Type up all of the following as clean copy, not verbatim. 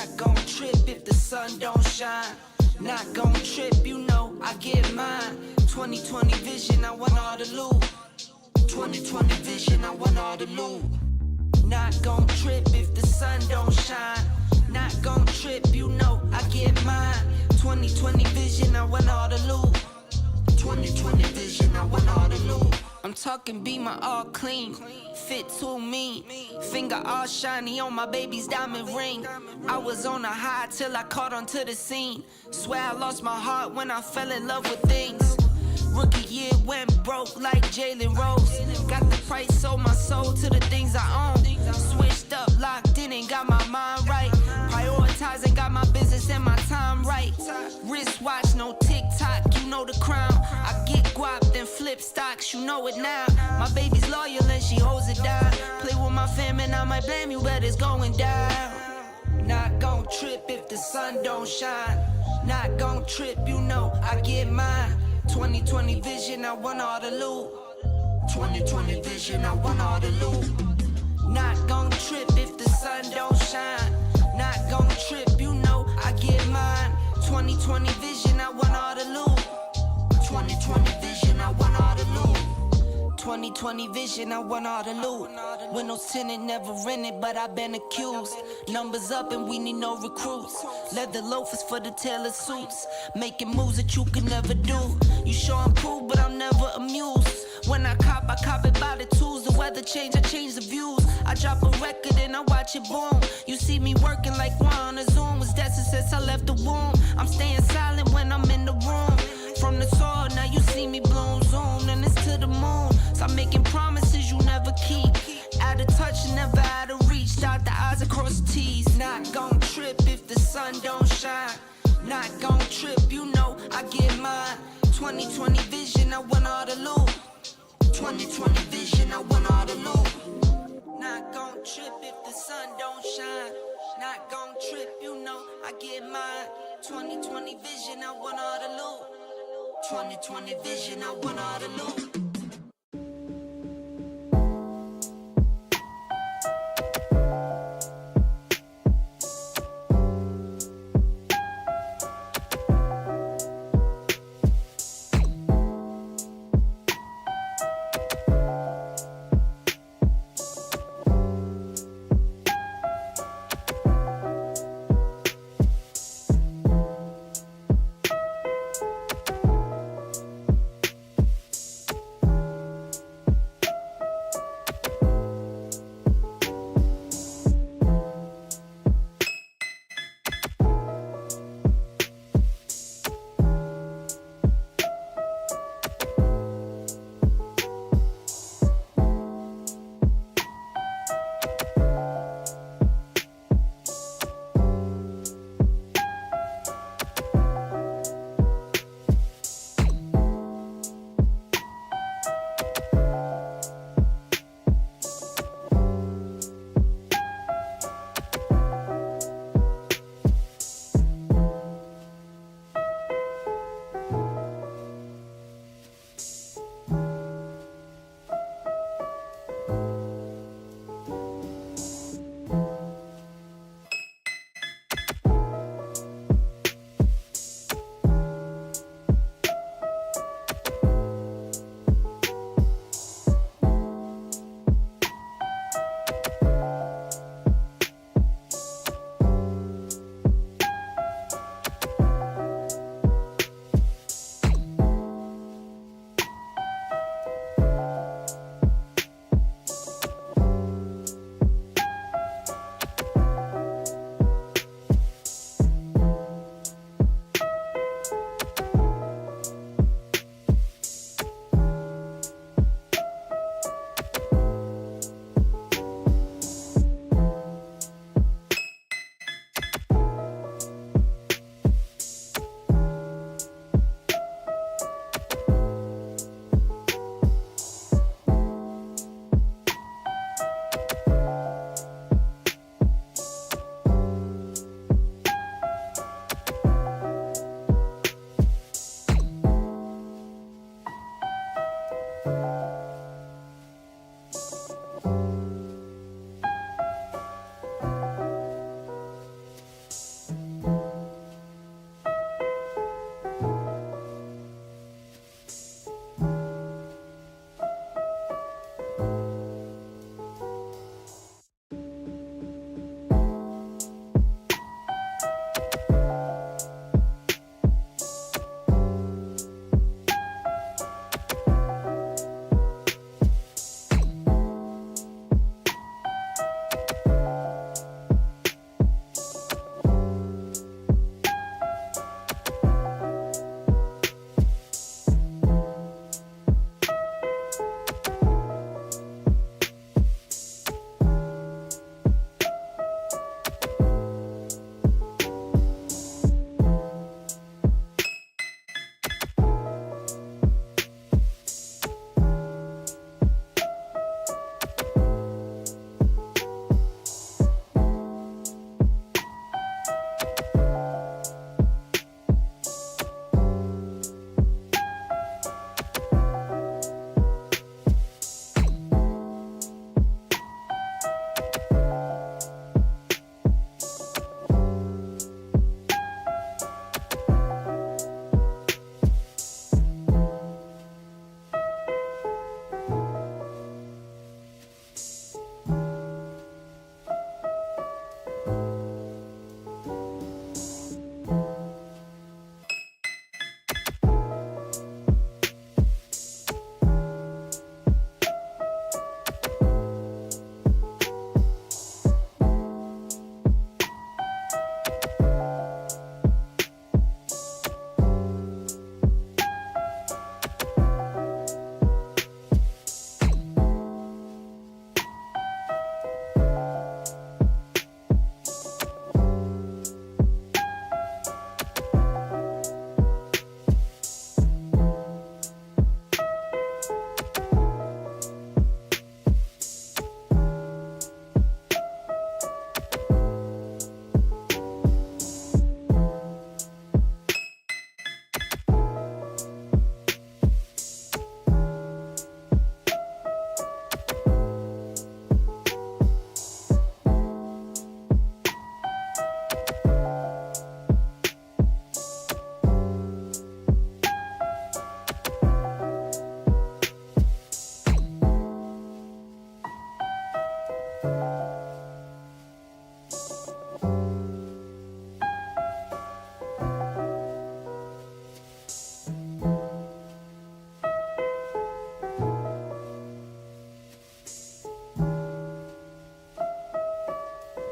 Not gon' trip if the sun don't shine. Not gon' trip, you know I get mine. 2020 vision, I want all the loot. 2020 vision, I want all the loot. Not gon' trip if the sun don't shine. Not gon' trip, you know I get mine. 2020 vision, I want all the loot. 2020 vision, I want all the loot. I'm talking Beamer all clean, fit too mean, finger all shiny on my baby's diamond ring. I was on a high till I caught onto the scene. Swear I lost my heart when I fell in love with things. Rookie year went broke like Jalen Rose. Got the price, sold my soul to the things I own. Switched up, locked in and got my mind right. Prioritizing, got my business and my time right. Wristwatch, no TikTok, you know the crown. I get guap, then flip stocks, you know it now. My baby's loyal and she holds it down. Play with my fam and I might blame you, but it's going down. Not gon' trip if the sun don't shine. Not gon' trip, you know I get mine. 2020 vision, I want all the loot. 2020 vision, I want all the loot. Not gon' trip if the sun don't shine. Not gon' trip, you know I get mine. 2020 vision, I want all the loot. 2020 vision, I want all the loot. 2020 vision, I want all the loot. Windows tinted, never rented, but I've been accused. Numbers up and we need no recruits. Leather loafers for the tailored suits. Making moves that you can never do. You sure I'm cool, but I'm never amused. When I cop it by the tools. The weather change, I change the views. I drop a record and I watch it boom. You see me working like one on a Zoom. Was destined since I left the womb. I'm staying silent when I'm in the room. From the soil, now you see me bloom. Zoom, and it's to the moon. Stop making promises you never keep. Out of touch and never out of reach. Dot the I's across the T's. Not gon' trip if the sun don't shine. Not gon' trip, you know I get mine. 2020 vision, I want all the loot. 2020 vision, I want all the loot. Not gon' trip if the sun don't shine. Not gon' trip, you know I get mine. 2020 vision, I want all the loot. 2020 vision, I want all the loot.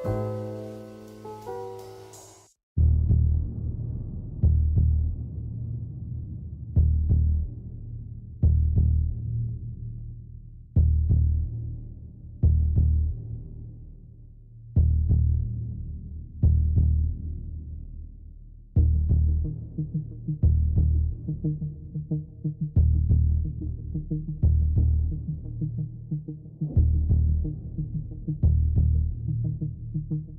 Thank you.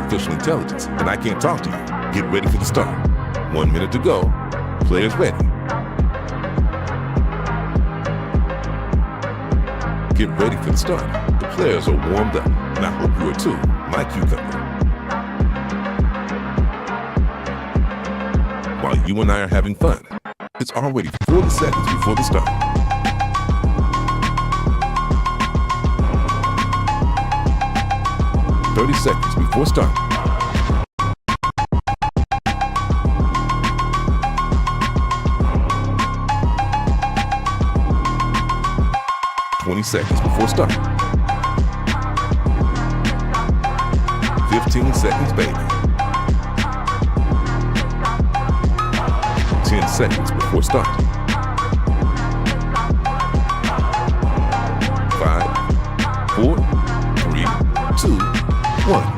artificial intelligence, and I can't talk to you. Get ready for the start. 1 minute to go. Players ready. Get ready for the start. The players are warmed up, and I hope you are too, my cucumber. While you and I are having fun, it's already 40 seconds before the start. "30 seconds before start. "20 seconds before start. 15 seconds, baby. 10 seconds before start. 5, 4, 3, 2, 1.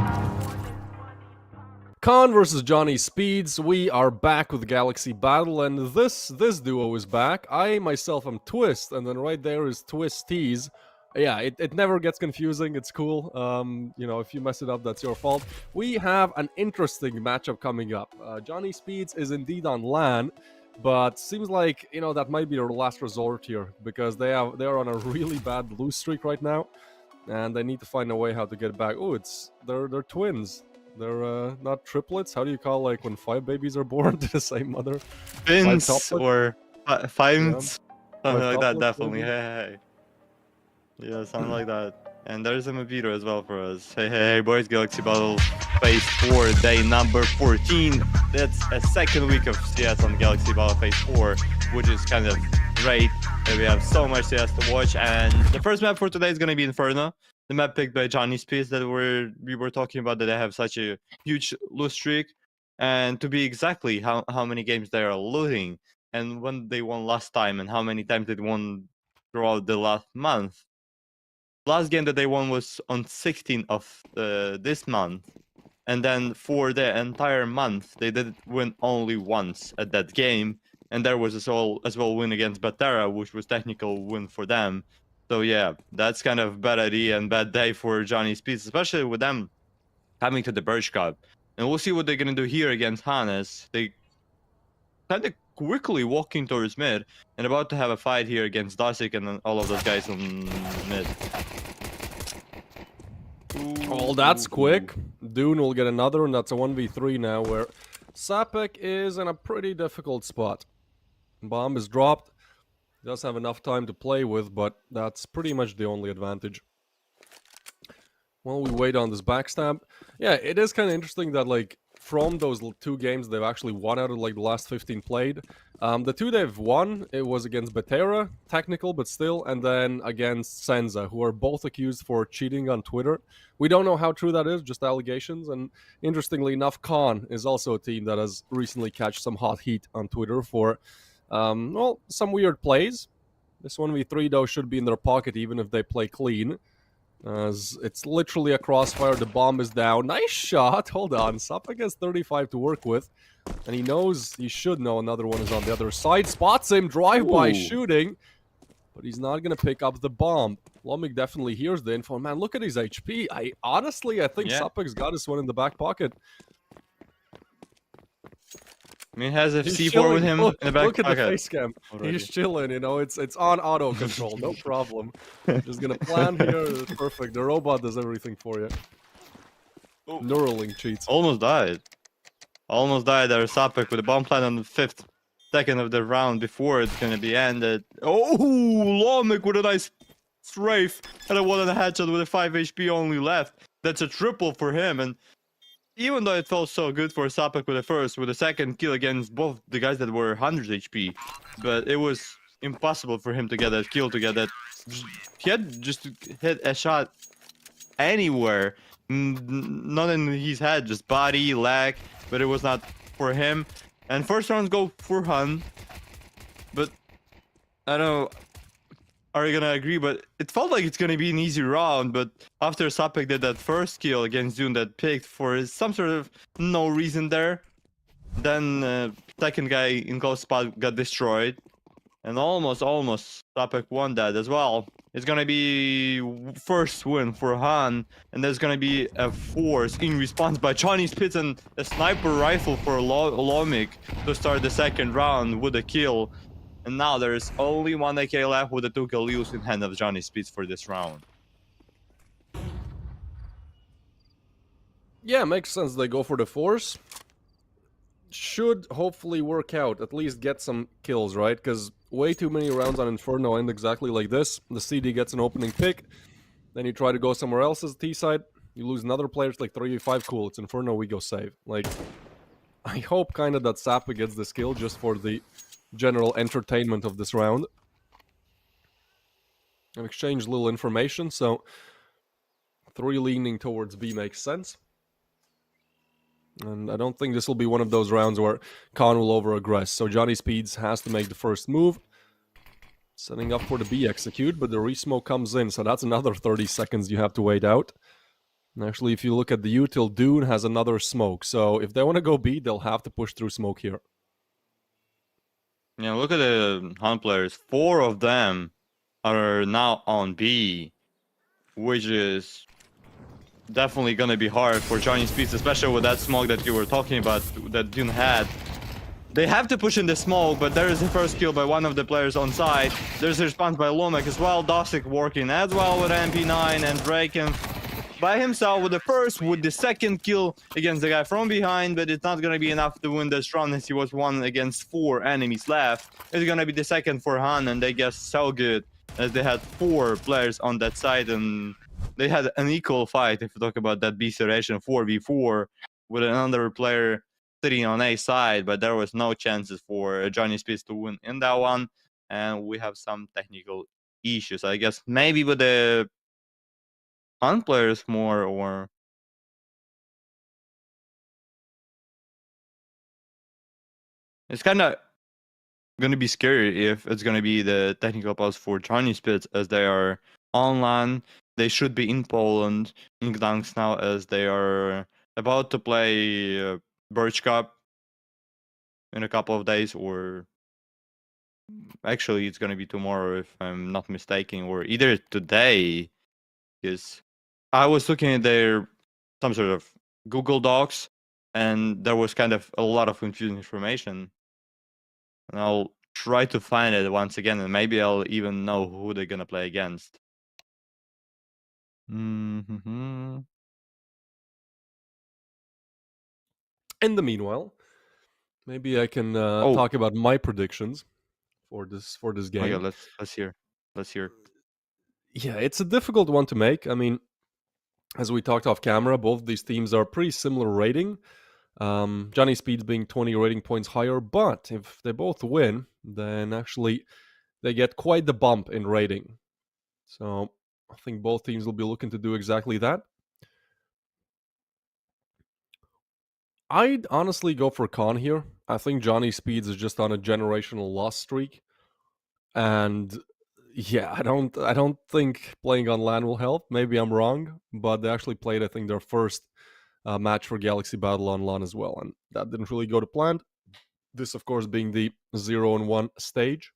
Khan versus Johnny Speeds. We are back with Galaxy Battle, and this duo is back. I myself am Twist, and then right there is Twisties. Yeah, it never gets confusing. It's cool. You know, if you mess it up, that's your fault. We have an interesting matchup coming up. Johnny Speeds is indeed on LAN, but seems like, you know, that might be their last resort here, because they are on a really bad lose streak right now, and they need to find a way how to get back. Oh, they're twins. They're not triplets. How do you call, like, when 5 babies are born to the same mother? Twins or fives, Yeah. something like that. Five Definitely. maybe? Hey. Yeah, something like that. And there's a Mavito as well for us. Hey, boys, Galaxy Battle Phase 4, day number 14. That's a second week of CS on Galaxy Battle Phase 4, which is kind of great. We have so much CS to watch. And the first map for today is going to be Inferno. The map picked by Johnny Speeds that we were talking about, that they have such a huge lose streak. And to be exactly how many games they are losing, and when they won last time, and how many times they won throughout the last month. Last game that they won was on 16th of this month, and then for the entire month they did win only once at that game, and there was as well win against Batera, which was technical win for them. So yeah, that's kind of bad idea and bad day for Johnny Speeds, especially with them coming to the Birch Cup. And we'll see what they're gonna do here against Hannes. They kind of quickly walking towards mid and about to have a fight here against Dasik and then all of those guys on mid. Oh, that's quick. Dune will get another, and that's a 1v3 now, where Sapek is in a pretty difficult spot. Bomb is dropped. Does have enough time to play with, but that's pretty much the only advantage. While we wait on this backstab, yeah, it is kind of interesting that, like, from those 2 games, they've actually won out of, like, the last 15 played. The 2 they've won, it was against Batera, technical, but still, and then against Senza, who are both accused for cheating on Twitter. We don't know how true that is, just allegations, and interestingly enough, Khan is also a team that has recently catched some hot heat on Twitter for, well, some weird plays. This 1v3, though, should be in their pocket, even if they play clean. As it's literally a crossfire, the bomb is down. Nice shot. Hold on. Sapek has 35 to work with. And he should know another one is on the other side. Spots him, drive-by shooting. But he's not going to pick up the bomb. Lomik definitely hears the info. Man, look at his HP. I think Sapek's got this one in the back pocket. I mean, he has a He's C4 chilling. with him Look, in the back look at pocket. the face cam. Already. He's chilling, you know. It's on auto control, no problem. Just gonna plan here. It's perfect. The robot does everything for you. Oh. Neuralink cheats. Almost died. Almost died there. Sapek with a bomb plant on the 5th second of the round before it's gonna be ended. Oh, Lomik with a nice strafe and a 1 and a headshot with a 5 HP only left. That's a triple for him, and even though it felt so good for Sapek with the second kill against both the guys that were 100 HP, but it was impossible for him to get that kill, to get that. He had just to hit a shot anywhere, not in his head, just body, leg, but it was not for him. And first rounds go for Hun, but I don't know. Are you gonna agree? But it felt like it's gonna be an easy round, but after Sapek did that first kill against Dune that picked for some sort of no reason there, then second guy in close spot got destroyed, and almost Sapek won that as well. It's gonna be first win for Han, and there's gonna be a force in response by Chinese Spitz and a sniper rifle for Lomik to start the second round with a kill. And now there's only one AK left with the 2 kill use in hand of Johnny Spitz for this round. Yeah, makes sense. They go for the force. Should hopefully work out, at least get some kills, right? Because way too many rounds on Inferno end exactly like this. The CD gets an opening pick, then you try to go somewhere else as T side, you lose another player, it's like 3v5, cool, it's Inferno, we go save. Like, I hope kind of that Sapa gets this kill just for the general entertainment of this round. I've exchanged little information, so 3 leaning towards B makes sense. And I don't think this will be one of those rounds where Khan will over-aggress. So Johnny Speeds has to make the first move. Setting up for the B execute, but the resmoke comes in, so that's another 30 seconds you have to wait out. And actually, if you look at the util, Dune has another smoke. So if they want to go B, they'll have to push through smoke here. Yeah, look at the Han players. 4 of them are now on B, which is definitely gonna be hard for Johnny Speeds, especially with that smoke that you were talking about that Dune had. They have to push in the smoke, but there is a first kill by one of the players on side. There's a response by Lomek as well. Dosik working as well with MP9 and Draken by himself with the first, with the second kill against the guy from behind, but it's not gonna be enough to win this round as he was 1 against 4 enemies left. It's gonna be the second for Han, and they get so good as they had 4 players on that side, and they had an equal fight if you talk about that B situation 4v4 with another player sitting on A side, but there was no chances for Johnny Speeds to win in that one, and we have some technical issues. I guess maybe with the Han players more, or it's kind of going to be scary if it's going to be the technical pause for Johnny Spitz as they are online. They should be in Poland, in Gdansk now, as they are about to play Birch Cup in a couple of days, or actually it's going to be tomorrow if I'm not mistaken, or either today, because I was looking at their some sort of Google Docs, and there was kind of a lot of confusing information. And I'll try to find it once again, and maybe I'll even know who they're gonna play against. Mm-hmm. In the meanwhile, maybe I can talk about my predictions for this game. Oh yeah, let's hear. Yeah, it's a difficult one to make. I mean, as we talked off camera, both these teams are pretty similar rating. Johnny Speeds being 20 rating points higher, but if they both win, then actually they get quite the bump in rating. So I think both teams will be looking to do exactly that. I'd honestly go for Khan here. I think Johnny Speeds is just on a generational loss streak. And yeah, I don't think playing on LAN will help. Maybe I'm wrong, but they actually played, I think, their first match for Galaxy Battle on LAN as well, and that didn't really go to plan. This, of course, being the 0-1 stage.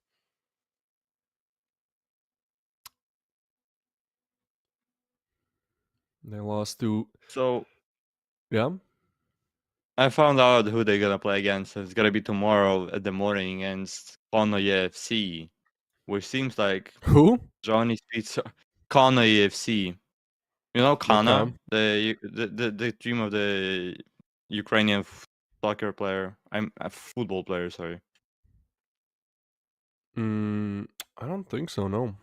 They lost to... So yeah? I found out who they're gonna play against. It's gonna be tomorrow at the morning against Konoye FC, which seems like Who? Johnny Speeds. Konoye FC. You know Kana, Okay. the team of the Ukrainian soccer player. I'm a football player, sorry. I don't think so, no.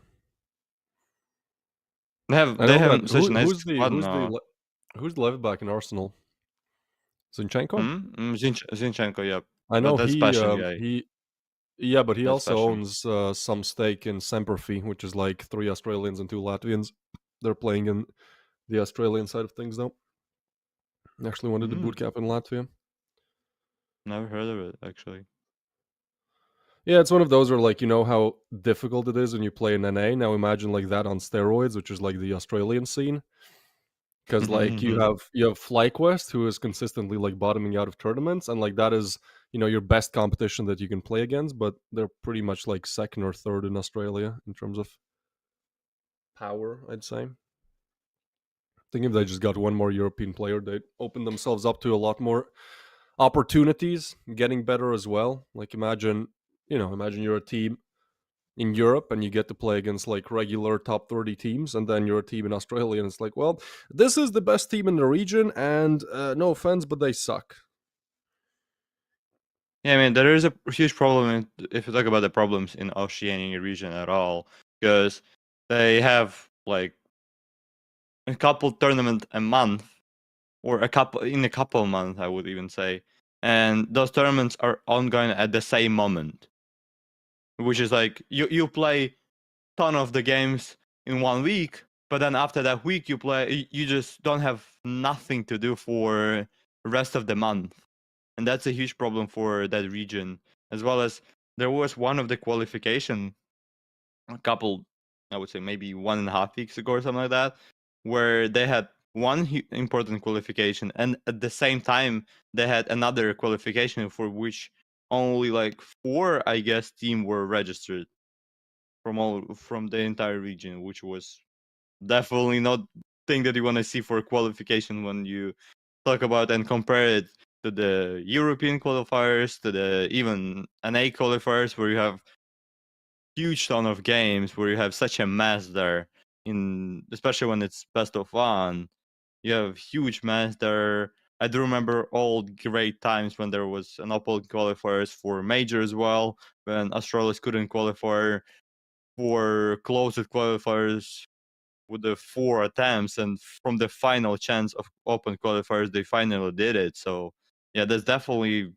They have such a nice who's squad now. Who's the left back in Arsenal? Zinchenko? Zinchenko, yeah. I know that's passion guy. Yeah, but he That's also passion. owns some stake in Semperfi, which is like 3 Australians and 2 Latvians. They're playing in the Australian side of things, though. Actually wanted to boot camp in Latvia. Never heard of it, actually. Yeah, it's one of those where, like, you know how difficult it is when you play in NA. Now imagine like that on steroids, which is like the Australian scene. Because like you have FlyQuest, who is consistently like bottoming out of tournaments, and like that is your best competition that you can play against, but they're pretty much like second or third in Australia in terms of power, I'd say. I think if they just got one more European player, they'd open themselves up to a lot more opportunities, getting better as well. Like imagine you're a team in Europe and you get to play against like regular top 30 teams, and then you're a team in Australia and it's like, well, this is the best team in the region, and no offense, but they suck. Yeah, I mean, there is a huge problem if you talk about the problems in Oceania region at all, because they have like a couple tournament a month, or a couple of months, I would even say, and those tournaments are ongoing at the same moment, which is like you play ton of the games in 1 week, but then after that week you just don't have nothing to do for the rest of the month. And that's a huge problem for that region, as well as there was one of the qualification a couple, I would say maybe 1.5 weeks ago or something like that, where they had one important qualification, and at the same time they had another qualification for which only like 4, I guess, team were registered from the entire region, which was definitely not thing that you want to see for qualification when you talk about and compare it to the European qualifiers, to the even NA qualifiers, where you have huge ton of games, where you have such a mess there. In especially when it's best of one, you have huge mess there. I do remember old great times when there was an open qualifiers for major as well, when Australis couldn't qualify for closed qualifiers with the 4 attempts, and from the final chance of open qualifiers they finally did it. So yeah, that's definitely,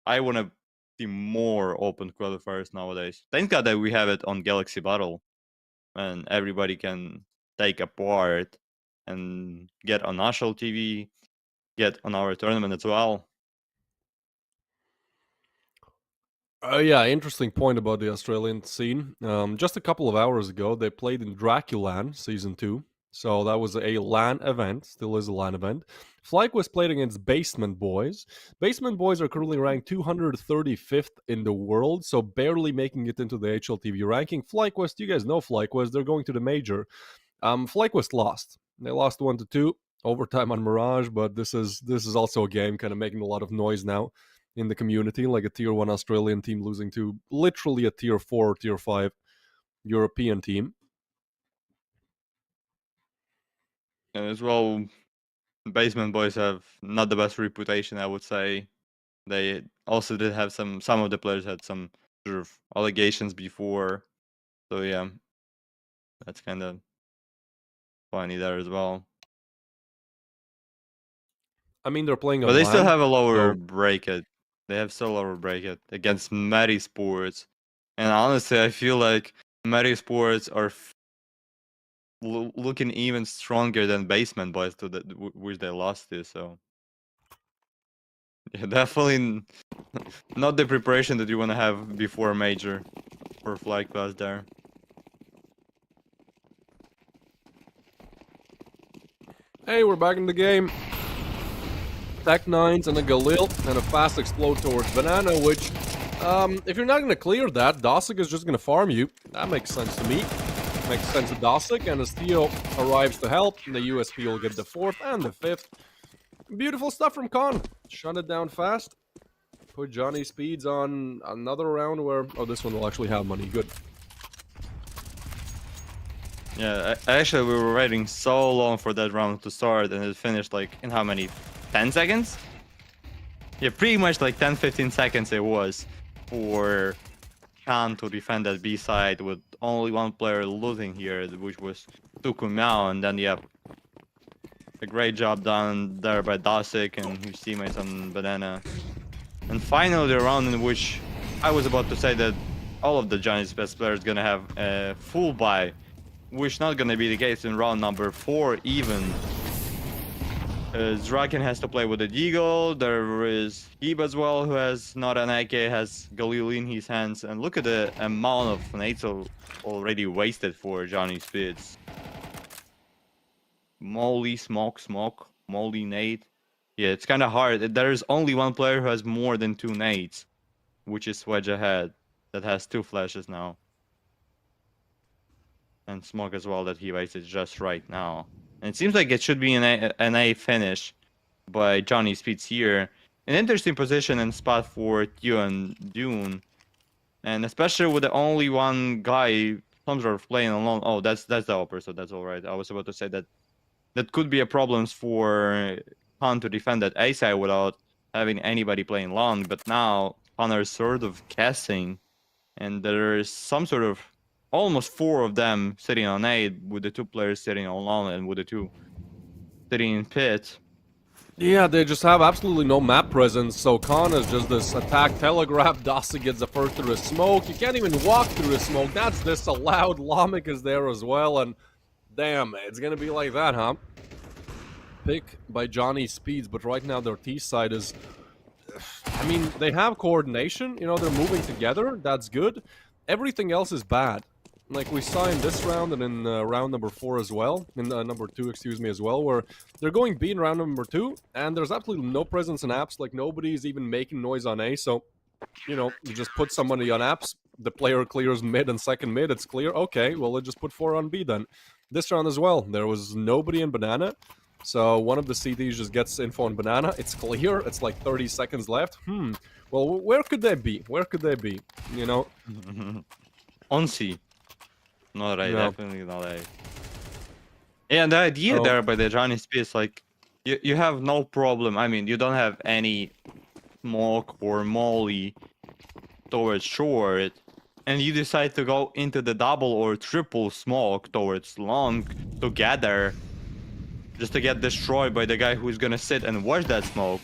I want to see more open qualifiers nowadays. Thank God that we have it on Galaxy Battle, and everybody can take a part and get on national TV, get on our tournament as well. Yeah, interesting point about the Australian scene. Just a couple of hours ago, they played in Draculan Season 2. So that was a LAN event, still is a LAN event. FlyQuest played against Basement Boys. Basement Boys are currently ranked 235th in the world, so barely making it into the HLTV ranking. FlyQuest, you guys know FlyQuest, they're going to the major. FlyQuest lost. They lost 1-2, overtime on Mirage, but this is also a game kind of making a lot of noise now in the community, like a tier 1 Australian team losing to literally a tier 4 or tier 5 European team. And as well, Basement Boys have not the best reputation, I would say. They also did have some of the players had some sort of allegations before. So yeah, that's kind of funny there as well. I mean, they're playing But they still online, have a lower so bracket. They have still lower bracket against Meri Sports. And honestly, I feel like Meri Sports are looking even stronger than Basement Boys, to which they lost to. So yeah, definitely not the preparation that you want to have before major for flight class there. hey, we're back in the game. Tech 9s and a Galil and a fast explode towards Banana, which, if you're not going to clear that, Dosic is just going to farm you. That makes sense to me. Makes sense to Dosic, and as Theo arrives to help, the USP will get the 4th and the 5th. Beautiful stuff from Khan. Shut it down fast. Put Johnny Speeds on another round where... Oh, this one will actually have money. Good. Yeah, actually we were waiting so long for that round to start, and it finished like in how many? 10 seconds? Yeah, pretty much like 10-15 seconds it was for Khan to defend that B side with only one player losing here, which was Tuku Miao, and then yeah, a great job done there by Dosic and his teammates on Banana. And finally the round in which I was about to say that all of the Johnny's best players gonna have a full buy, which not gonna be the case in round number 4 even. Draken has to play with the Deagle. There is Hebe as well, who has not an AK, has Galil in his hands. And look at the amount of nades already wasted for Johnny Spitz. Molly, smoke, molly, nade. Yeah, it's kind of hard. There's only one player who has more than 2 nades, which is Wedge ahead, that has 2 flashes now. And smoke as well that he wasted just right now. And it seems like it should be an A finish by Johnny Speeds here. An interesting position and spot for Tio and Dune. And especially with the only one guy, some sort of playing alone. Oh, that's the upper, so that's alright. I was about to say that could be a problem for Khan to defend that A side without having anybody playing long. But now Connor is sort of guessing, and there's some sort of almost 4 of them sitting on A, with the 2 players sitting on long and with the 2 sitting in pit. Yeah, they just have absolutely no map presence, so Khan is just this attack telegraph. Dasa gets the first through his smoke. You can't even walk through his smoke. That's disallowed. Lamek is there as well, and damn, it's gonna be like that, huh? Pick by Johnny Speeds, but right now their T side is... I mean, they have coordination, you know, they're moving together, that's good. Everything else is bad. Like we saw in this round and in round number 4 as well, in number 2, excuse me, as well, where they're going B in round number 2, and there's absolutely no presence in apps, like nobody's even making noise on A, so, you know, you just put somebody on apps, the player clears mid and second mid, it's clear, okay, well, let's just put 4 on B then. This round as well, there was nobody in Banana, so one of the CTs just gets info on Banana, it's clear, it's like 30 seconds left, well, where could they be? Where could they be? You know? On C. Not A, No. definitely not A. Yeah, and the idea there by the Johnny Speeds, like, you have no problem. I mean, you don't have any smoke or molly towards short, and you decide to go into the double or triple smoke towards long together, just to get destroyed by the guy who's gonna sit and watch that smoke,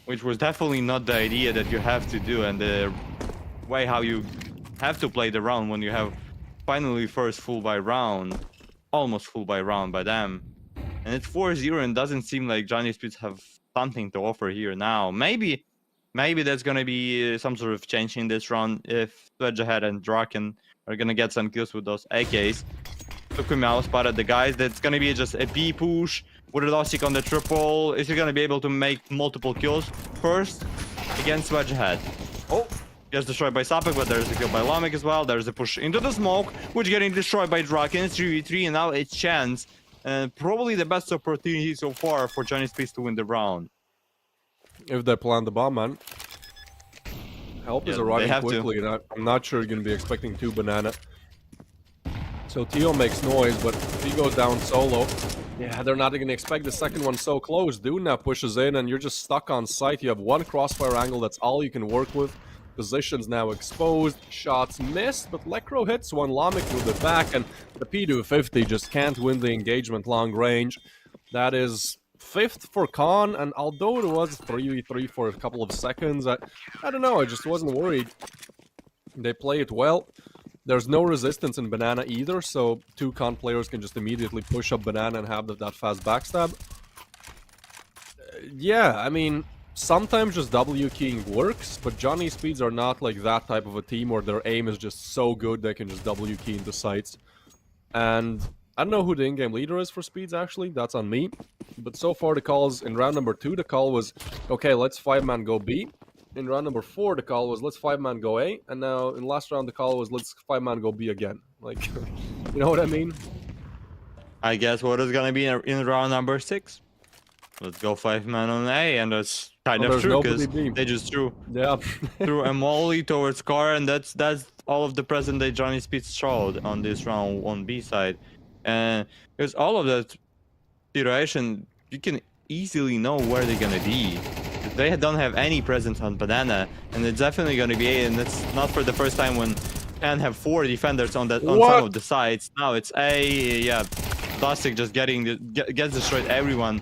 which was definitely not the idea that you have to do, and the way how you have to play the round when you have finally first full by round, almost full by round by them. And it's 4-0 and doesn't seem like Johnny Speeds have something to offer here now. Maybe there's gonna be some sort of change in this round if Sledge Ahead and Draken are gonna get some kills with those AKs. Tukumao spotted the guys. That's gonna be just a B push with a Losik on the triple. Is he gonna be able to make multiple kills first against Sledge Ahead? Oh, gets destroyed by Sapek, but there's a kill by Lamek as well. There's a push into the smoke, which getting destroyed by Draken. It's 3v3, and now it's chance. And probably the best opportunity so far for Johnny Speeds to win the round. If they plant the bomb, man. Help is Yeah, arriving they have to. quickly, and I'm not sure you're going to be expecting 2 Banana. So Tio makes noise, but if he goes down solo, yeah, they're not going to expect the second one so close. Dune now pushes in, and you're just stuck on site. You have one crossfire angle, that's all you can work with. Positions now exposed, shots missed, but Lekro hits one, Lamek with it back, and the P250 just can't win the engagement long range. That is 5th for Khan, and although it was 3v3 for a couple of seconds, I don't know, I just wasn't worried. They play it well. There's no resistance in Banana either, so 2 Khan players can just immediately push up Banana and have that fast backstab. Yeah, I mean, sometimes just W keying works, but Johnny Speeds are not like that type of a team where their aim is just so good they can just W key into sites. And I don't know who the in-game leader is for Speeds actually, that's on me. But so far the calls in round number 2, the call was, okay, let's 5-man go B. In round number 4, the call was, let's 5-man go A. And now in last round, the call was, let's 5-man go B again. Like, you know what I mean? I guess what is gonna be in round number 6? Let's go 5-man on A, and that's kind of true because they just threw a molly towards car, and that's all of the present day Johnny Speeds showed on this round on B side. And because all of that situation, you can easily know where they're gonna be. They don't have any presence on Banana, and it's definitely gonna be A, and it's not for the first time when can have 4 defenders on some of the sides. Now it's A, yeah. Plastic just gets destroyed. Everyone.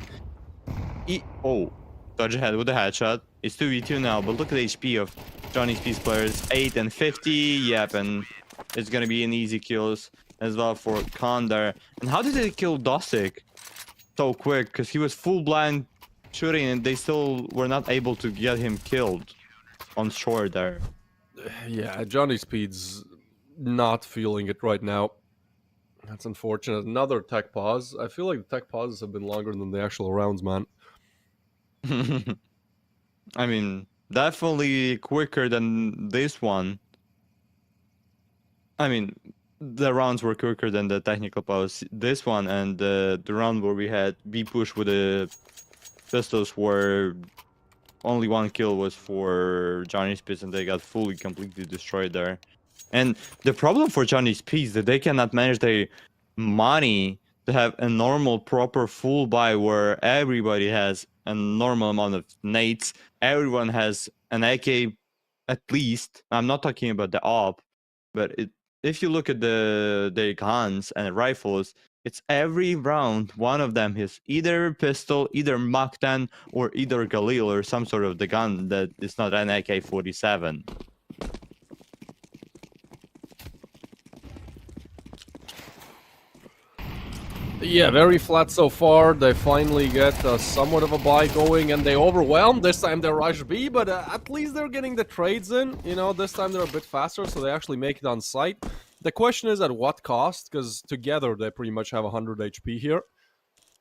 Oh, Dodge ahead with a headshot. It's 2v2 now, but look at the HP of Johnny Speeds players. 8 and 50. Yep, and it's gonna be an easy kills as well for Khan there. And how did they kill Dosik so quick? Because he was full blind shooting, and they still were not able to get him killed on shore there. Yeah, Johnny Speed's not feeling it right now. That's unfortunate. Another tech pause. I feel like the tech pauses have been longer than the actual rounds, man. I mean, definitely quicker than this one. I mean, the rounds were quicker than the technical pause. This one and the round where we had B push with the pistols where only one kill was for Johnny Spitz and they got fully completely destroyed there. And the problem for Johnny Spitz is that they cannot manage their money to have a normal proper full buy where everybody has a normal amount of nades. Everyone has an AK at least. I'm not talking about the op, but if you look at their guns and rifles, it's every round one of them is either pistol, either Mach 10, or either Galil or some sort of the gun that is not an AK-47. Yeah, very flat so far. They finally get somewhat of a buy going, and they overwhelm. This time they rush B, but at least they're getting the trades in. You know, this time they're a bit faster, so they actually make it on site. The question is at what cost, because together they pretty much have 100 HP here.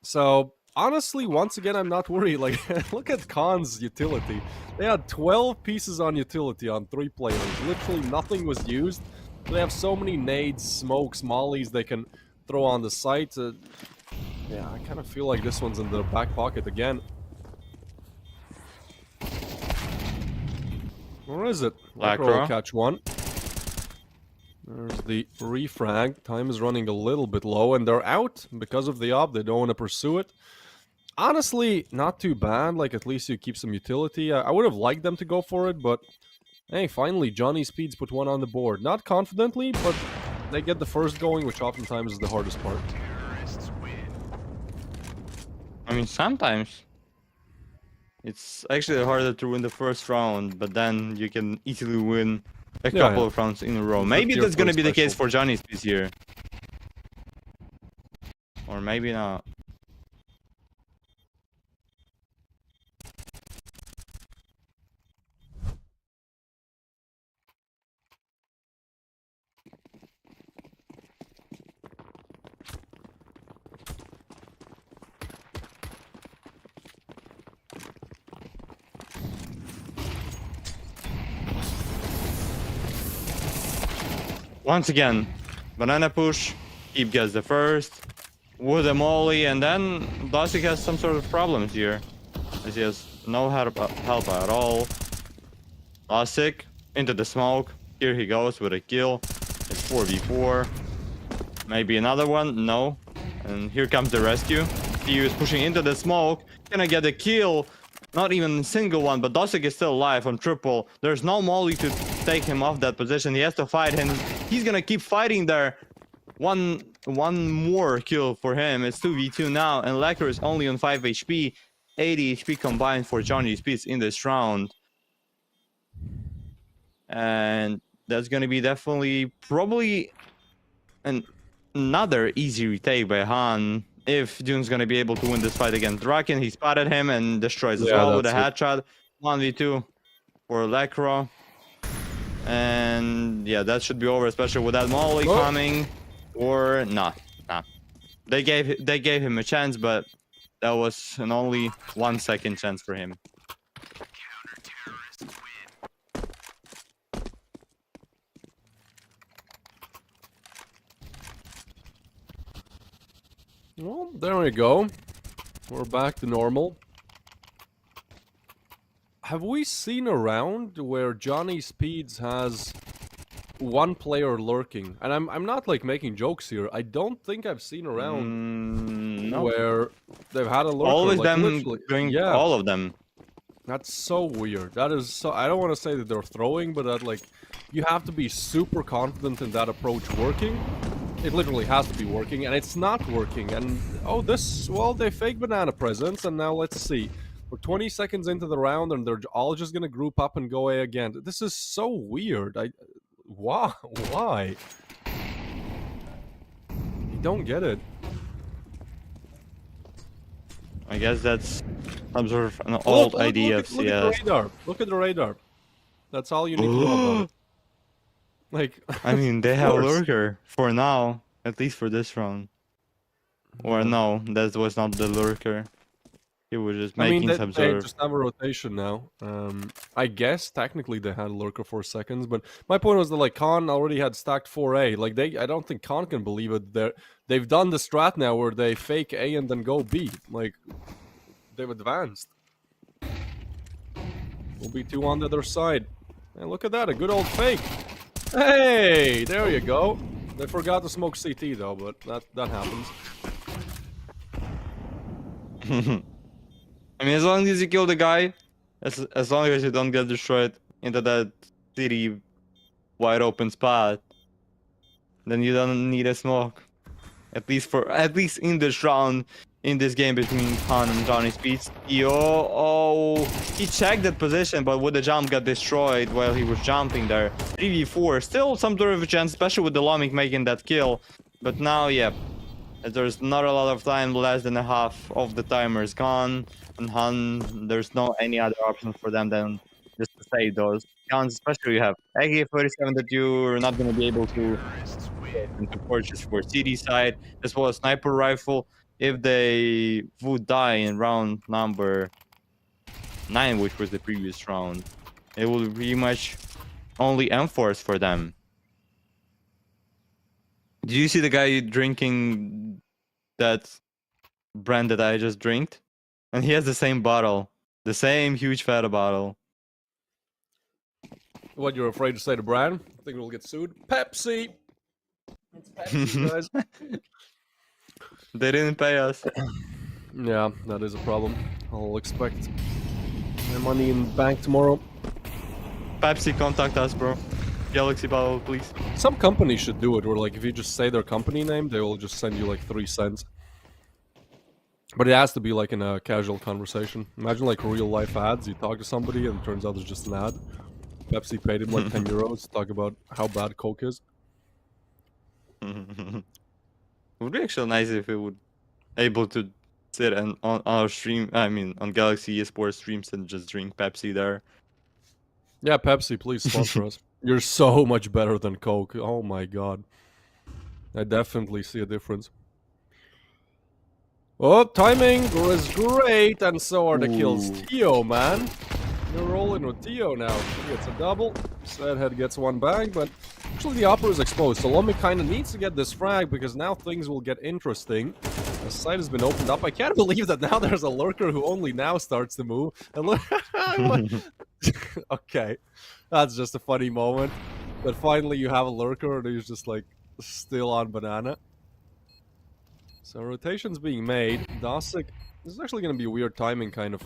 So, honestly, once again, I'm not worried. Like, look at Khan's utility. They had 12 pieces on utility on 3 players. Literally nothing was used. They have so many nades, smokes, mollies they can throw on the site. Yeah, I kind of feel like this one's in the back pocket again. Where is it? Lacro will catch one. There's the refrag. Time is running a little bit low, and they're out because of the op. They don't want to pursue it. Honestly, not too bad. Like, at least you keep some utility. I would have liked them to go for it, but hey, finally, Johnny Speeds put one on the board. Not confidently, but they get the first going, which oftentimes is the hardest part. I mean, sometimes it's actually harder to win the first round, but then you can easily win a couple of rounds in a row. Maybe that's gonna be the case for Johnny's this year. Or maybe not. Once again, banana push, Keep gets the first, with a molly, and then Dosik has some sort of problems here, as he has no help at all. Dosik into the smoke, here he goes with a kill, it's 4v4, maybe another one, no, and here comes the rescue. He is pushing into the smoke, gonna get a kill, not even a single one, but Dosik is still alive on triple. There's no molly to take him off that position, he has to fight him. He's gonna keep fighting there. One more kill for him. It's 2v2 now, and Lecker is only on 5 HP. 80 HP combined for Johnny Spitz in this round. And that's gonna be definitely probably another easy retake by Han. If Dune's gonna be able to win this fight against Draken, he spotted him and destroys as well with a headshot. 1v2 for Lekro. And yeah, that should be over, especially with that molly coming. Or nah. They gave him a chance, but that was an only 1 second chance for him. Well, there we go. We're back to normal. Have we seen a round where Johnny Speeds has one player lurking? And I'm not like making jokes here. I don't think I've seen a round where they've had a lurker. Always like, them doing all of them. That's so weird. That is so. I don't want to say that they're throwing, but that like you have to be super confident in that approach working. It literally has to be working, and it's not working. And oh, well, they fake banana presents, and now let's see. We're 20 seconds into the round, and they're all just gonna group up and go A again. This is so weird. Why? I don't get it. I guess that's some sort of an old idea of CS. Look at the radar. Look at the radar. That's all you need to know about it. Like, I mean, they have lurker for now, at least for this round. Or no, that was not the lurker. He was just I mean, making some they sort of. just have a rotation now. I guess technically they had a lurker for seconds, but my point was that like Khan already had stacked 4A. Like I don't think Khan can believe it. They've done the strat now where they fake A and then go B. Like they've advanced. Will be 2 on the other side. And look at that, a good old fake. Hey, there you go. They forgot to smoke CT though, but that happens. I mean, as long as you kill the guy, as long as you don't get destroyed into that city wide open spot, then you don't need a smoke. At least in this round, in this game between Khan and Johnny Speeds. He checked that position, but with the jump got destroyed while he was jumping there. 3v4, still some sort of a chance, especially with the Lomik making that kill. But now, yeah, there's not a lot of time, less than a half of the timer is gone. And Han, there's no any other option for them than just to save those guns, especially you have AK-47 that you're not going to be able to purchase for CD side, as well as sniper rifle. If they would die in round number 9, which was the previous round, it will pretty much only M4s for them. Did you see the guy drinking that brand that I just drank? And he has the same bottle. The same huge fat bottle. What, you're afraid to say the brand? Think we'll get sued? Pepsi! It's Pepsi, guys. They didn't pay us. Yeah, that is a problem. I'll expect my money in the bank tomorrow. Pepsi, contact us, bro. Galaxy bottle, please. Some companies should do it, where like if you just say their company name, they will just send you like 3 cents. But it has to be like in a casual conversation. Imagine like real life ads. You talk to somebody and it turns out it's just an ad. Pepsi paid him like 10 euros to talk about how bad Coke is. It would be actually nice if we would able to sit and on our stream, I mean on Galaxy Esports streams and just drink Pepsi there. Yeah, Pepsi, please sponsor us. You're so much better than Coke. Oh my god. I definitely see a difference. Oh, timing was great, and so are the kills. Tio, man. You're rolling with Tio now. He gets a double. Sadhead gets 1 bang, but actually the upper is exposed. So Lomi kind of needs to get this frag because now things will get interesting. The site has been opened up. I can't believe that now there's a lurker who only now starts to move. And look, okay, that's just a funny moment. But finally you have a lurker who's just like still on banana. So rotation's being made. Dasic, this is actually going to be weird timing, kind of.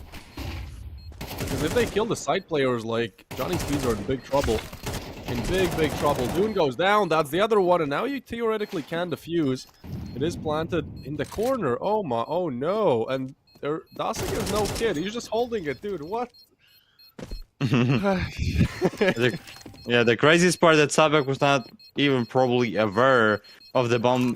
Because if they kill the side players, like, Johnny Speeds are in big trouble. In big trouble. Dune goes down, that's the other one, and now you theoretically can defuse. It is planted in the corner. Oh my, oh no. And Dasic is no kid, he's just holding it, dude, what? Yeah, the craziest part that Sabek was not even probably aware of the bomb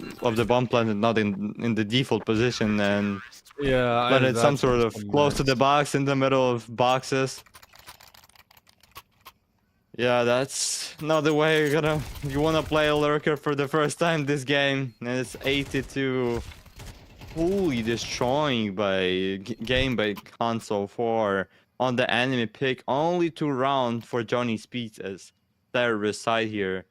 planted, not in the default position, and yeah, planted some sort of close to the box, in the middle of boxes. Yeah, that's not the way you wanna play a lurker for the first time this game. And it's 82. Fully destroying game by Khan so far. On the enemy pick, only 2 rounds for Johnny Speeds as terrorist side here.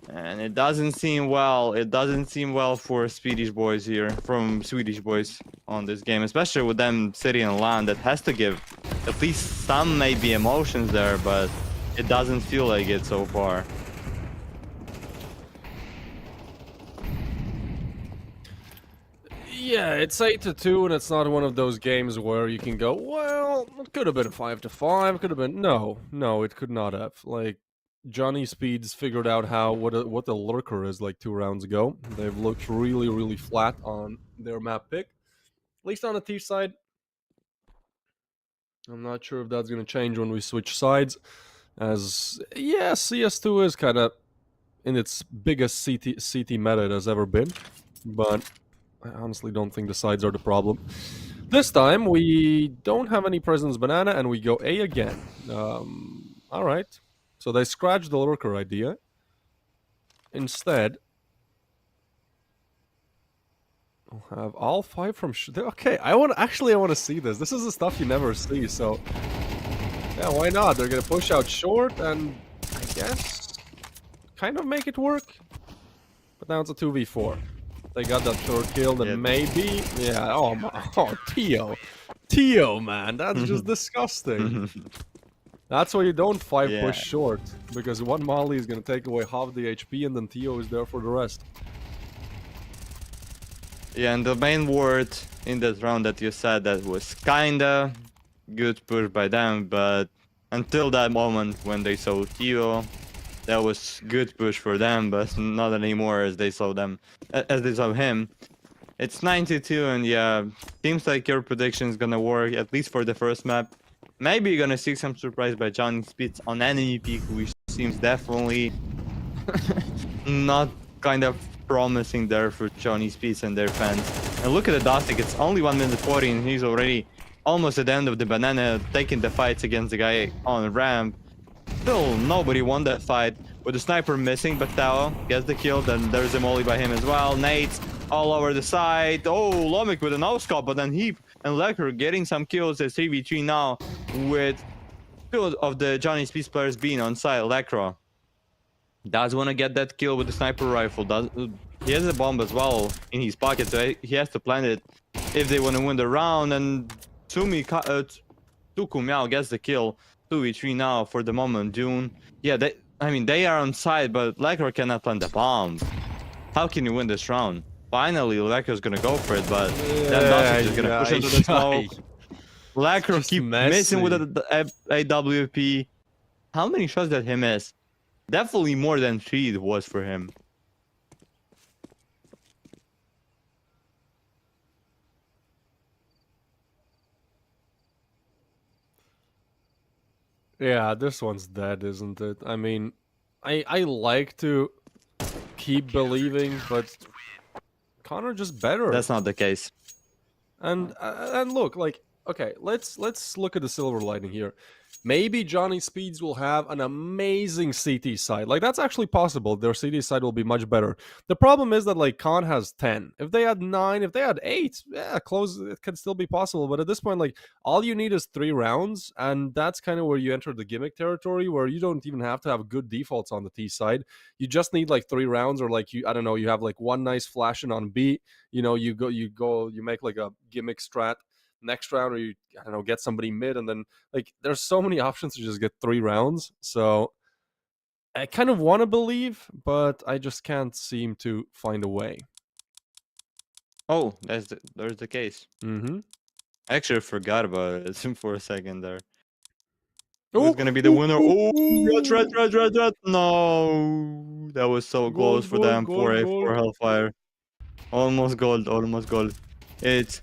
And it doesn't seem well. It doesn't seem well for Swedish boys here, from Swedish boys on this game, especially with them sitting on land. That has to give at least some maybe emotions there, but it doesn't feel like it so far. Yeah, it's 8-2, and it's not one of those games where you can go, well, it could have been 5-5, could have been... No, it could not have. Like, Johnny Speeds figured out what the lurker is like 2 rounds ago. They've looked really flat on their map pick. At least on the T side. I'm not sure if that's going to change when we switch sides. As, yeah, CS2 is kind of in its biggest CT meta it has ever been. But I honestly don't think the sides are the problem. This time, we don't have any presence banana, and we go A again. Alright. So they scratched the lurker idea. Instead, We'll have all 5 from okay, I want to see this. This is the stuff you never see, so yeah, why not? They're gonna push out short and I guess kind of make it work. But now it's a 2v4. They got that third kill, then Yeah. maybe yeah, oh my Tio man, that's just disgusting. That's why you don't 5 Yeah. push short, because one Molly is gonna take away half the HP and then Tio is there for the rest. Yeah, and the main word in that round that you said that was kinda good push by them, but until that moment when they saw Tio, that was good push for them, but not anymore as they saw him. It's 92, and yeah, seems like your prediction is gonna work at least for the first map. Maybe you're gonna see some surprise by Johnny Spitz on enemy peak, which seems definitely not kind of promising there for Johnny Spitz and their fans. And look at the Dostik, it's only 1 minute 40 and he's already almost at the end of the banana, taking the fights against the guy on ramp. Still, nobody won that fight. With the sniper missing, but Tao gets the kill, then there's a molly by him as well. Nate's all over the side. Oh, Lomik with a no-scope, but then Heap and Lecker getting some kills at 3v3 now with two of the Johnny Spitz players being on side. Lecker does want to get that kill with the sniper rifle. He has a bomb as well in his pocket, so he has to plant it if they want to win the round. And Tuku Miao gets the kill. 2v3 now for the moment. Dune, yeah, they are on side, but Lecker cannot plant the bomb. How can you win this round? Finally, Lecker's gonna go for it, but then Dawson's just gonna push into the smoke. Lecker keep missing with the AWP. How many shots did he miss? Definitely more than 3 it was for him. Yeah, this one's dead, isn't it? I mean, I like to keep believing, but Connor just better. That's not the case. And look, like, okay, let's look at the silver lining here. Maybe Johnny Speeds will have an amazing CT side. Like, that's actually possible. Their CT side will be much better. The problem is that, like, Khan has 10. If they had 9, if they had 8, yeah, close, it can still be possible. But at this point, like, all you need is 3 rounds, and that's kind of where you enter the gimmick territory, where you don't even have to have good defaults on the T side. You just need, like, 3 rounds, or, like, I don't know, you have, like, one nice flashing on B. You know, you make, like, a gimmick strat next round, or you, I don't know, get somebody mid, and then, like, there's so many options to just get 3 rounds. So I kind of want to believe, but I just can't seem to find a way. Oh, there's the case. Mm-hmm. I actually forgot about it for a second there. Who's gonna be the winner? Oh, red. No, that was so close for them. 4A for Hellfire. Almost gold. It's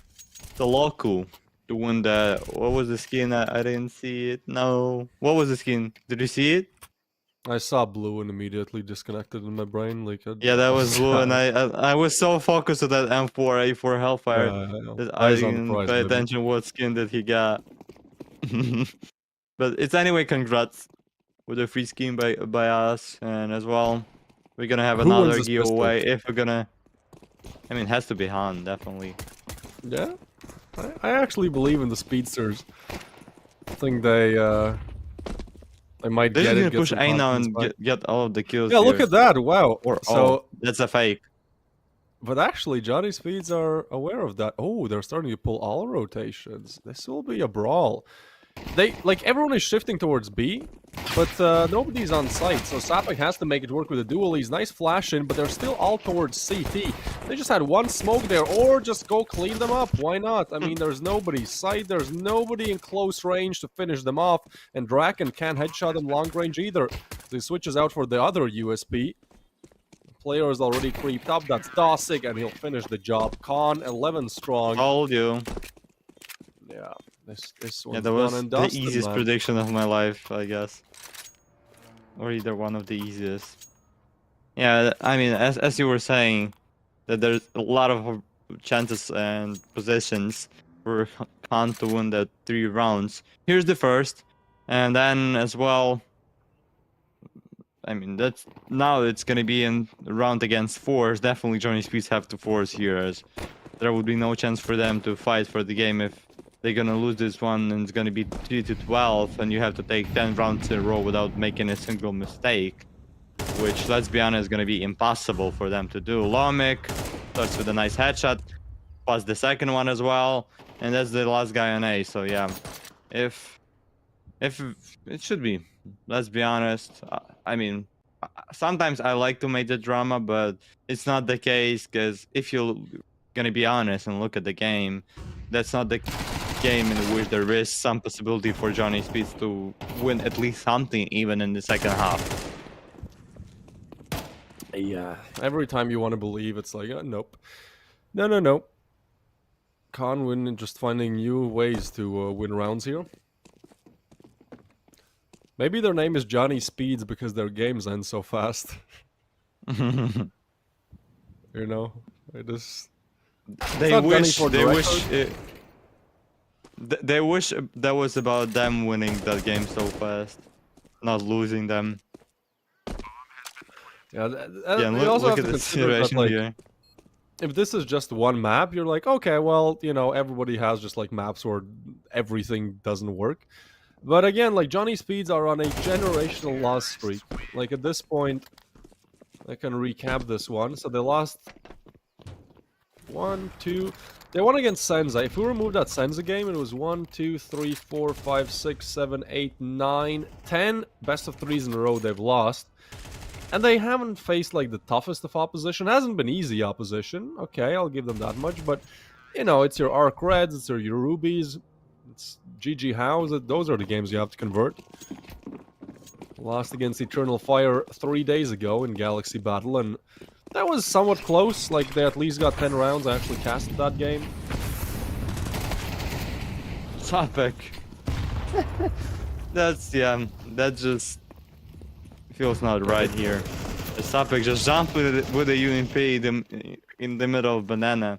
the Loku to win the. What was the skin? I didn't see it. No. What was the skin? Did you see it? I saw blue and immediately disconnected in my brain. Like, Yeah, that was blue, and I was so focused on that M4A for Hellfire that I didn't pay attention what skin that he got. But it's anyway, congrats with a free skin by us, and as well, we're gonna have another giveaway if we're gonna. I mean, it has to be Han, definitely. Yeah, I actually believe in the speedsters. I think they might They're get just it. gonna push A now and get all of the kills. Yeah, here. look at that! Wow. So that's a fake. But actually, Johnny Speeds are aware of that. Oh, they're starting to pull all rotations. This will be a brawl. Everyone is shifting towards B, but nobody's on site, so Sapling has to make it work with the dualies. Nice flash in, but they're still all towards CT. They just had one smoke there, or just go clean them up. Why not? I mean, there's nobody site, there's nobody in close range to finish them off, and Draken can't headshot them long range either. So he switches out for the other USP. The player is already creeped up, that's Dosig, and he'll finish the job. Khan, 11 strong. Told you. Yeah. This one's that was done and the dusted, easiest man. prediction of my life, I guess. Or either one of the easiest. Yeah, I mean, as you were saying, that there's a lot of chances and positions for Khan to win the 3 rounds. Here's the first, and then as well, I mean, now it's gonna be in the round against 4s. Definitely Johnny Speeds have to force here, as there would be no chance for them to fight for the game if they're gonna lose this one and it's gonna be 3-12 and you have to take 10 rounds in a row without making a single mistake, which, let's be honest, is gonna be impossible for them to do. Lomik starts with a nice headshot, plus the second one as well, and that's the last guy on A. So yeah, if it should be, let's be honest. I mean, sometimes I like to make the drama, but it's not the case, because if you're gonna be honest and look at the game, that's not the game in which there is some possibility for Johnny Speeds to win at least something even in the second half. Yeah, every time you want to believe, it's like, nope. No. Can't win, and just finding new ways to win rounds here. Maybe their name is Johnny Speeds because their games end so fast. You know, it is. They wish they wish that was about them winning that game so fast, not losing them. Yeah, Yeah, look at the situation here. If this is just one map, you're like, okay, well, you know, everybody has just like maps where everything doesn't work. But again, like, Johnny Speeds are on a generational loss streak. Like, at this point, I can recap this one. So they lost 1, 2. They won against Senza. If we remove that Senza game, it was 1, 2, 3, 4, 5, 6, 7, 8, 9, 10 best of 3s in a row they've lost. And they haven't faced, like, the toughest of opposition. It hasn't been easy opposition. Okay, I'll give them that much. But, you know, it's your Arc Reds, it's your Rubies, it's GG Hows. Those are the games you have to convert. Lost against Eternal Fire 3 days ago in Galaxy Battle, and that was somewhat close. Like, they at least got 10 rounds. I actually casted that game. Topic. That just feels not right here. The Topic just jumped with a UMP in the middle of Banana.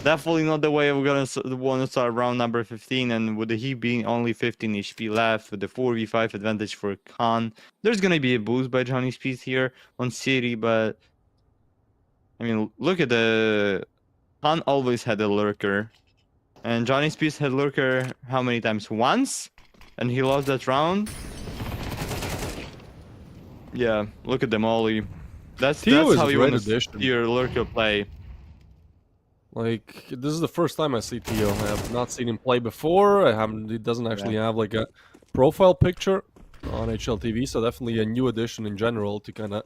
Definitely not the way we're gonna want to start round number 15, and with the heat being only 15 HP left, with the 4v5 advantage for Khan, there's gonna be a boost by Johnny Speeds here on City, but I mean, look at the Khan always had a lurker, and Johnny Speeds had lurker how many times? Once, and he lost that round. Yeah, look at the molly. That's how you want to see your lurker play. Like, this is the first time I see Tio. I have not seen him play before. He doesn't actually have like a profile picture on HLTV, so definitely a new addition in general to kind of,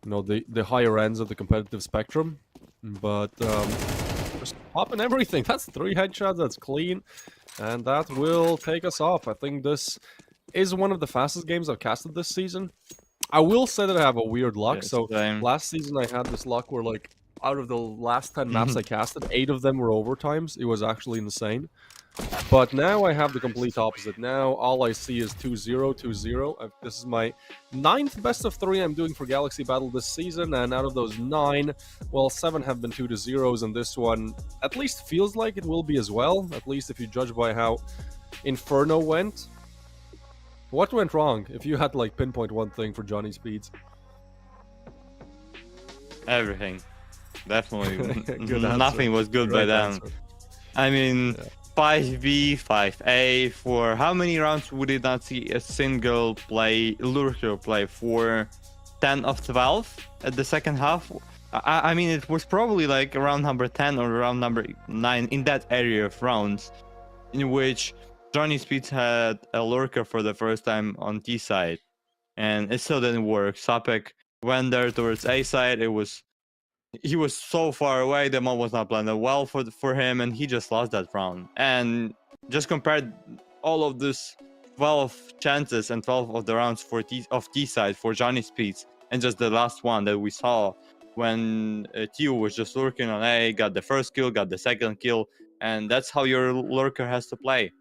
you know, the higher ends of the competitive spectrum. But just popping everything. That's 3 headshots. That's clean, and that will take us off. I think this is one of the fastest games I've casted this season. I will say that I have a weird luck. Yes, so same. Last season I had this luck where, like, out of the last 10 maps I casted, 8 of them were overtimes. It was actually insane. But now I have the complete opposite. Now all I see is 2-0, 2-0. This is my 9th best of 3 I'm doing for Galaxy Battle this season, and out of those 9, well, 7 have been 2-0s, and this one at least feels like it will be as well, at least if you judge by how Inferno went. What went wrong, if you had to, like, pinpoint one thing for Johnny Speeds? Everything. Definitely. Good Nothing was good by them. Answer. I mean, 5v, 5a, for how many rounds we did not see a single lurker play for 10 of 12 at the second half? I mean, it was probably like around number 10 or around number 9 in that area of rounds in which Johnny Speeds had a lurker for the first time on T side, and it still didn't work. Sapek went there towards A side. He was so far away, the mob was not blended well for him, and he just lost that round. And just compared all of this 12 chances and 12 of the rounds for T side for Johnny Speeds, and just the last one that we saw when Tio was just lurking on A, got the first kill, got the second kill, and that's how your lurker has to play.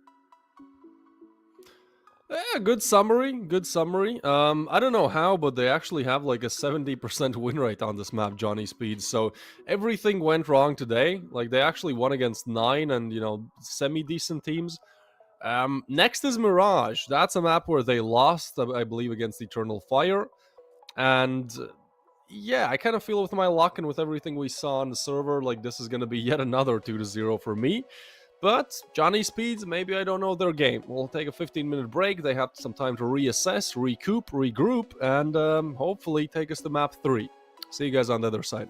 Yeah, good summary, good summary. I don't know how, but they actually have like a 70% win rate on this map, Johnny Speeds. So everything went wrong today. Like, they actually won against 9 and, you know, semi-decent teams. Next is Mirage. That's a map where they lost, I believe, against Eternal Fire. And yeah, I kind of feel with my luck and with everything we saw on the server, like this is gonna be yet another 2-0 for me. But Johnny Speeds, maybe I don't know their game. We'll take a 15-minute break. They have some time to reassess, recoup, regroup, and hopefully take us to map 3. See you guys on the other side.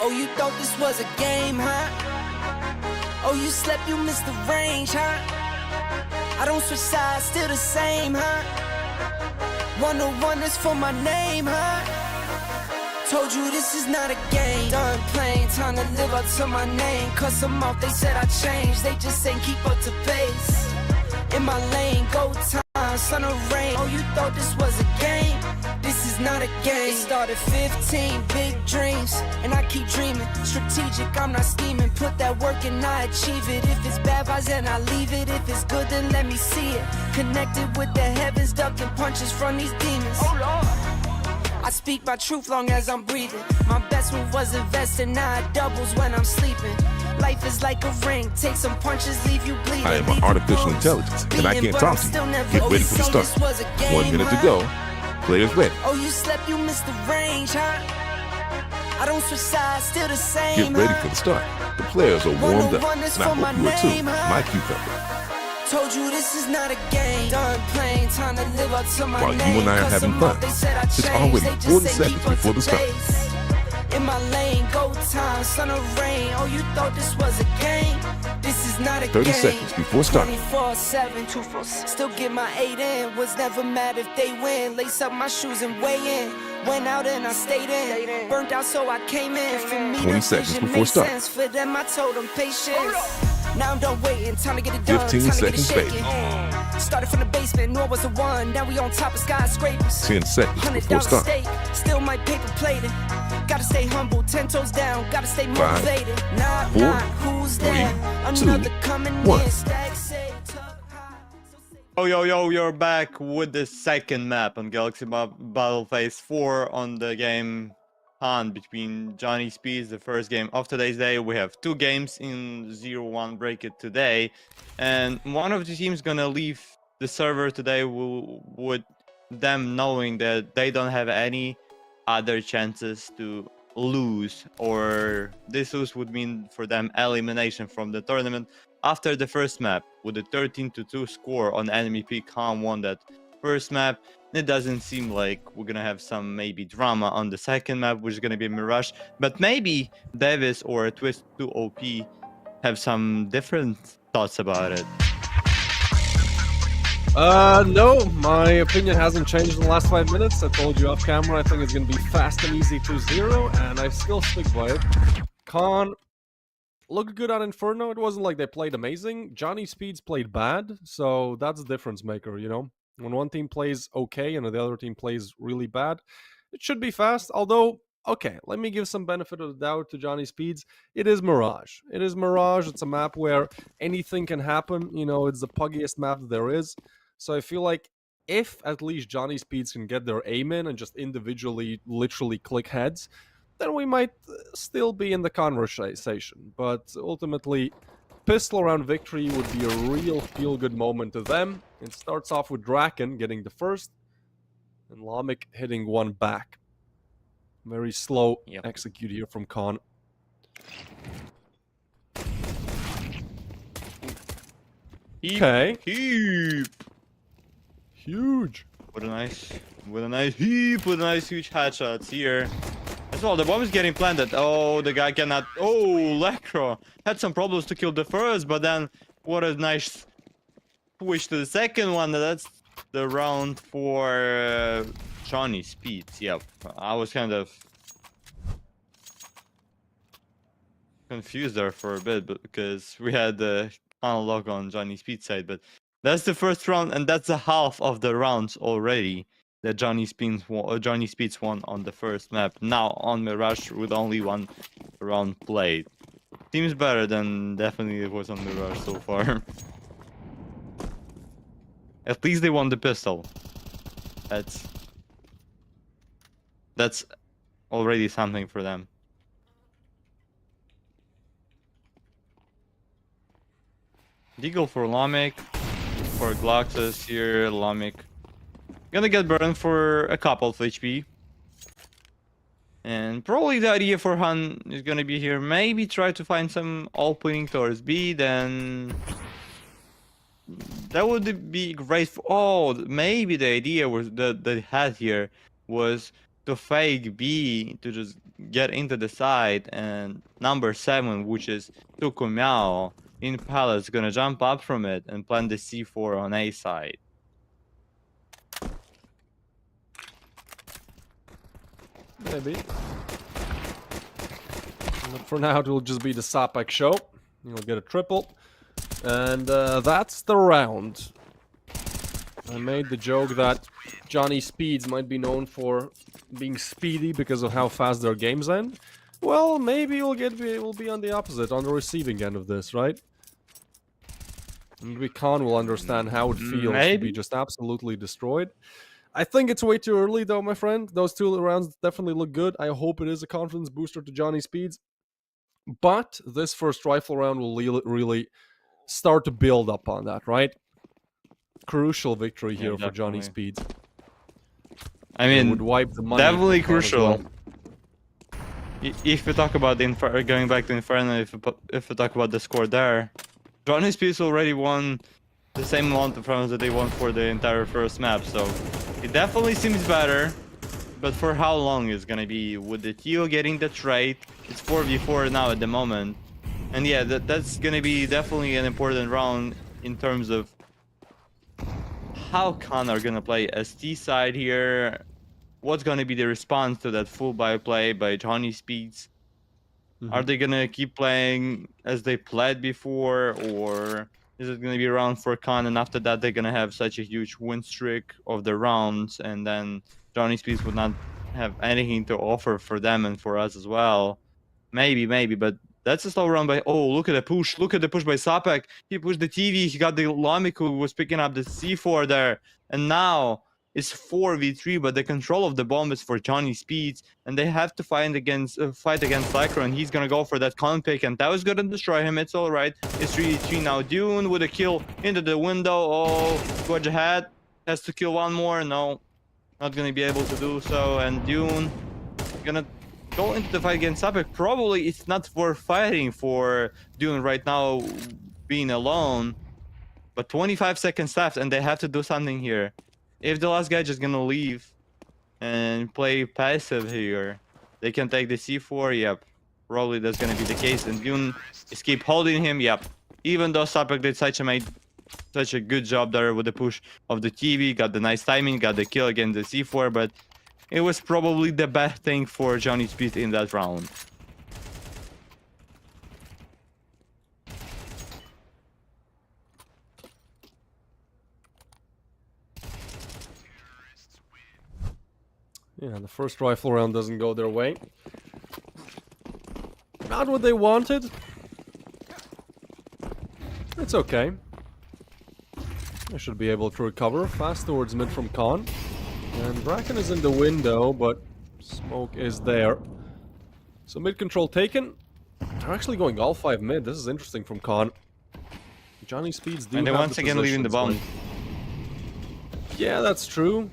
Oh, you thought this was a game, huh? Oh, you slept, you missed the range, huh? I don't switch sides, still the same, huh? 101 is for my name, huh? Told you this is not a game. Done playing, time to live up to my name. Cuss them off, they said I changed. They just ain't keep up to pace. In my lane, go time, sun or rain. Oh, you thought this was a game? This is not a game. It started 15, big dreams, and I keep dreaming. Strategic, I'm not scheming. Put that work and I achieve it. If it's bad vibes, then I leave it. If it's good, then let me see it. Connected with the heavens, ducking punches from these demons. Oh Lord, I speak my truth long as I'm breathing. My best move was investing, now it doubles when I'm sleeping. Life is like a ring, take some punches, leave you bleeding. I am an artificial intelligence, and I can't talk to you. Get ready for the start. 1 minute to go. Players ready. Oh, you slept, you missed the range, huh? I don't switch sides, still the same. Get ready for the start. The players are warmed up, and I hope you are too. My cucumber. Told you this is not a game. Done playing, time to live up to my While name. you and I are having fun, it's already 40 seconds before the start. In my lane, go time, sun or rain. Oh, you thought this was a game? This is not a 30 game. seconds before start. 24/7, still get my 8 in. Was never mad if they win. Lace up my shoes and weigh in. Went out and I stayed in. Burnt out, so I came in. For me, 20 the seconds vision before makes start. sense. For them, I told them patience. Now I'm done waiting, time to get it done. 15 time to get it seconds, shaking. Started from the basement, knew I was the one. Now we on top of skyscrapers. 10 seconds before $100 start. steak, still my paper plated. Gotta stay humble, 10 toes down, gotta stay motivated. Knock, 4, knock, who's 3, there? 2, Another coming 1. in, stack say, tuck high. Yo, you're back with the second map on Galaxy Battle Phase 4 on the game Han between Johnny Speeds, the first game of today's day. We have 2 games in 0-1 bracket today, and one of the teams gonna leave the server today with them knowing that they don't have any other chances to lose, or this lose would mean for them elimination from the tournament. After the first map, with a 13-2 score on enemy pick, Han won that first map. It doesn't seem like we're gonna have some maybe drama on the second map, which is gonna be Mirage, but maybe Davis or Twist 2 OP have some different thoughts about it. No, my opinion hasn't changed in the last 5 minutes. I told you off camera I think it's gonna be fast and easy 2-0, and I still stick by it. Khan looked good on Inferno. It wasn't like they played amazing. Johnny Speeds played bad, so that's a difference maker, you know? When one team plays okay and the other team plays really bad, it should be fast. Although, okay, let me give some benefit of the doubt to Johnny Speeds. It is Mirage. It is Mirage. It's a map where anything can happen. You know, it's the puggiest map that there is. So I feel like if at least Johnny Speeds can get their aim in and just individually, literally click heads, then we might still be in the conversation. But ultimately, pistol round victory would be a real feel-good moment to them. It starts off with Draken getting the first, and Lamik hitting one back. Very slow execute here from Khan. Okay. Huge. With a nice heap, with a nice huge headshots here. As well, the bomb is getting planted. Oh, the guy cannot. Oh, Lekro had some problems to kill the first, but then what a nice switch to the second one. That's the round for Johnny Speeds. Yep, I was kind of confused there for a bit, but because we had the analog on Johnny Speeds side, but that's the first round, and that's the half of the rounds already that Johnny Speeds won on the first map. Now on Mirage with only 1 round played. Seems better than definitely it was on Mirage so far. At least they won the pistol. That's already something for them. Deagle for Lamik, for Gloxus here. Lamik gonna get burned for a couple of HP. And probably the idea for Han is gonna be here, maybe try to find some opening towards B, then that would be great for, oh, maybe the idea was that they had here was to fake B to just get into the side, and number 7, which is Tuku Miao in Palace, gonna jump up from it and plant the C4 on A side. Maybe. But for now, it will just be the Sapek show. He'll get a triple. And that's the round. I made the joke that Johnny Speeds might be known for being speedy because of how fast their games end. Well, maybe we'll be on the opposite, on the receiving end of this, right? Maybe Khan will understand how it feels to be Maybe. just absolutely destroyed. I think it's way too early, though, my friend. Those 2 rounds definitely look good. I hope it is a confidence booster to Johnny Speeds. But this first rifle round will really start to build up on that, right? Crucial victory Yeah, here for Johnny definitely. Speeds. I It mean, would wipe the money definitely from Khan as crucial. well. If we talk about the going back to Inferno, if we talk about the score there, Johnny Speeds already won the same amount of rounds that they won for the entire first map, so it definitely seems better. But for how long is gonna be with the Tio getting the trait? It's 4v4 now at the moment, and yeah, that's gonna be definitely an important round in terms of how Khan are gonna play ST side here. What's gonna be the response to that full buy play by Johnny Speeds? Are they gonna keep playing as they played before, or is it gonna be a round for Khan, and after that they're gonna have such a huge win streak of the rounds, and then Johnny Speeds would not have anything to offer for them and for us as well? Maybe, but that's a slow run by. Oh, look at the push! Look at the push by Sapek. He pushed the TV. He got the Lamik who was picking up the C4 there, and now it's 4v3. But the control of the bomb is for Johnny Speeds, and they have to fight against Lycra, and he's gonna go for that con pick, and that was gonna destroy him. It's all right. It's 3v3 now. Dune with a kill into the window. Oh, Squadge ahead has to kill one more. No, not gonna be able to do so, and Dune gonna go into the fight against Sapek. Probably it's not worth fighting for Dune right now, being alone. But 25 seconds left, and they have to do something here. If the last guy just gonna leave and play passive here, they can take the C4. Yep, probably that's gonna be the case. And Dune is keep holding him. Yep. Even though Sapek did such a good job there with the push of the TV, got the nice timing, got the kill against the C4, but it was probably the best thing for Johnny Speed in that round. Yeah, the first rifle round doesn't go their way. Not what they wanted. It's okay. I should be able to recover. Fast towards mid from Khan. And Bracken is in the window, but smoke is there. So mid control taken. They're actually going all 5 mid. This is interesting from Khan. Johnny Speeds do And they have once the again leaving the bomb. like- Yeah, that's true.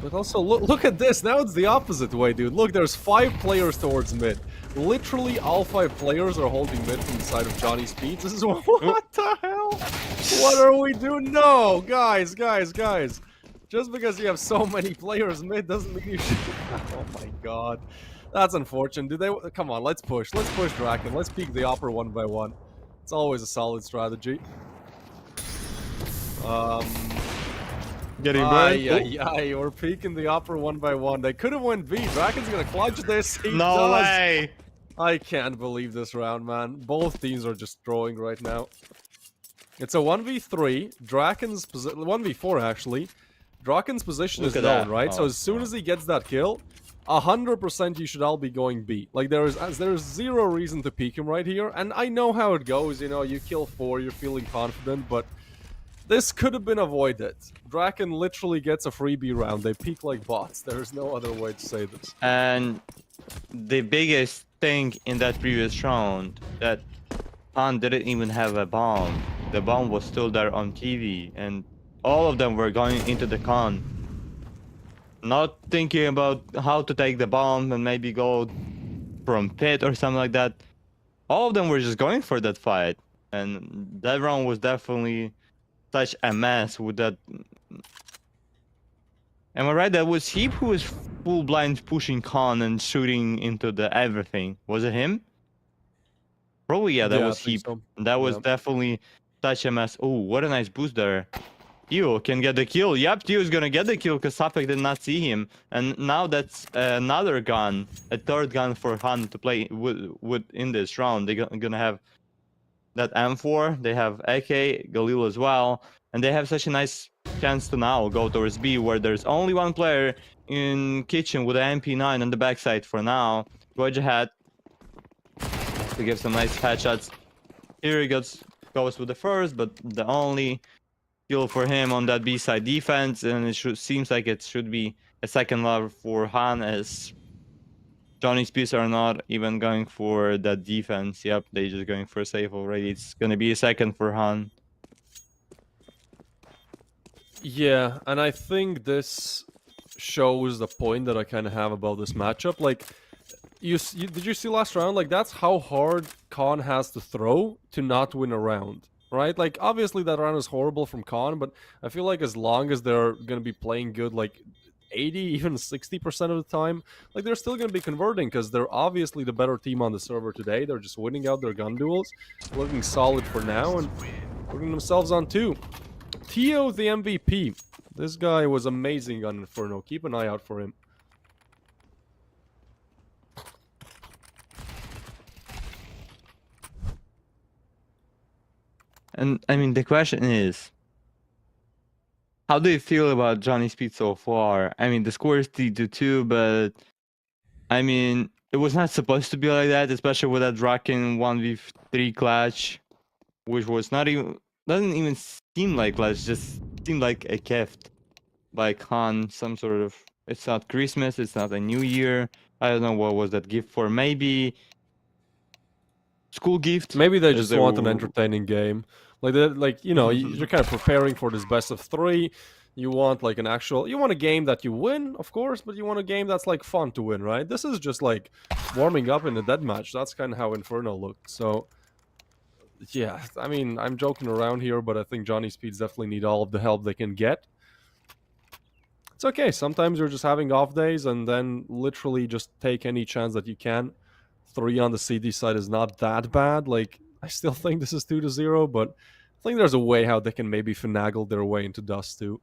But also, look at this. Now it's the opposite way, dude. Look, there's 5 players towards mid. Literally, all 5 players are holding mid from the side of Johnny Speeds. This is what the hell? What are we doing? No, guys. Just because you have so many players mid doesn't mean you should. Oh my god, that's unfortunate. Do they? Come on, let's push. Let's push Draken. Let's peek the upper 1 by 1. It's always a solid strategy. Getting burned. Yeah, we're peeking the upper 1 by 1. They could have went B. Draken's gonna clutch this. He No does. way! I can't believe this round, man. Both teams are just throwing right now. It's a 1v3. Draken's 1v4 actually. Draken's position Look is at known, that. right? So Oh, as soon as he gets that kill, 100% you should all be going B. Like there's zero reason to peek him right here. And I know how it goes. You know, you kill 4, you're feeling confident, but this could have been avoided. Draken literally gets a freebie round. They peek like bots. There's no other way to say this. And the biggest thing in that previous round, that Han didn't even have a bomb. The bomb was still there on TV, and all of them were going into the con, not thinking about how to take the bomb and maybe go from pit or something like that. All of them were just going for that fight, and that round was definitely such a mess with that Am I right? That was he who was full blind pushing Khan and shooting into the everything. Was it him? Probably, yeah, that Yeah, I was think Heap. so. That was Yeah. definitely such a mess. Oh, what a nice boost there. Tio can get the kill. Yep, Tio is gonna get the kill because Sapek did not see him. And now that's another gun, a third gun for Han to play with in this round. They're gonna have that M4. They have AK, Galil as well. And they have such a nice chance to now go towards B, where there's only one player in kitchen with an MP9 on the backside for now. Wedge ahead to give some nice headshots. Here he goes with the first, but the only kill for him on that B side defense, and it seems like it should be a second love for Han, as Johnny's Speeds are not even going for that defense. Yep, they're just going for a save already. It's gonna be a second for Han. Yeah, and I think this shows the point that I kind of have about this matchup. Like, did you see last round? Like, that's how hard Khan has to throw to not win a round, right? Like, obviously that round is horrible from Khan, but I feel like as long as they're gonna be playing good, like 80, even 60% of the time, like they're still gonna be converting because they're obviously the better team on the server today. They're just winning out their gun duels, looking solid for now, and putting themselves on 2. Tio, the MVP. This guy was amazing on Inferno. Keep an eye out for him. And I mean, the question is, how do you feel about Johnny Speed so far? I mean, the score is 3-2, but I mean, it was not supposed to be like that, especially with that Rockin' 1v3 clutch, which was not even, doesn't even seem like clutch, just seemed like a gift by Khan, some sort of, it's not Christmas, it's not a New Year, I don't know what was that gift for, maybe school gift? Maybe they as just want an were- entertaining game. Like you know, you're kind of preparing for this best of 3. You want like an actual, you want a game that you win, of course, but you want a game that's like fun to win, right? This is just like warming up in a deathmatch. That's kind of how Inferno looked. So yeah, I mean, I'm joking around here, but I think Johnny Speeds definitely need all of the help they can get. It's okay. Sometimes you're just having off days, and then literally just take any chance that you can. 3 on the CD side is not that bad. Like, I still think this is 2-0, but I think there's a way how they can maybe finagle their way into Dust too.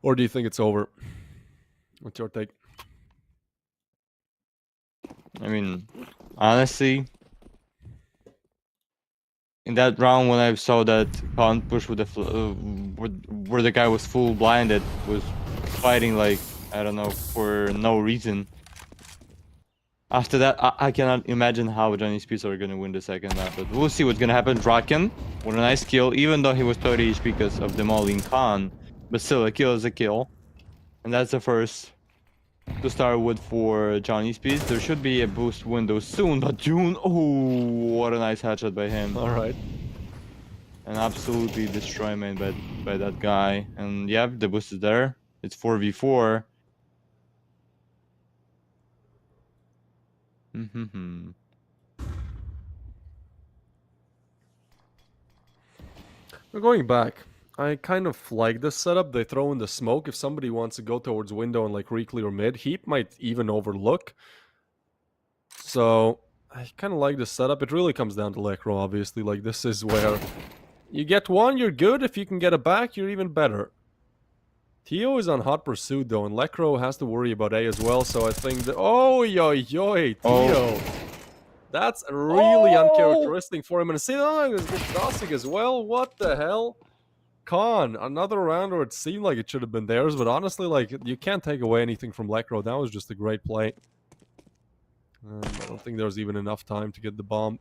Or do you think it's over? What's your take? I mean, honestly, in that round when I saw that Khan push with the where the guy was full blinded, was fighting like, I don't know, for no reason. After that, I cannot imagine how Johnny Speeds are gonna win the second lap, but we'll see what's gonna happen. Draken with a nice kill, even though he was 30 HP because of demolling Khan, but still a kill is a kill, and that's the first to start with for Johnny Speeds. There should be a boost window soon, but June, oh, what a nice headshot by him. All right. And absolutely destroyment by that guy. And yeah, the boost is there. It's 4v4. We're going back. I kind of like this setup. They throw in the smoke. If somebody wants to go towards window and like re-clear mid, Heap might even overlook. So I kind of like this setup. It really comes down to Lekro, obviously. Like, this is where you get one, you're good. If you can get it back, you're even better. Tio is on hot pursuit though, and Lekro has to worry about A as well. So I think that, oh yo, Tio. Oh. That's really uncharacteristic for him. And Sidong is toxic as well. What the hell? Khan, another round where it seemed like it should have been theirs, but honestly, like, you can't take away anything from Lekro. That was just a great play. I don't think there was even enough time to get the bomb.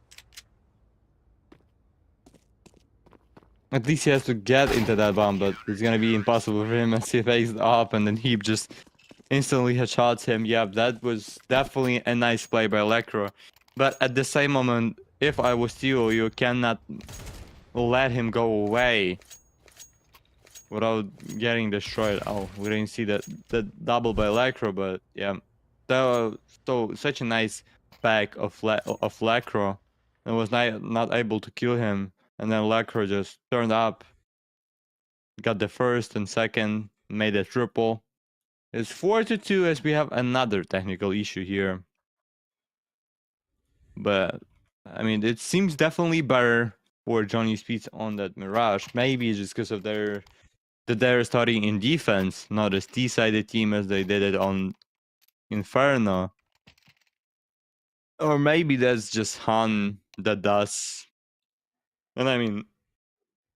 At least he has to get into that bomb, but it's gonna be impossible for him as he fakes up and then Heap just instantly headshots him. Yeah, that was definitely a nice play by Electro. But at the same moment, if I was you, you cannot let him go away without getting destroyed. Oh, we didn't see that double by Electro, but yeah. So such a nice back of Lacro and was not able to kill him. And then Lacro just turned up, got the first and second, made a triple. It's 4-2 as we have another technical issue here. But I mean, it seems definitely better for Johnny Speeds on that Mirage. Maybe just because of they're starting in defense, not as T-sided team as they did it on Inferno. Or maybe that's just Han that does. And I mean,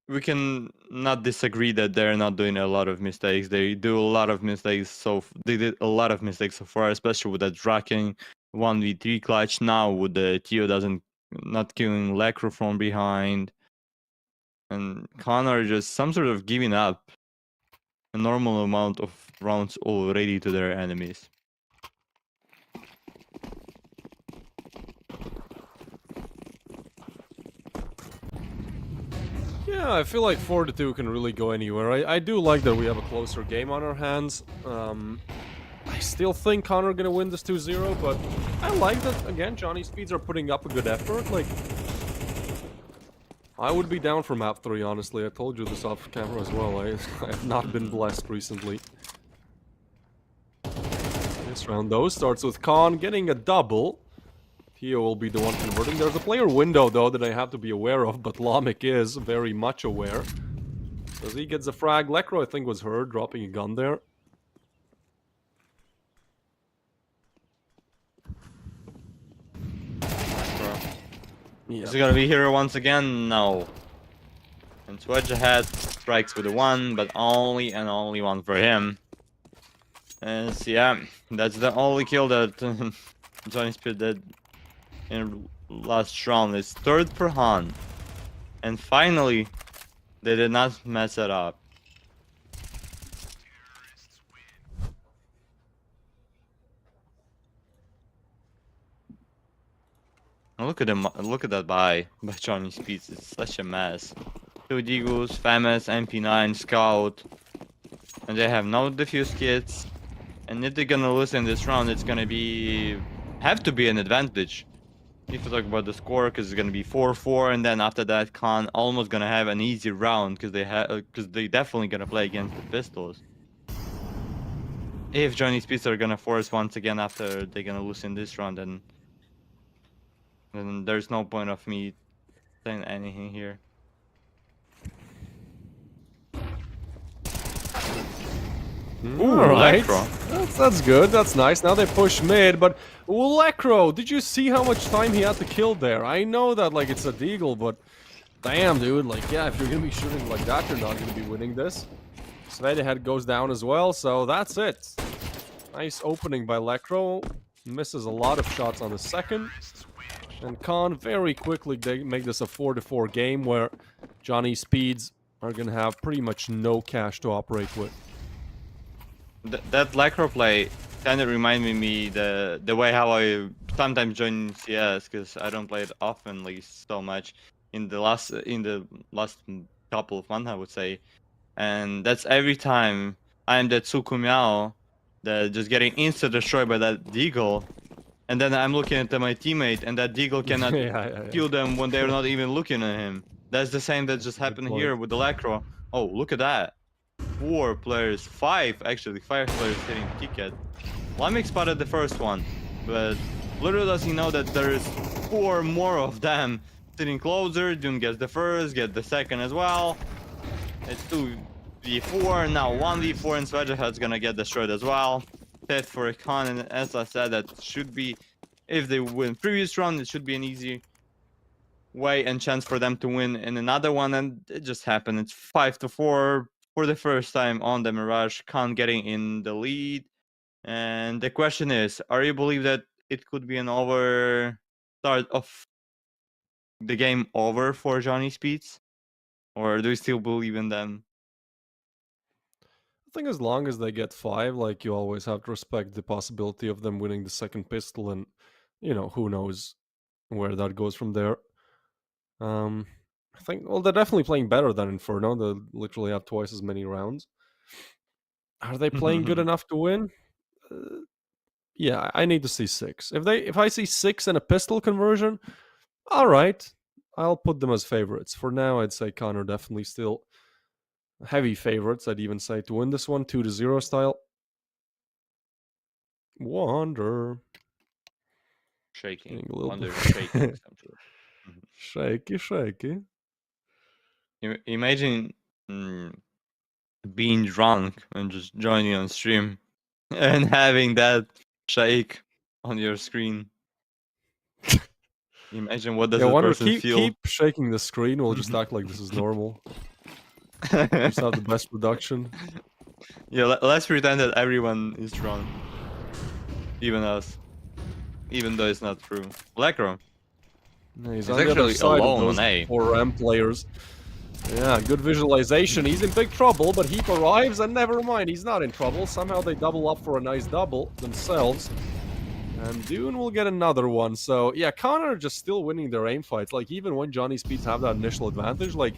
we can not disagree that they're not doing a lot of mistakes. They do a lot of mistakes. So they did a lot of mistakes so far, especially with that Draken 1v3 clutch. Now with the Tio not killing Lekro from behind, and Connor just some sort of giving up a normal amount of rounds already to their enemies. Yeah, I feel like 4-2 can really go anywhere. I do like that we have a closer game on our hands. I still think Connor gonna win this 2-0, but I like that, again, Johnny Speeds are putting up a good effort. Like, I would be down for map 3, honestly. I told you this off camera as well. I have not been blessed recently. This round, though, starts with Khan getting a double. Tio will be the one converting. There's a player window, though, that I have to be aware of, but Lamek is very much aware. So he gets a frag. Lekro, I think, was her dropping a gun there. Is he gonna be here once again? No. And Swedge ahead strikes with a 1, but only and only 1 for him. And so, yeah, that's the only kill that Johnny Speed did in last round. It's third for Han. And finally, they did not mess it up. And look at him! Look at that buy by Johnny Speeds. It's such a mess. 2 Deagles, FAMAS, MP9, Scout, and they have no defuse kits. And if they're gonna lose in this round, it's gonna have to be an advantage. If you talk about the score, because it's gonna be 4-4, and then after that, Khan almost gonna have an easy round because they definitely gonna play against the pistols. If Johnny Speeds are gonna force once again after they're gonna lose in this round, then there's no point of me saying anything here. Alright, Lekro. that's good, that's nice. Now they push mid, but Lekro, did you see how much time he had to kill there? I know that, like, it's a deagle, but damn, dude, like, yeah, if you're gonna be shooting like that, you're not gonna be winning this. Svedehead goes down as well, so that's it. Nice opening by Lekro. Misses a lot of shots on the second. And Khan very quickly make this a 4-4 game where Johnny Speeds are gonna have pretty much no cash to operate with. That Lacro play kind of reminded me the way how I sometimes join CS, because I don't play it oftenly so much in the last couple of months, I would say. And that's every time I'm that Tsukumiao that just getting insta destroyed by that Deagle, and then I'm looking at my teammate and that Deagle cannot kill them when they're not even looking at him. That's the same that just happened here with the Lacro. Oh, look at that. 5 players hitting ticket. Lamek spotted the first one, but little does he know that there is 4 more of them sitting closer. Dune gets the first, get the second as well. It's 2v4, now 1v4, and Svedehead's gonna get destroyed as well. Fifth for Khan, and as I said, that should be, if they win previous round, it should be an easy way and chance for them to win in another one, and it just happened. It's 5-4 for the first time on the Mirage. Khan getting in the lead, and the question is, are you believe that it could be an start of the game over for Johnny Speeds, or do you still believe in them? I think as long as they get 5, like, you always have to respect the possibility of them winning the second pistol, and, you know, who knows where that goes from there. I think, well, they're definitely playing better than Inferno. They literally have twice as many rounds. Are they playing good enough to win? Yeah, I need to see 6. If I see 6 and a pistol conversion, all right, I'll put them as favorites. For now, I'd say Connor definitely still heavy favorites. I'd even say to win this one, 2-0 style. Wonder. Shaking. Getting a little Wonder bit shaking something. shaky, shaky. Imagine being drunk and just joining on stream and having that shake on your screen. Imagine what does Yeah, a wonder. person feel. Keep shaking the screen. We'll just act like this is normal. Just have the best production. Yeah, let's pretend that everyone is drunk, even us, even though it's not true. Blackro. Yeah, he's He's on the other actually side of alone those on A. 4 players. Yeah, good visualization. He's in big trouble, but Heap arrives, and never mind, he's not in trouble. Somehow they double up for a nice double themselves. And Dune will get another one. So, yeah, Connor just still winning their aim fights. Like, even when Johnny Speeds have that initial advantage, like,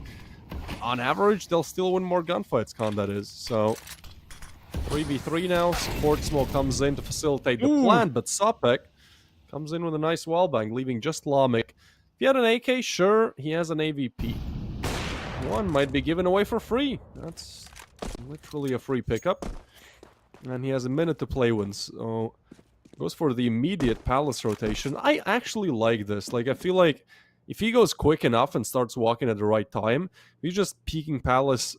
on average, they'll still win more gunfights, Con, that is. So, 3v3 now. Support Smoke comes in to facilitate the plan, but Sopek comes in with a nice wallbang, leaving just Lamik. If he had an AK, sure, he has an AVP. One might be given away for free. That's literally a free pickup. And he has a minute to play with, so goes for the immediate Palace rotation. I actually like this. Like, I feel like if he goes quick enough and starts walking at the right time, if he's just peeking Palace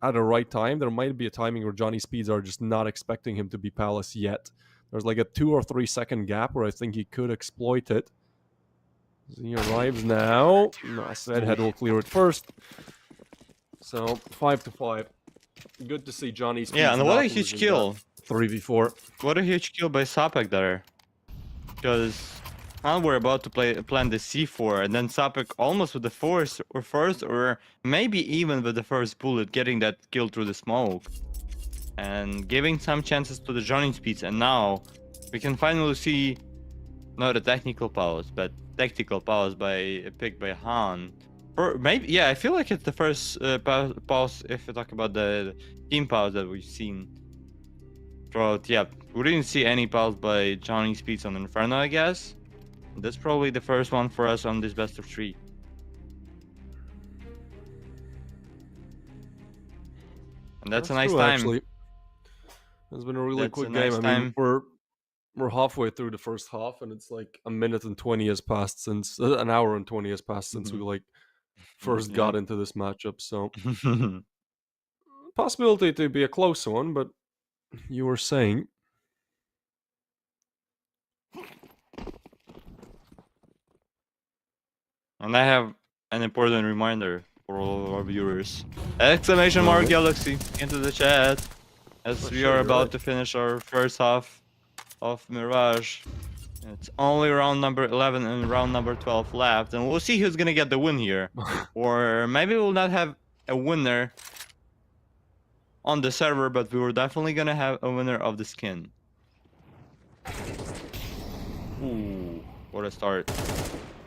at the right time, there might be a timing where Johnny Speeds are just not expecting him to be Palace yet. There's like a 2 or 3 second gap where I think he could exploit it. He arrives now. I said Head will clear it first. So 5-5. Good to see Johnny Speeds. Yeah, and what a huge kill. 3v4. What a huge kill by Sapek there. Because we're about to plan the C4, and then Sapek almost with the first or maybe even with the first bullet getting that kill through the smoke. And giving some chances to the Johnny Speeds, and now we can finally see not a technical pause, but tactical pause by a pick by Han. Or maybe, yeah, I feel like it's the first pause if you talk about the team pause that we've seen throughout. Yeah, we didn't see any pause by Johnny Speeds on Inferno, I guess. That's probably the first one for us on this best of 3. And that's a nice true, time. Actually. It's been a really That's quick a game. nice I mean, time. we're halfway through the first half, and it's like a minute and 20 has passed since an hour and 20 has passed since we like first got into this matchup. So possibility to be a close one, but you were saying. And I have an important reminder for all of our viewers. Exclamation mark Galaxy into the chat. As we are about to finish our first half of Mirage. It's only round number 11 and round number 12 left. And we'll see who's gonna get the win here. Or maybe we'll not have a winner on the server, but we were definitely gonna have a winner of the skin. Ooh, what a start.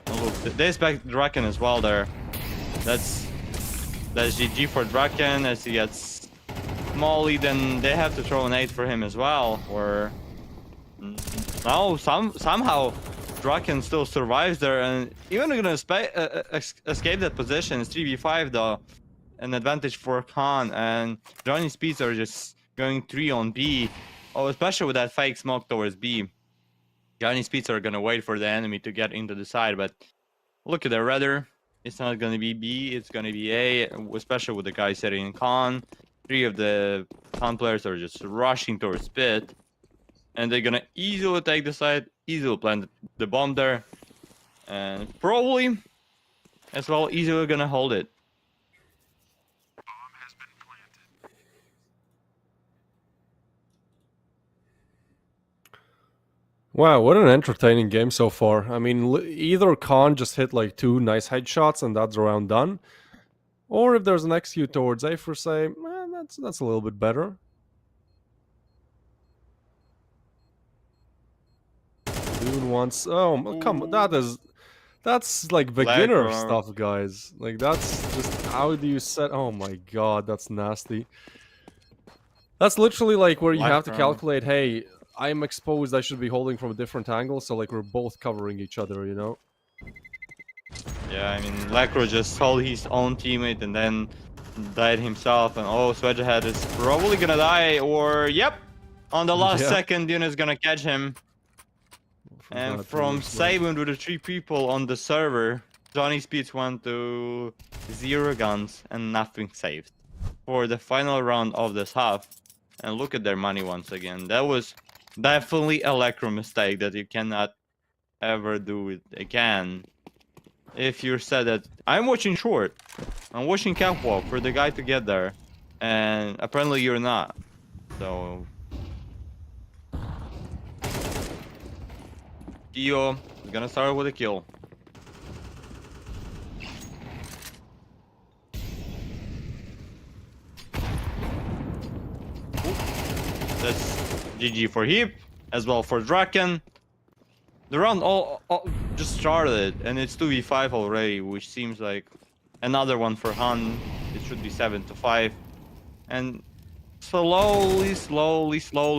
Oh, look, they expect Draken as well there. That's GG for Draken as he gets Molly, then they have to throw an 8 for him as well. Or no, somehow Draken still survives there and even gonna escape that position. It's 3v5 though. An advantage for Khan, and Johnny Speeds are just going 3 on B. Oh, especially with that fake smoke towards B. Johnny Speeds are gonna wait for the enemy to get into the side, but look at the rudder. It's not gonna be B, it's gonna be A, especially with the guy sitting in Khan. 3 of the Khan players are just rushing towards Pit. And they're gonna easily take the side, easily plant the bomb there. And probably, as well, easily gonna hold it. Wow, what an entertaining game so far. I mean, either Khan just hit like 2 nice headshots and that's the round done. Or if there's an execute towards A for say, that's a little bit better. Dune wants... Oh, come on, that's like beginner stuff, guys. Like, that's just... How do you set... Oh my god, that's nasty. That's literally like where you have to calculate, hey... I'm exposed, I should be holding from a different angle, so like we're both covering each other, you know? Yeah, I mean, Lacro just saw his own teammate and then died himself. And oh, Swedgehead is probably gonna die. Or, yep, on the last Yeah. second, Duna's gonna catch him. And That from was like- saving with the 3 people on the server, Johnny Speeds went to 0 guns and nothing saved for the final round of this half. And look at their money once again. That was definitely a Lacro mistake that you cannot ever do it again. If you said that I'm watching short, I'm watching catwalk for the guy to get there, and apparently you're not. So Kyo is gonna start with a kill. That's GG for Heap, as well for Draken. The round all just started, and it's 2v5 already, which seems like another one for Han. It should be 7-5. And slowly,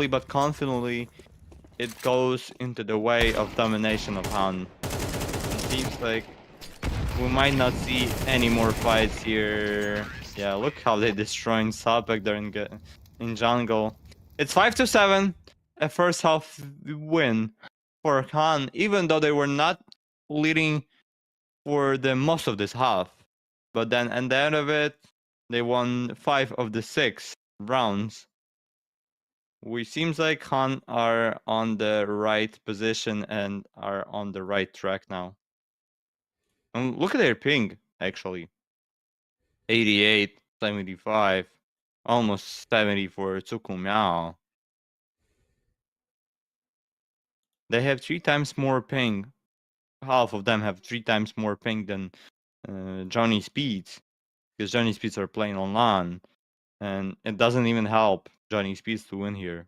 but confidently, it goes into the way of domination of Han. It seems like we might not see any more fights here. Yeah, look how they're destroying Sapek there in jungle. It's 5-7, a first half win for Han, even though they were not leading for the most of this half. But then at the end of it, they won 5 of the 6 rounds. Which seems like Han are on the right position and are on the right track now. And look at their ping, actually. 88, 75, almost 70 for Tsukumiao. They have 3 times more ping. Half of them have 3 times more ping than Johnny Speeds. Because Johnny Speeds are playing on LAN. And it doesn't even help Johnny Speeds to win here.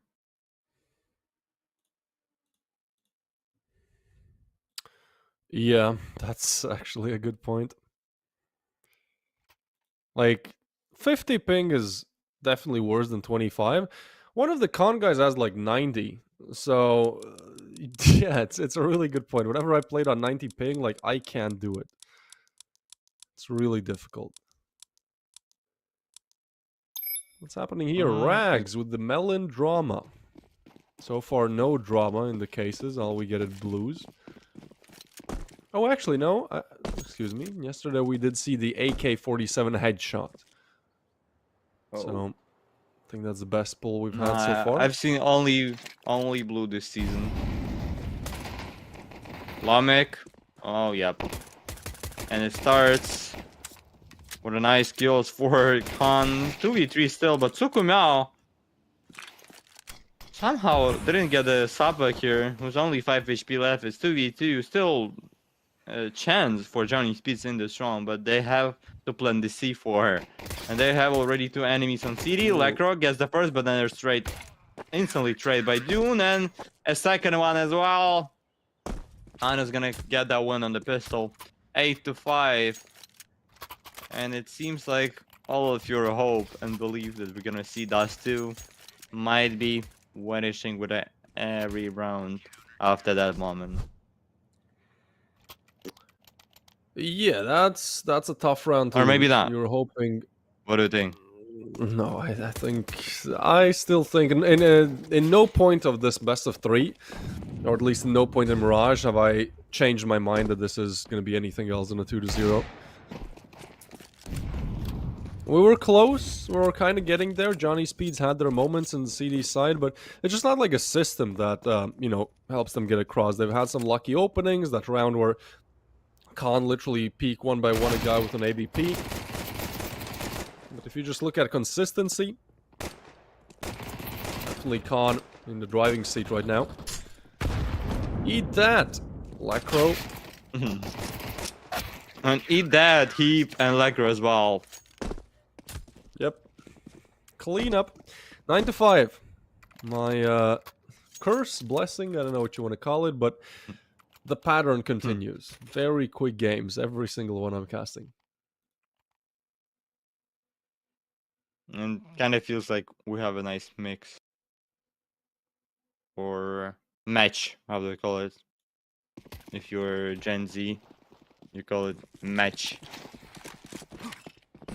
Yeah, that's actually a good point. Like, 50 ping is definitely worse than 25. One of the con guys has like 90. So, yeah, it's a really good point. Whenever I played on 90 ping, like, I can't do it. It's really difficult. What's happening here? Rags with the melon drama. So far, no drama in the cases. All we get is blues. Oh, actually, no. Excuse me. Yesterday we did see the AK-47 headshot. So, I think that's the best pull we've had so far. I've seen only blue this season. Lamek. Oh, yep. And it starts with a nice kills for Khan. 2v3 still, but Tsukumiao somehow didn't get a Sapa here. Who's only 5 HP left. It's 2v2. Still a chance for Johnny Speeds in this round, but they have to plant the C4. And they have already 2 enemies on CD. Lacro gets the first, but then they're instantly traded by Dune, and a second one as well. Anna's gonna get that one on the pistol. 8-5. And it seems like all of your hope and belief that we're gonna see Dust 2 might be vanishing with every round after that moment. Yeah, that's a tough round to Or maybe lose. not. You're hoping. What do you think? No, I still think in no point of this best of 3, or at least in no point in Mirage, have I changed my mind that this is going to be anything else than a 2-0. We were close. We were kind of getting there. Johnny Speeds had their moments in the CD side, but it's just not like a system that you know, helps them get across. They've had some lucky openings. That round where Khan literally peek one by one a guy with an ABP. But if you just look at consistency, definitely Khan in the driving seat right now. Eat that, Lacro. And eat that, Heap and Lacro as well. Yep. Clean up. 9-5. My curse, blessing, I don't know what you want to call it, but the pattern continues. Very quick games, every single one I'm casting. And kind of feels like we have a nice mix. or match. How do they call it? If you're Gen Z, you call it match.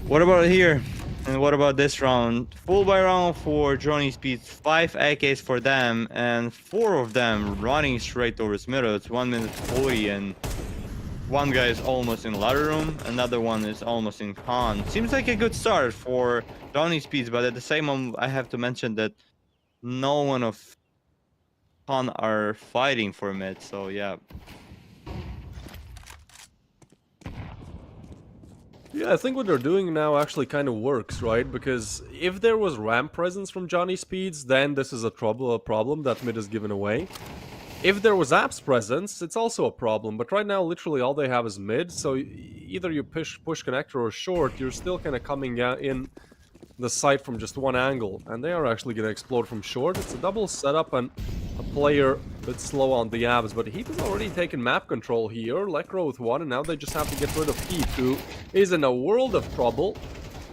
What about here? And what about this round? Full buy round for Johnny Speeds, 5 AKs for them, and 4 of them running straight towards middle. It's 1 minute 40, and one guy is almost in ladder room, another one is almost in con. Seems like a good start for Johnny Speeds, but at the same moment, I have to mention that no one of con are fighting for mid, so yeah. Yeah, I think what they're doing now actually kind of works, right? Because if there was ramp presence from Johnny Speeds, then this is a problem that mid is given away. If there was apps presence, it's also a problem, but right now literally all they have is mid, so either you push connector or short, you're still kind of coming in the site from just one angle, and they are actually going to explode from short. It's a double setup and a player a bit slow on the abs, but Heap has already taken map control here, Lekro with one, and now they just have to get rid of Heap, who is in a world of trouble.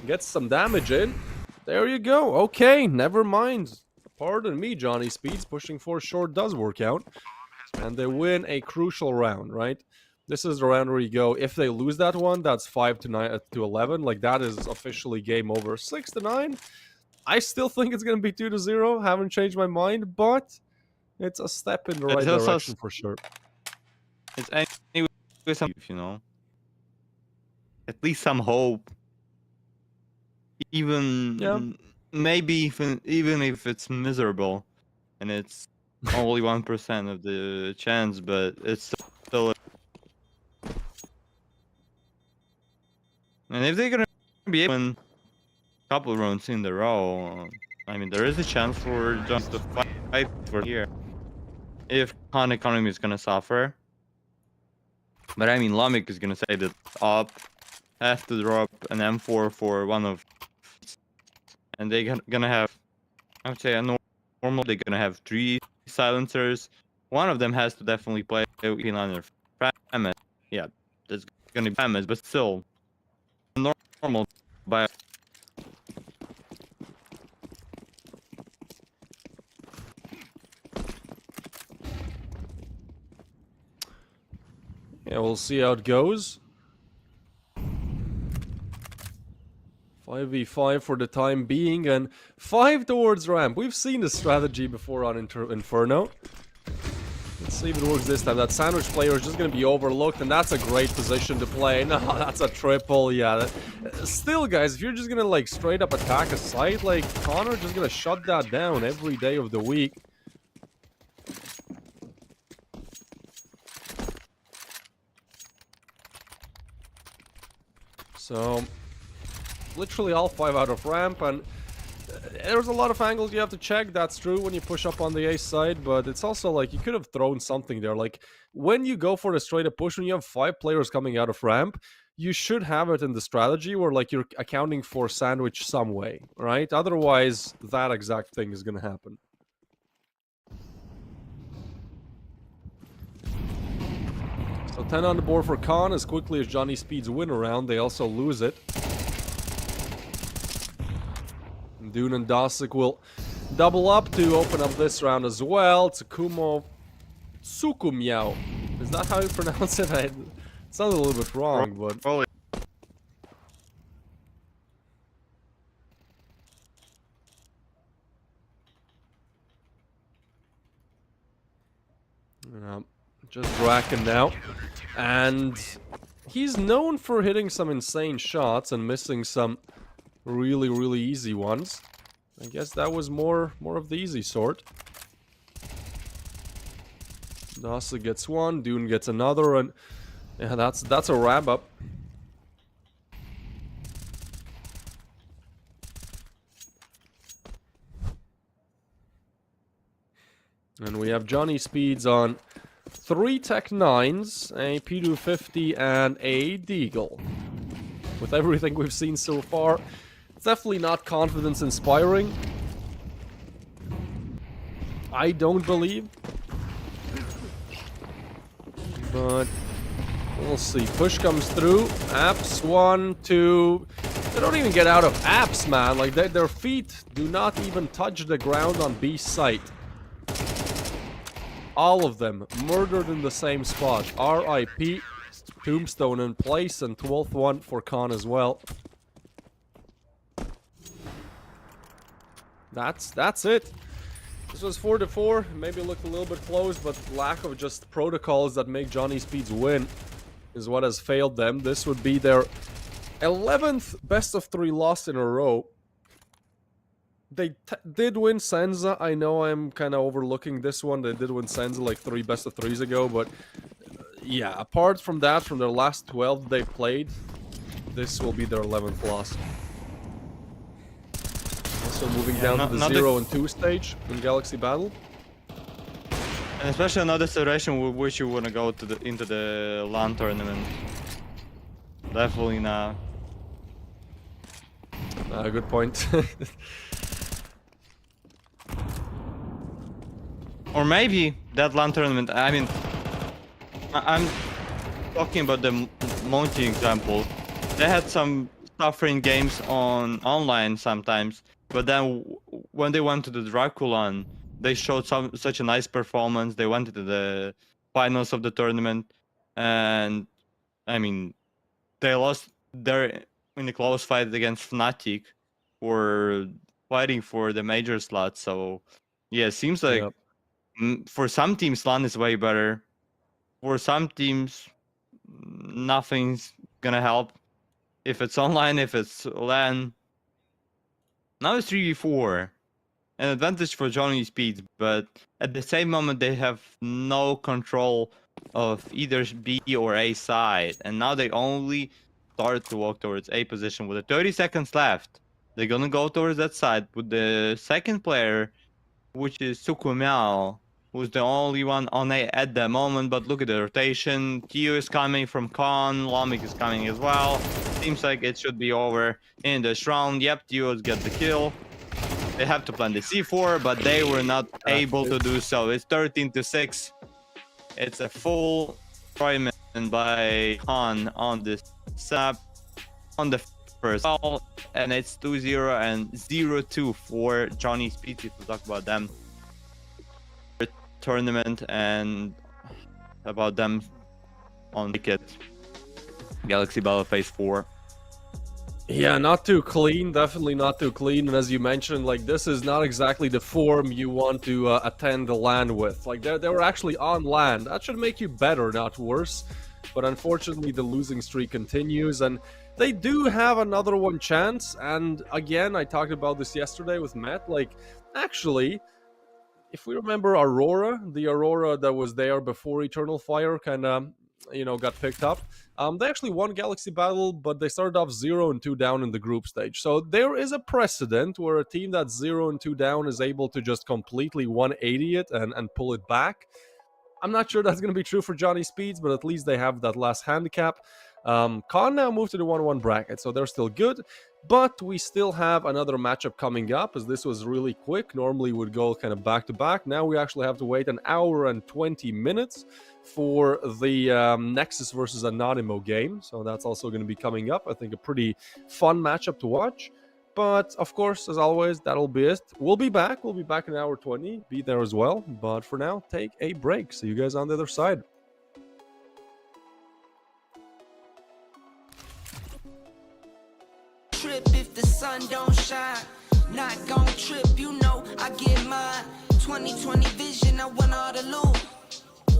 Gets some damage in. There you go. Okay, never mind. Pardon me, Johnny Speeds. Pushing for short does work out. And they win a crucial round, right? This is the round where you go, if they lose that one, that's 5 to 11. Like, that is officially game over. 6 to 9. I still think it's going to be 2 to 0. Haven't changed my mind, but it's a step in the right direction for sure. It's anyway, you know. At least some hope. Even maybe even if it's miserable, and it's only 1% of the chance, but it's still. And if they're gonna be able to win a couple rounds in a row, I mean, there is a chance for just to fight for here. If Khan economy is gonna suffer, but I mean, Lamik is gonna say that up, have to drop an M4 for one of, and they're gonna have, I would say, a normal. They're gonna have 3 silencers. One of them has to definitely play in under Frames. Yeah, that's gonna be Frames, but still normal by. Yeah, we'll see how it goes. 5v5 for the time being, and 5 towards ramp. We've seen this strategy before on Inferno. Let's see if it works this time. That sandwich player is just going to be overlooked, and that's a great position to play. No, that's a triple, yeah. Still, guys, if you're just going to, like, straight up attack a site, like, Connor just going to shut that down every day of the week. So, literally all 5 out of ramp, and there's a lot of angles you have to check. That's true when you push up on the A side, but it's also like you could have thrown something there. Like, when you go for the straight up push, when you have 5 players coming out of ramp, you should have it in the strategy where, like, you're accounting for sandwich some way, right? Otherwise, that exact thing is going to happen. So 10 on the board for Khan. As quickly as Johnny Speeds win around, they also lose it. Dune and Dosik will double up to open up this round as well. Tsukumo Tsukumiao. Is that how you pronounce it? It sounds a little bit wrong, but... Probably. Just Draken now. And he's known for hitting some insane shots and missing some really, really easy ones. I guess that was more of the easy sort. Nasa gets one, Dune gets another, and yeah, that's a wrap up. And we have Johnny Speeds on 3 Tech 9s, a P250, and a Deagle. With everything we've seen so far, it's definitely not confidence inspiring. I don't believe. But we'll see. Push comes through. Apps 1, 2. They don't even get out of apps, man. Like, their feet do not even touch the ground on B site. all of them murdered in the same spot. RIP, tombstone in place, and 12th one for Khan as well. That's it. This was 4-4. Maybe looked a little bit close, but lack of just protocols that make Johnny Speeds win is what has failed them. This would be their 11th best of 3 loss in a row. They did win Senza. I know I'm kind of overlooking this one. They did win Senza like 3 best of 3s ago, but yeah, apart from that, from their last 12 they played, this will be their 11th loss. Also moving down to the 0 and 2 stage in Galaxy Battle. And especially another situation with which you want to go to into the LAN tournament. Definitely not. Good point. Or maybe that LAN tournament, I mean, I'm talking about the Monty example. They had some suffering games on online sometimes, but then when they went to the Draculan, they showed such a nice performance. They went to the finals of the tournament, and I mean, they lost in a close fight against Fnatic, who were fighting for the major slot. So yeah, it seems like for some teams LAN is way better. For some teams, nothing's gonna help. If it's online, if it's LAN. Now it's 3v4. An advantage for Johnny Speeds, but at the same moment they have no control of either B or A side. And now they only start to walk towards A position with 30 seconds left. They're gonna go towards that side with the second player, which is Sukumiao, who's the only one on A at the moment. But look at the rotation. Tio is coming from Khan, Lomik is coming as well. Seems like it should be over in this round. Yep, Tio's got the kill. They have to plant the C4, but they were not able to do so. It's 13-6. It's a full deployment by Khan on this sap on the first ball, and it's 2-0 and 0-2 for Johnny Speeds if we talk about them tournament and about them on Wicked Galaxy Battle Phase 4. Yeah, not too clean, definitely not too clean. And as you mentioned, like, this is not exactly the form you want to attend the LAN with. Like, they were actually on LAN. That should make you better, not worse. But unfortunately, the losing streak continues, and they do have another one chance. And again, I talked about this yesterday with Matt. Like, actually, if we remember Aurora, the Aurora that was there before Eternal Fire kind of, you know, got picked up. They actually won Galaxy Battle, but they started off 0-2 down in the group stage. So there is a precedent where a team that's 0-2 down is able to just completely 180 it and pull it back. I'm not sure that's going to be true for Johnny Speeds, but at least they have that last handicap. Khan now moved to the 1-1 bracket, so they're still good. But we still have another matchup coming up, as this was really quick. Normally would go kind of back-to-back. Now we actually have to wait an hour and 20 minutes for the Nexus versus Anonimo game. So that's also going to be coming up. I think a pretty fun matchup to watch. But, of course, as always, that'll be it. We'll be back. We'll be back in hour 20. Be there as well. But for now, take a break. See you guys on the other side. Trip if the sun don't shine. Not gon' trip, you know I get mine. 2020 vision, I want all the loot.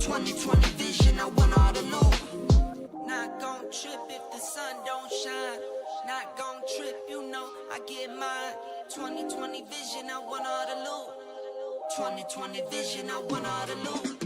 2020 vision, I want all the loot. Not gon' trip if the sun don't shine. Not gon' trip, you know I get mine. 2020 vision, I want all the loot. 2020 vision, I want all the loot.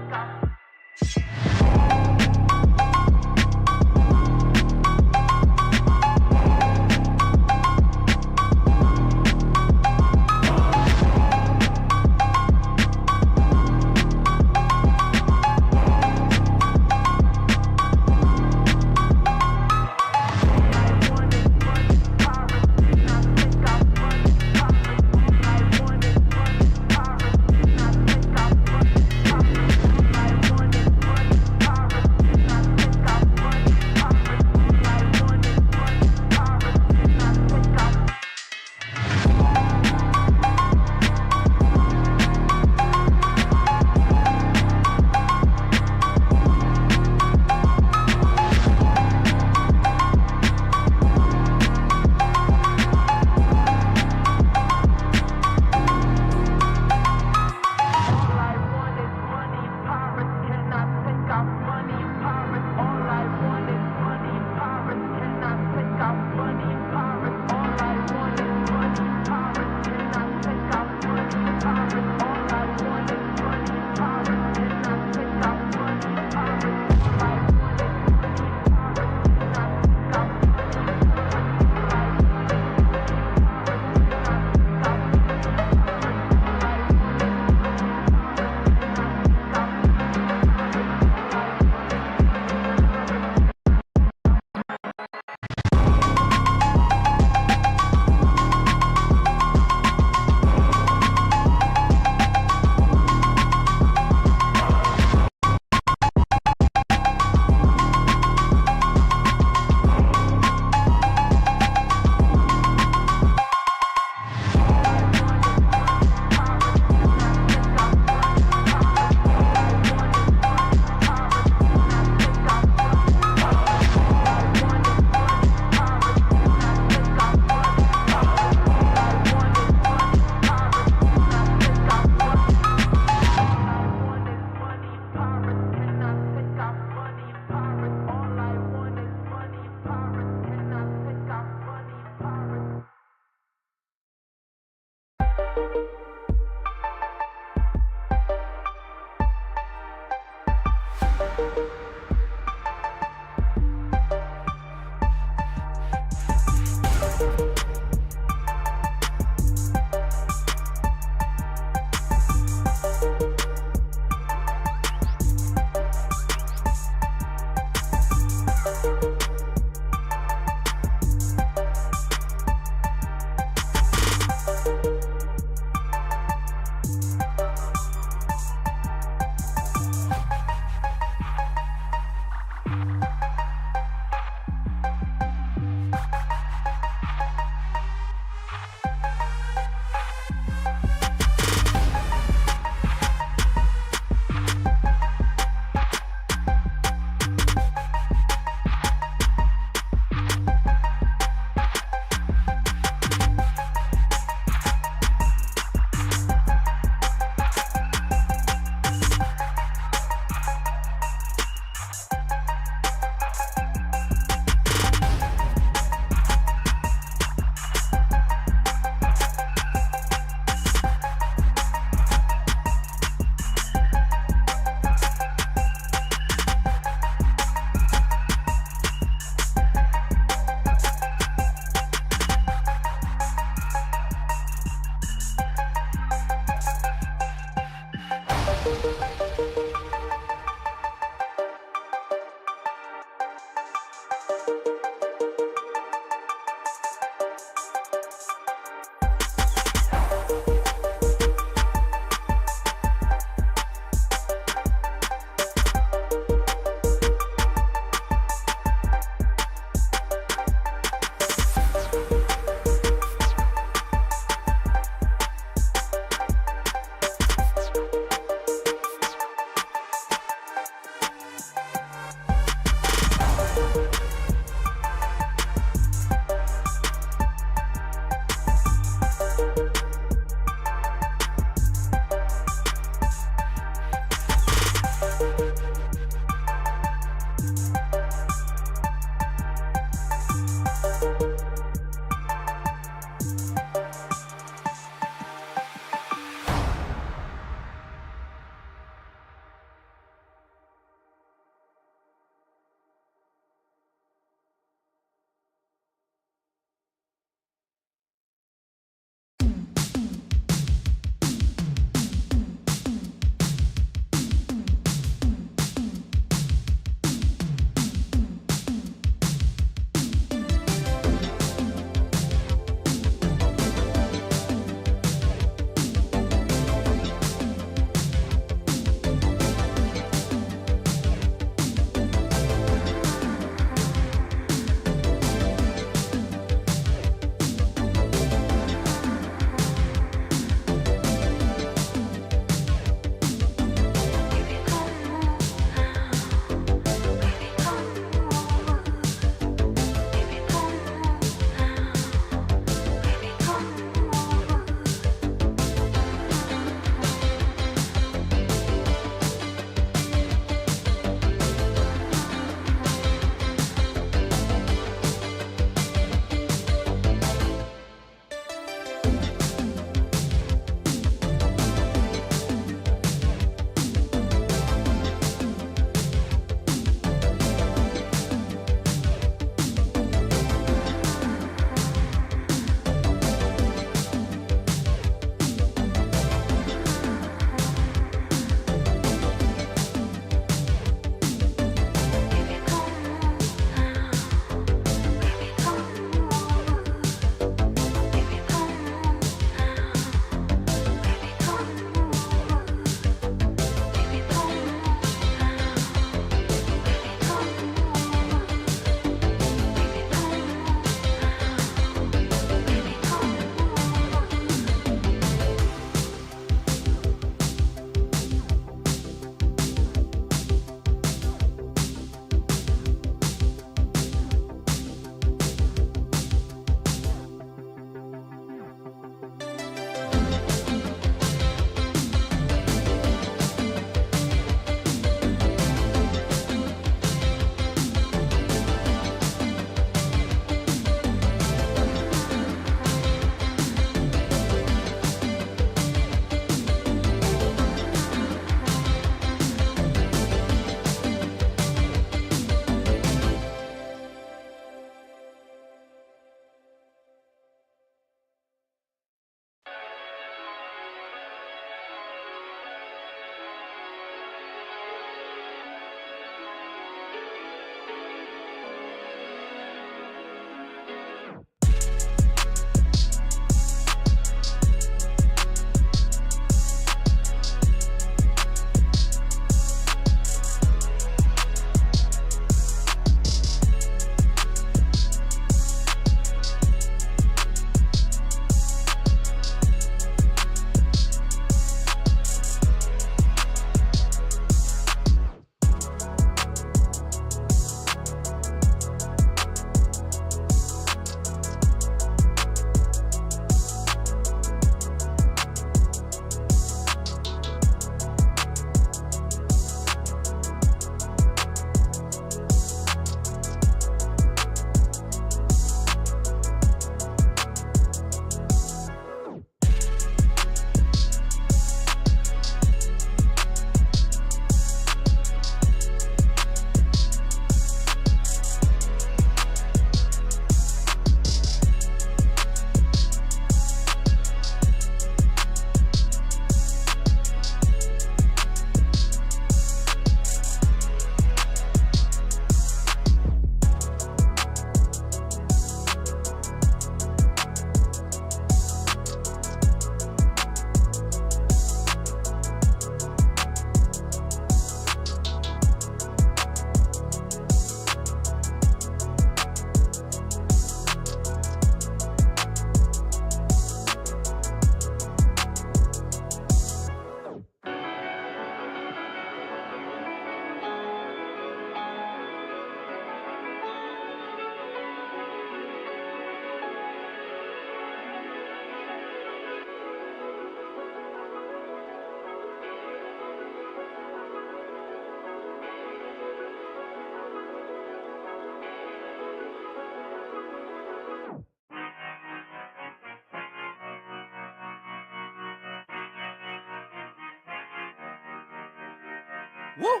Woo!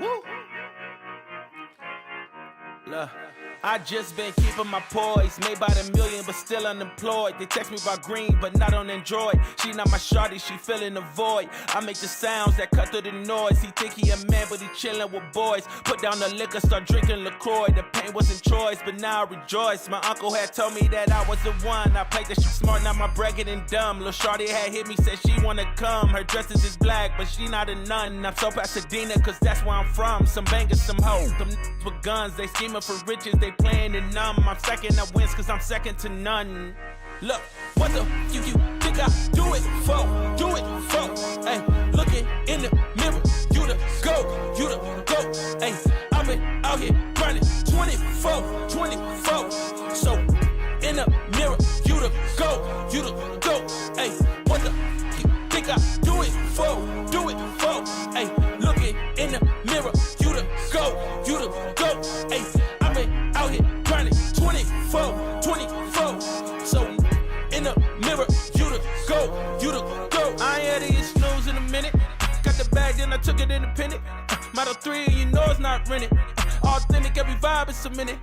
Woo! Look, I just been keeping my poise. Made by the million, but still unemployed. They text me about green, but not on Android. She not my shawty, she filling the void. I make the sounds that cut through the noise. He think he a man, but he chillin' with boys. Put down the liquor, start drinking LaCroix. The pain wasn't choice, but now I rejoice. My uncle had told me that I was the one. I played that shit smart, now my bread getting dumb. Lil' shawty had hit me, said she wanna come. Her dresses is black, but she not a nun. I'm so Pasadena, cause that's where I'm from. Some bangers, some hoes. Them with guns, they scheming for riches, they playing it numb. I'm second, I wins cause I'm second to none. Look, what the you think I do it for? Do it for? Hey, looking in the mirror, you the go. Hey, I've been out here grinding 24. So in the mirror, you the go. Hey, what the you think I do it for? Do it for? Hey, looking in the mirror, you the go. Hey, I've been out here grinding 24. So in the mirror, you the go. I ain't had to get snooze in a minute. Got the bag, then I took it independent. Model 3, you know it's not rented. Authentic, every vibe is a minute.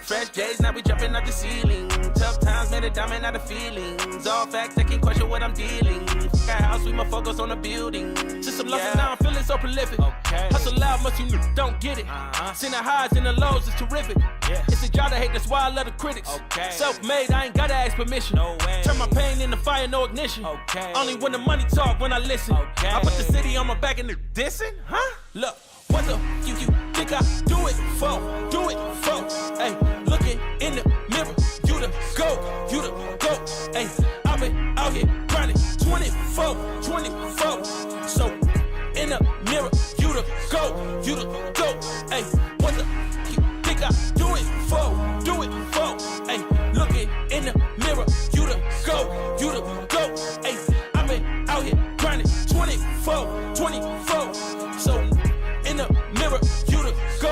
Fresh J's, now we jumping out the ceiling. Tough times made a diamond out of feelings. All facts, I can't question what I'm dealing. Got house, we more focus on the building. Just some love and now I'm feeling so prolific. Okay. Hustle loud, much you don't get it. Seen the highs and the lows, it's terrific. Yeah. It's a job to hate, that's why I love the critics. Okay. Self-made, I ain't gotta ask permission. No way. Turn my pain into fire, no ignition. Okay. Only when the money talk, when I listen. Okay. I put the city on my back and they're dissing, huh? Look, what the you think I do it for? Do it for? Hey, looking in the mirror, you the go. Hey, I've been out here grinding 24. So in the mirror, you the go. Hey, what the you think I do it for? Do it for? Hey, looking in the mirror, you the go. Hey, I've been out here grinding 24. So in the mirror, you the go.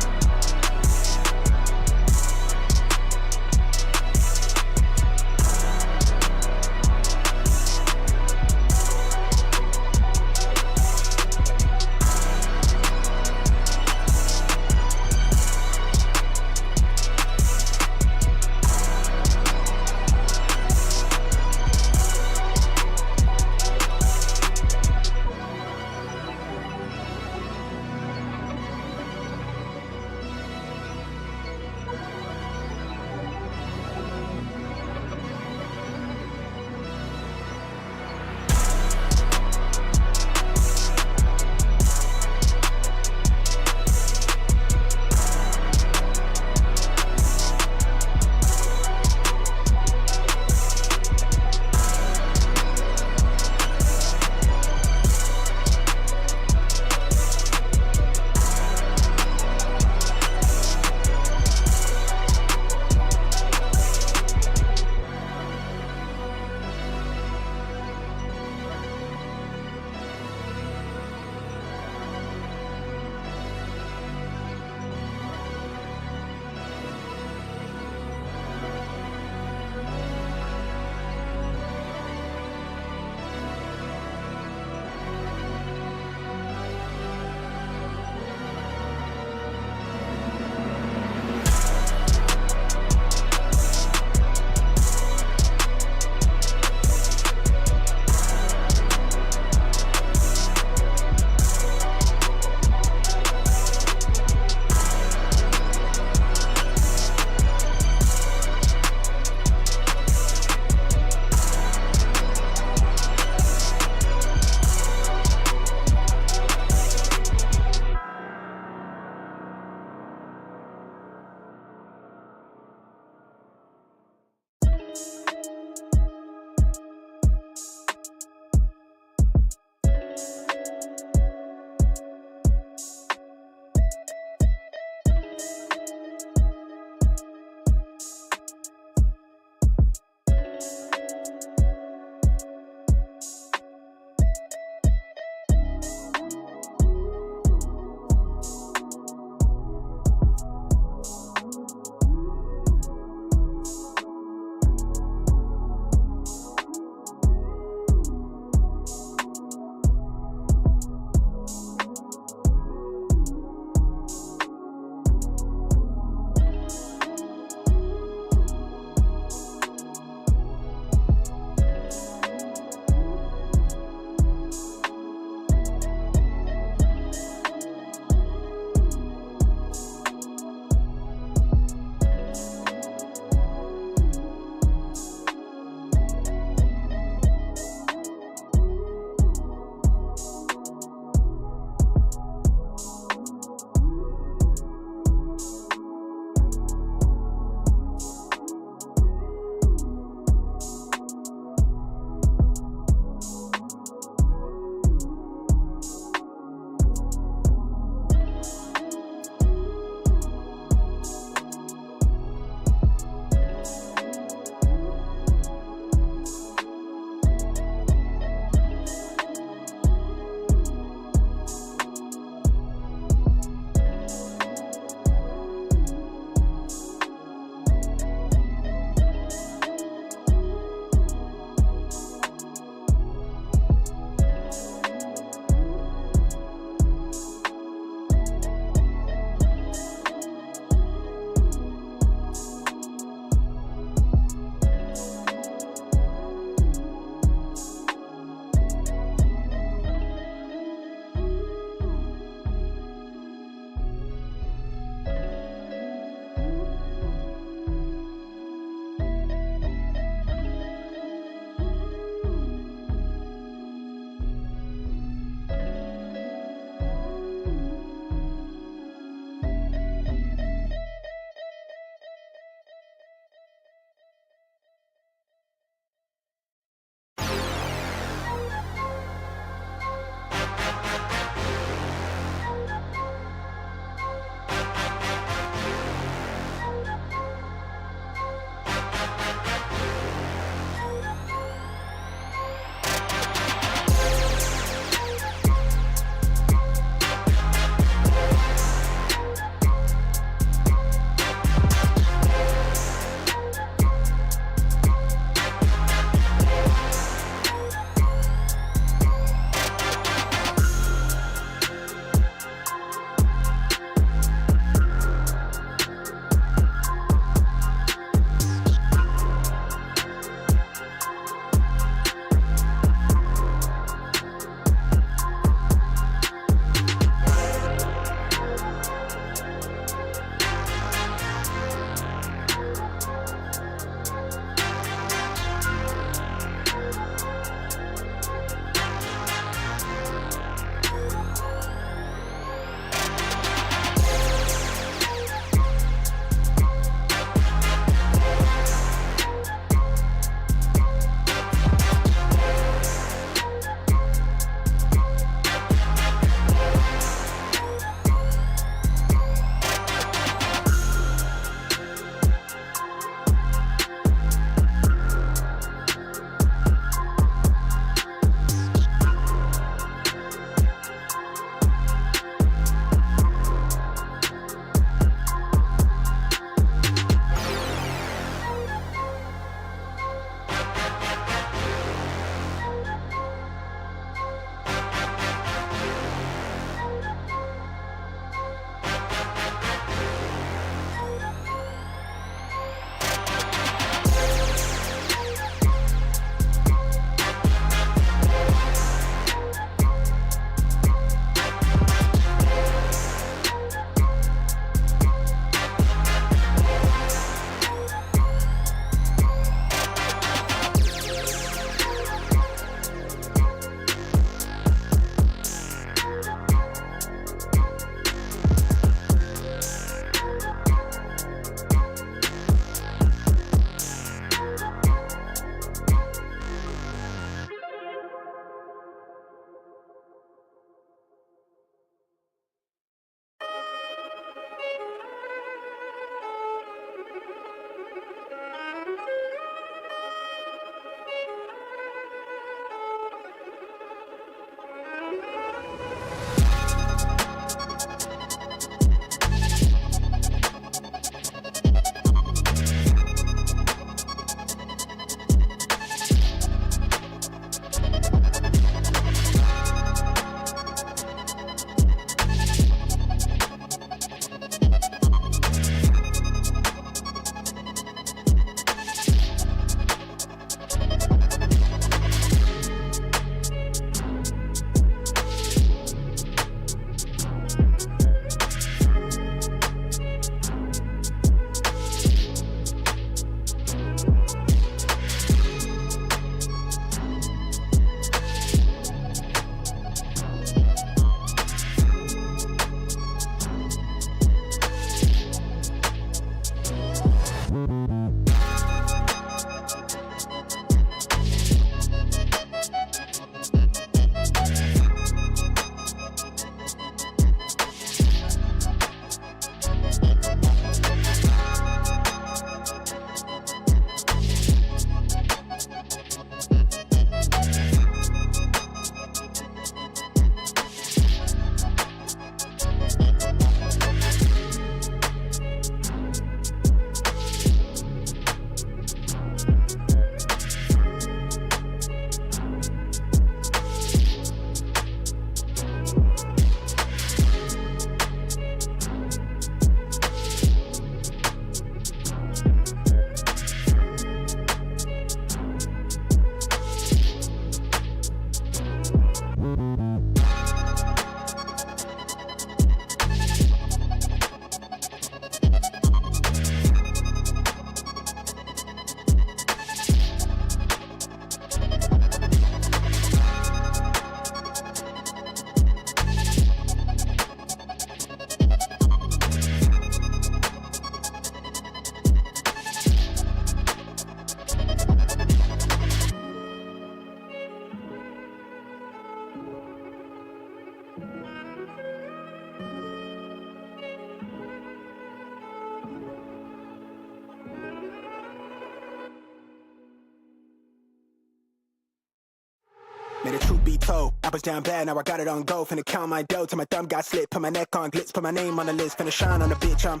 May the truth be told, I was down bad, now I got it on go. Finna count my dough till my thumb got slit. Put my neck on glitz, put my name on the list. Finna shine on the bitch, I'm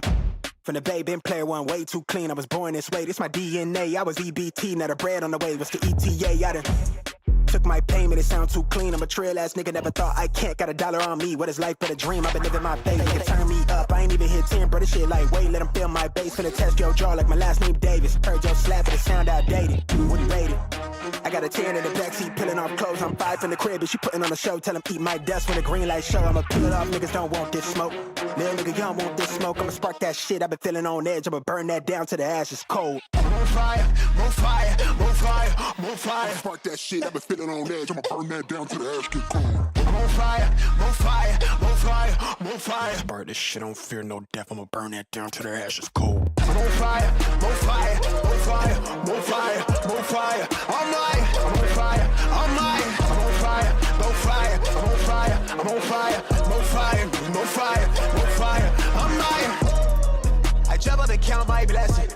from the bay, been player one, way too clean. I was born this way, this my DNA. I was EBT, now the bread on the way was the ETA. I done took my pain, made it sound too clean. I'm a trail ass nigga, never thought I can't. Got $1 on me, what is life but a dream? I've been living my faith, they can turn me up. I ain't even hit 10, bro, this shit like wait, let them feel my bass. Finna test your jaw like my last name Davis. Heard your slap, but it sound outdated. What you rated? I got a 10 in the backseat, peeling off clothes. I'm 5 in the crib, and she putting on a show. Tell him eat my dust when the green light show. I'ma peel it off, niggas don't want this smoke. Little nigga, you don't want this smoke. I'ma spark that shit, I've been feeling on edge. I'ma burn that down to the ashes cold. More fire, more fire, more fire, more fire. Spark that shit, I've been feeling on edge. I'ma burn that down to the ash get cold. More fire, more fire, more fire, more fire. Spark this shit, don't fear no death. I'ma burn that down to the ashes cold. More fire, more fire, more fire, more fire, more fire. I'm lying, I'm on fire, I'm lying, I'm on fire, no fire, I'm on fire, I'm on fire, no fire, no fire, no fire. I'm lying. I jump up and count my blessings.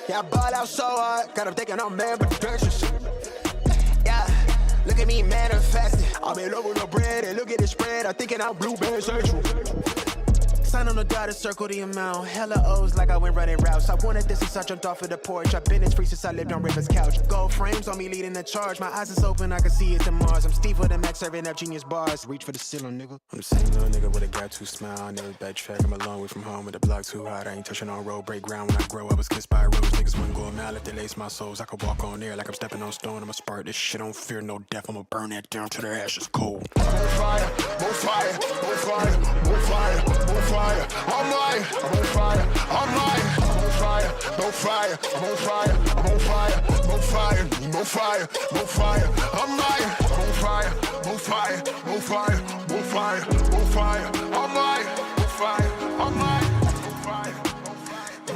Yeah, I ball out so hard, got them thinking I'm man, but precious. Yeah, look at me manifesting. I'm in love with the bread, and look at the spread. I'm thinking I'm blueberry central. Sign on the dotted circle the amount. Hella O's like I went running routes. I wanted this since I jumped off of the porch. I've been in free since I lived on River's couch. Gold frames on me leading the charge. My eyes is open, I can see it to Mars. I'm Steve with the Max serving up genius bars. Reach for the ceiling, nigga. I'm the same little nigga with a gap too smile. I never backtrack. I'm a long way from home with the block too hot. I ain't touching on road, break ground when I grow. I was kissed by a rose. Niggas wouldn't go a mile if they lace my souls. I could walk on air like I'm stepping on stone. I'ma spark this shit, don't fear no death. I'ma burn that down to the ashes cold. More fire, more fire, more fire, more fire, more fire. I'm lying, I'm on fire, I'm lying, I'm on fire, no fire, I'm on fire, I'm on fire, no fire, no fire, no fire. I'm lying, I'm on fire, no fire, no fire, no fire, no fire. I'm lying, no fire, I'm lying, no fire, no fire.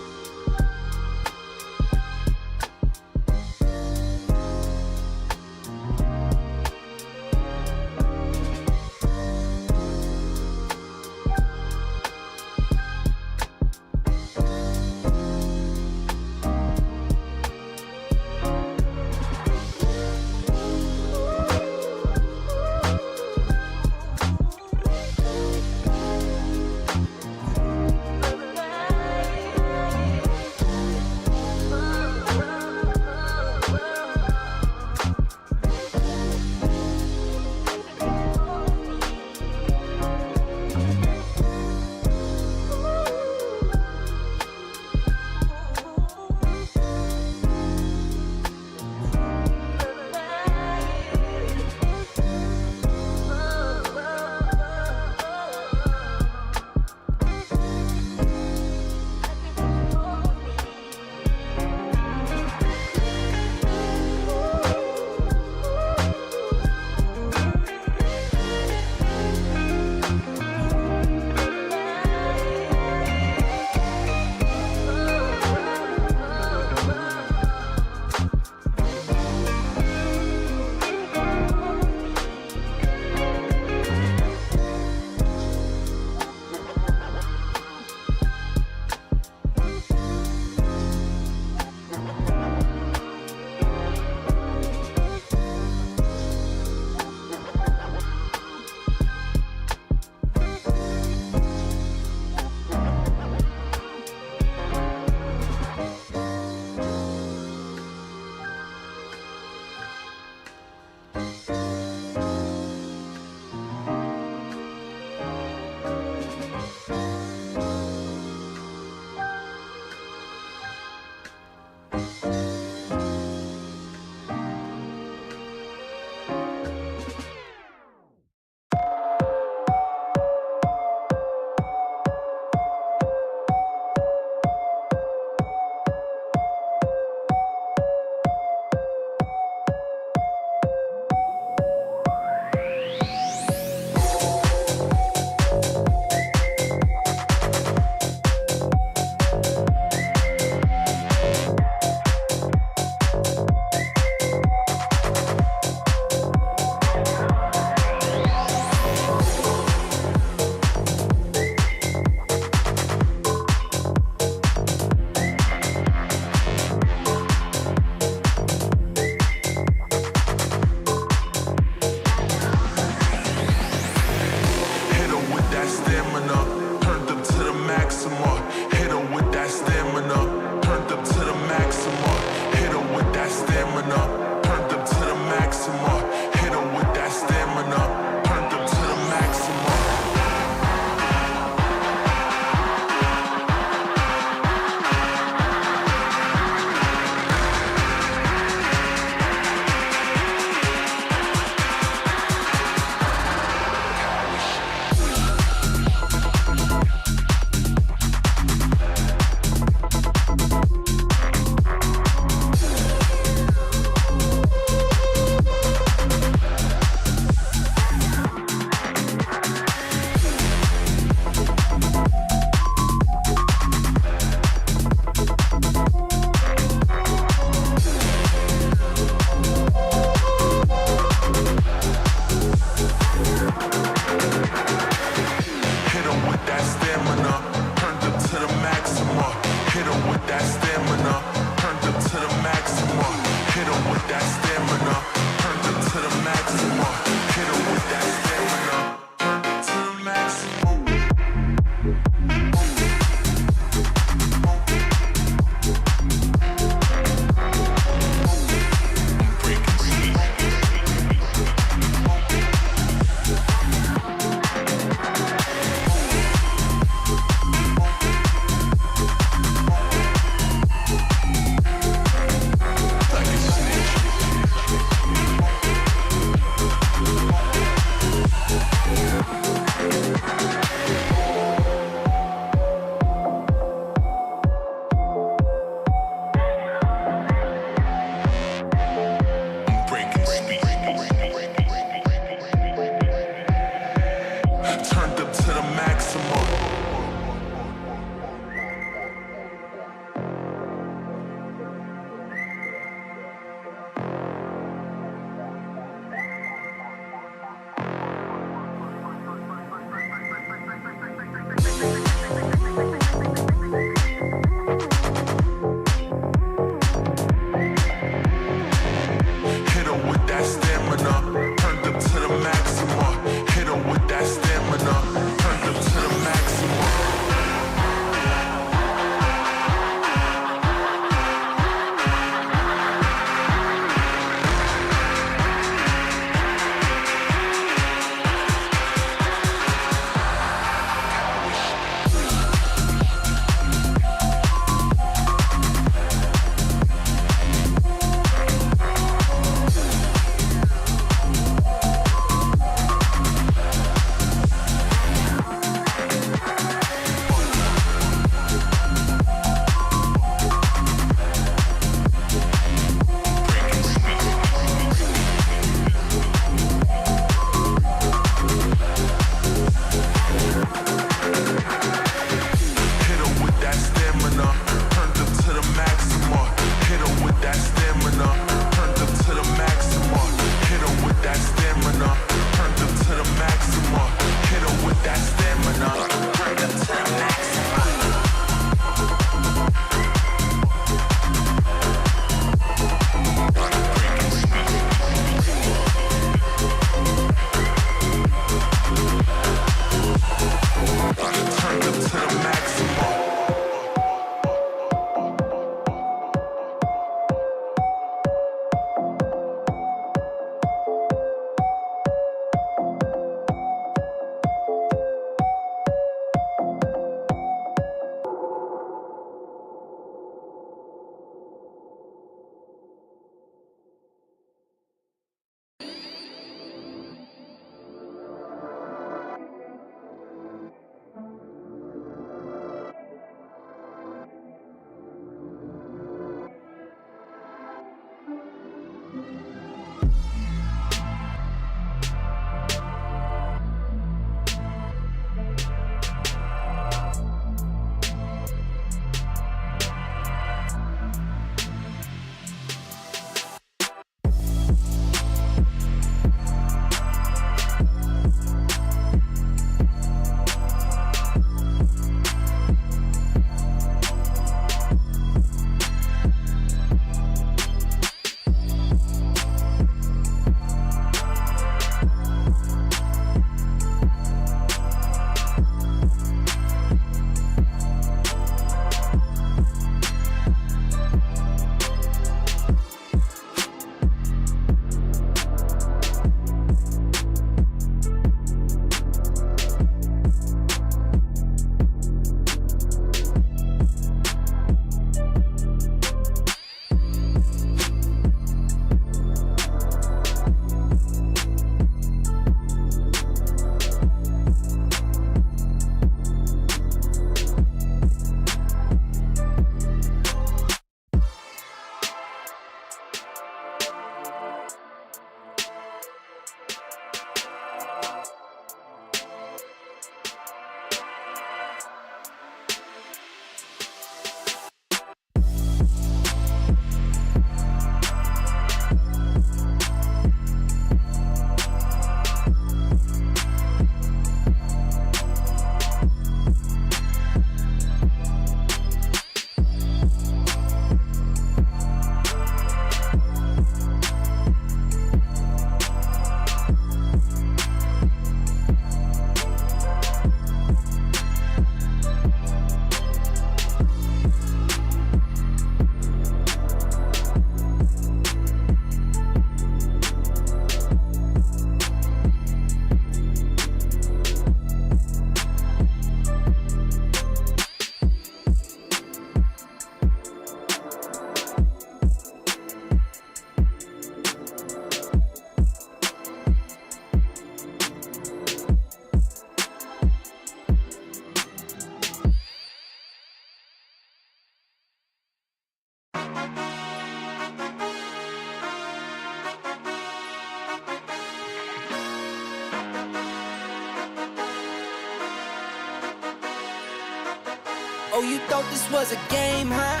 Oh, you thought this was a game, huh?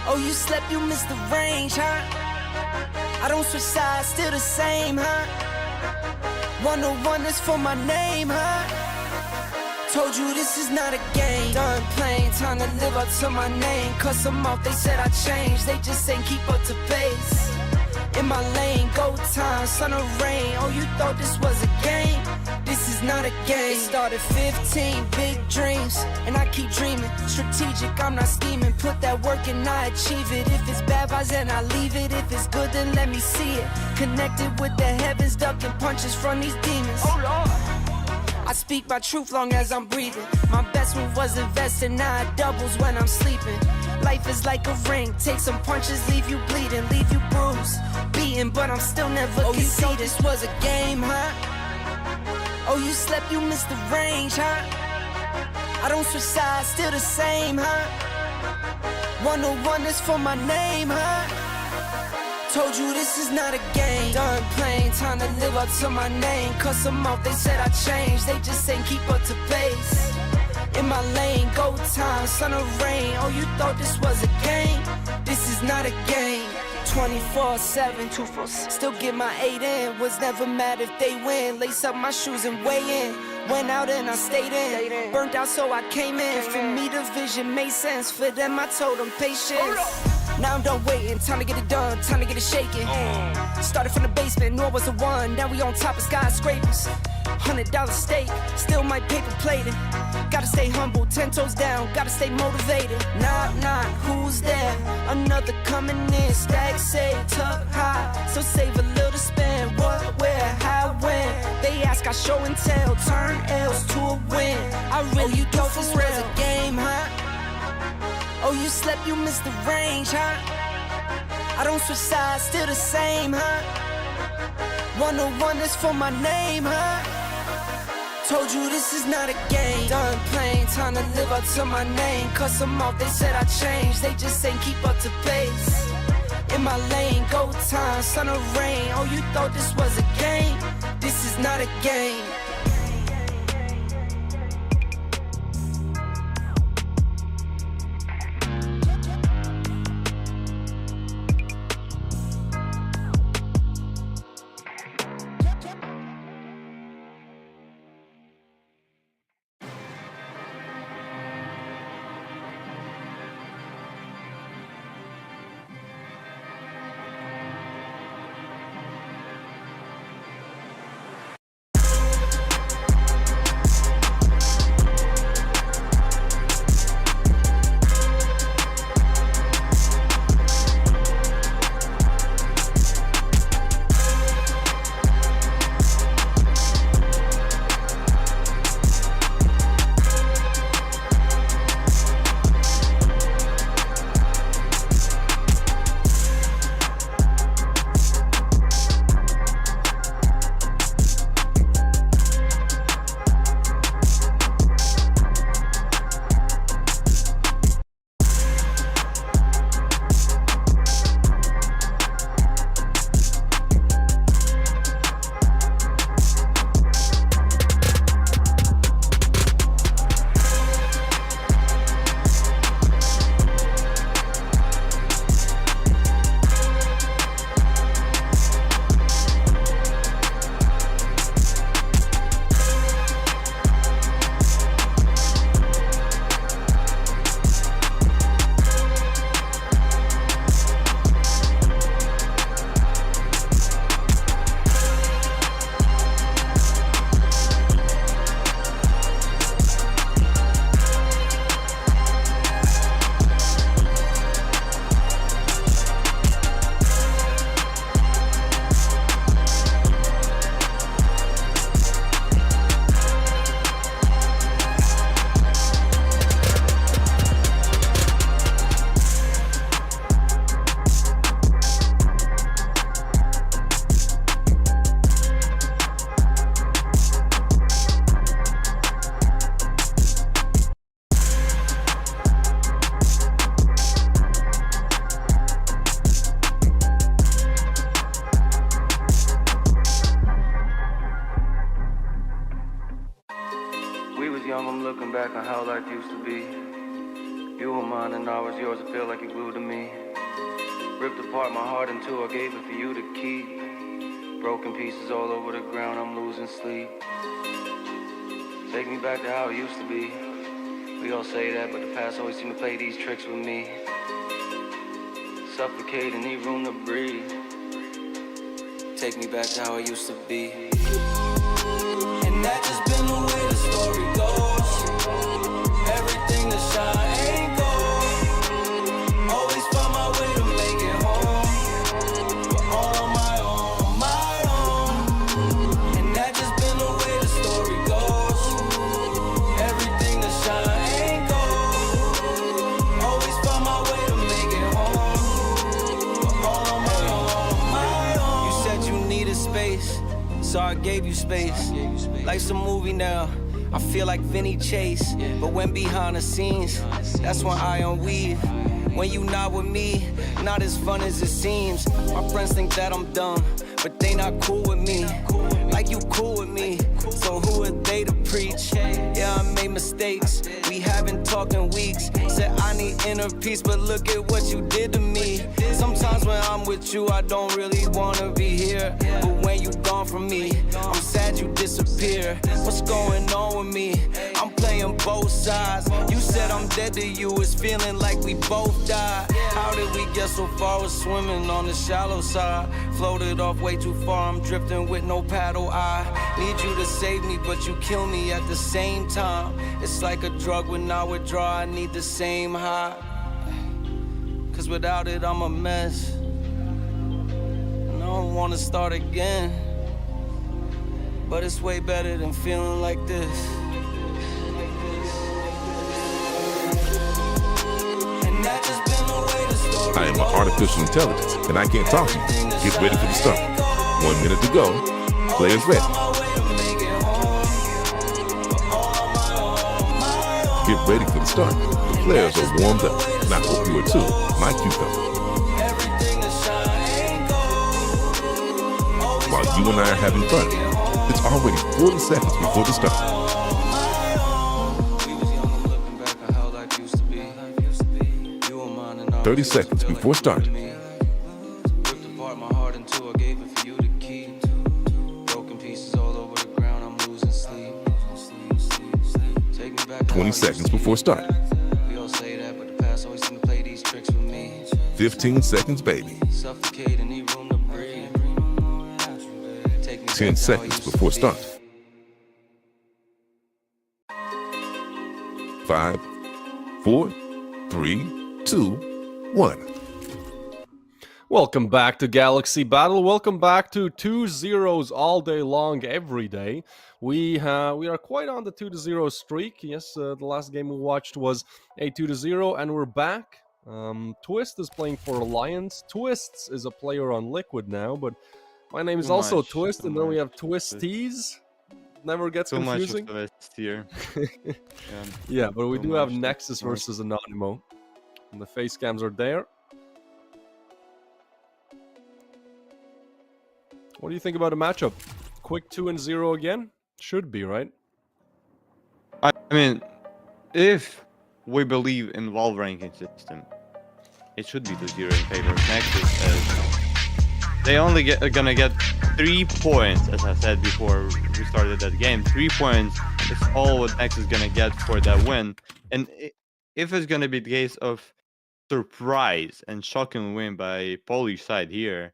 Oh, you slept, you missed the range, huh? I don't switch sides, still the same, huh? 101 is for my name, huh? Told you this is not a game. Done playing, time to live up to my name. Cuss them off, they said I changed, they just ain't keep up to pace. In my lane, go time, sun or rain. Oh, you thought this was a game? This is not a game. It started 15, big dreams, and I keep dreaming. Strategic, I'm not scheming. Put that work and I achieve it. If it's bad vibes, then I leave it. If it's good, then let me see it. Connected with the heavens, ducking punches from these demons. Oh Lord, I speak my truth long as I'm breathing. My best move was investing, now it doubles when I'm sleeping. Life is like a ring, take some punches, leave you bleeding, leave you bruised, beaten, but I'm still never conceded. You thought this was a game, huh? Oh, you slept, you missed the range, huh? I don't switch sides, still the same, huh? 101 is for my name, huh? Told you this is not a game. Done playing, time to live up to my name. Cuss them off, they said I changed, they just ain't keep up to pace. In my lane, go time, sun or rain. Oh, you thought this was a game? This is not a game. 24/7, 247. Still get my 8 in. Was never mad if they win. Lace up my shoes and weigh in. Went out and I stayed in. Burnt out so I came in. For me the vision made sense. For them I told them patience. Now I'm done waiting, time to get it done, time to get it shaking. Started from the basement, knew I was the one. Now we on top of skyscrapers. $100 steak, still my paper plated. Gotta stay humble, 10 toes down, gotta stay motivated. Knock, knock, who's there? Another coming in, stack say, tuck high. So save a little to spend, what, where, how, when. They ask, I show and tell, turn L's to a win. I really thought this was a game, huh? Oh, you slept, you missed the range, huh? I don't switch sides, still the same, huh? 101 is for my name, huh? Told you this is not a game. Done playing, time to live up to my name. Cuss them off, they said I changed, they just ain't keep up to pace. In my lane, go time, sun or rain. Oh, you thought this was a game? This is not a game. was young, I'm looking back on how life used to be. You were mine and I was yours, it felt like you glued to me. Ripped apart my heart in two, I gave it for you to keep. Broken pieces all over the ground, I'm losing sleep. Take me back to how it used to be. We all say that, but the past always seem to play these tricks with me. Suffocate and need room to breathe. Take me back to how it used to be. And that just been the way the story goes. Everything that shine ain't gold. Always find my way to make it home. But all on my own. And that just been the way the story goes. Everything that shine ain't gold. Always find my way to make it home. But all on my own. You said you needed space, so I gave you space. Life's a movie now, I feel like Vinny Chase. But when behind the scenes, that's when I unweave. When you not with me, not as fun as it seems. My friends think that I'm dumb, but they not cool with me. Like you cool with me, so who are they to preach? Yeah, I made mistakes, we haven't talked in weeks. Said I need inner peace, but look at what you did to me. Sometimes when I'm with you, I don't really wanna be here. But when you gone from me, I'm sad you disappear. What's going on with me? I'm playing both sides. You said I'm dead to you, it's feeling like we both died. How did we get so far with swimming on the shallow side? Floated off way too far, I'm drifting with no paddle. I need you to save me, but you kill me at the same time. It's like a drug when I withdraw, I need the same high. Cause without it, I'm a mess. And I don't wanna start again. But it's way better than feeling like this. And that just been the way the story I am an artificial intelligence, and I can't talk to you. Get ready for the start. 1 minute to go. Players ready. Get ready for the start. The players are warmed up, and I hope you are too. My cucumber. While you and I are having fun, it's already 40 seconds before the start. 30 seconds before start. 20 seconds before start. 15 seconds, baby. 10 seconds before start. 5, 4, 3, 2, 1. Welcome back to Galaxy Battle. Welcome back to 2-0s all day long, every day. We are quite on the 2-0 streak. Yes, the last game we watched was a 2-0, and we're back. Twist is playing for Alliance. Twists is a player on Liquid now, but my name is also Twist, and then we have Twisties. Never gets confusing. Too much of Twist here. Yeah, but we do have Nexus versus Anonimo, and the face cams are there. What do you think about the matchup? Quick 2-0 again? Should be, right? I mean, if we believe in Valve ranking system, it should be 2-0 in favor of Nexus, as they only gonna get 3 points, as I said before we started that game. 3 points is all what Nexus is gonna get for that win. And if it's gonna be the case of surprise and shocking win by Polish side here,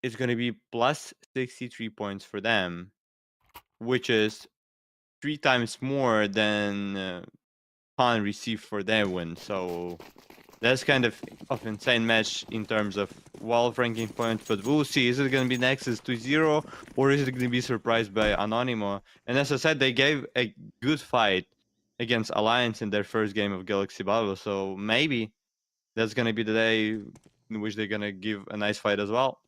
it's going to be plus 63 points for them, which is 3 times more than Han received for their win. So that's kind of insane match in terms of Valve ranking points. But we'll see. Is it going to be Nexus 2-0, or is it going to be surprised by Anonimo? And as I said, they gave a good fight against Alliance in their first game of Galaxy Battle. So maybe that's going to be the day in which they're going to give a nice fight as well.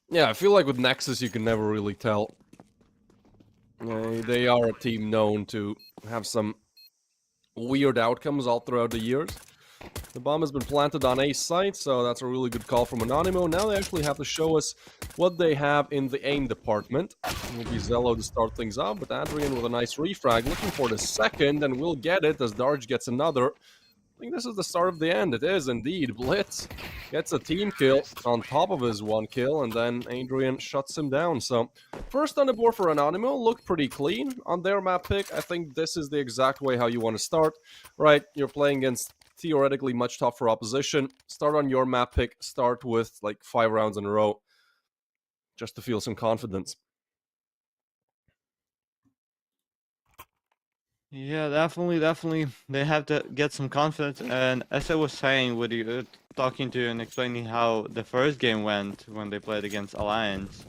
Yeah, I feel like with Nexus you can never really tell. They are a team known to have some weird outcomes all throughout the years. The bomb has been planted on A site, so that's a really good call from Anonimo. Now they actually have to show us what they have in the aim department. It will be Zello to start things off, but Adrian with a nice refrag, looking for the second, and will get it as Darge gets another. I think this is the start of the end. It is indeed. Blitz gets a team kill on top of his one kill, and then Adrian shuts him down. So, first on the board for Anonimo, looked pretty clean on their map pick. I think this is the exact way how you want to start, right? You're playing against theoretically much tougher opposition. Start on your map pick. Start with like 5 rounds in a row, just to feel some confidence. Yeah, definitely. They have to get some confidence. And as I was saying, with you talking to you and explaining how the first game went when they played against Alliance,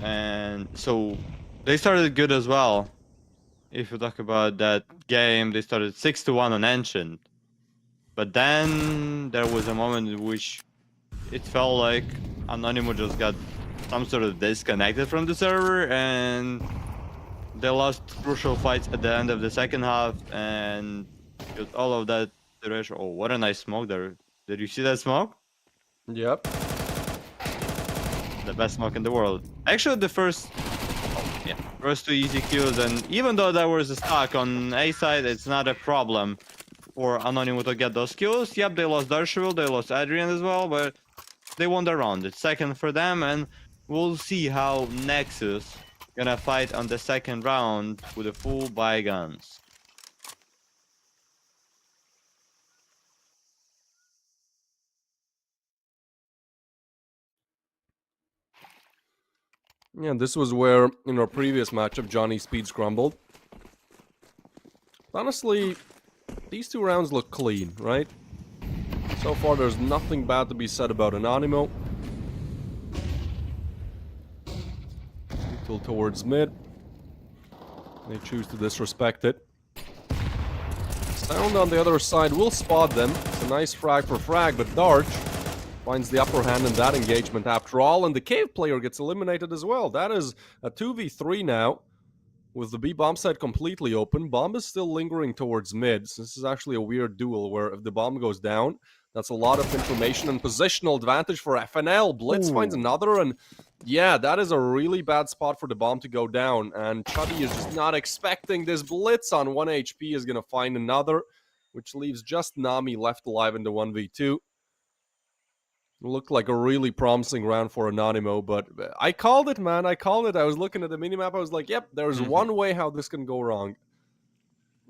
and so they started good as well. If you talk about that game, they started 6-1 on Ancient, but then there was a moment in which it felt like Anonymous just got some sort of disconnected from the server, and they lost crucial fights at the end of the second half, and with all of that duration. Oh, what a nice smoke there. Did you see that smoke? Yep. The best smoke in the world. Actually, the first 2 easy kills, and even though there was a stock on A side, it's not a problem for Anonymous to get those kills. Yep, they lost Darsheville, they lost Adrian as well, but they won the round. It's second for them, and we'll see how Nexus gonna fight on the second round with a full buy guns. Yeah, this was where, in our previous matchup, Johnny Speeds crumbled. Honestly, these 2 rounds look clean, right? So far, there's nothing bad to be said about Anonimo. Till towards mid. They choose to disrespect it. Sound on the other side will spot them. It's a nice frag for frag, but Darge finds the upper hand in that engagement after all, and the cave player gets eliminated as well. That is a 2v3 now, with the B bomb site completely open. Bomb is still lingering towards mid. So this is actually a weird duel where if the bomb goes down, that's a lot of information and positional advantage for FNL. Blitz finds another, and yeah, that is a really bad spot for the bomb to go down, and Chuddy is just not expecting this. Blitz on 1 HP is going to find another, which leaves just Nami left alive in the 1v2. Looked like a really promising round for Anonimo, but I called it, man. I called it. I was looking at the minimap. I was like, yep, there's one way how this can go wrong.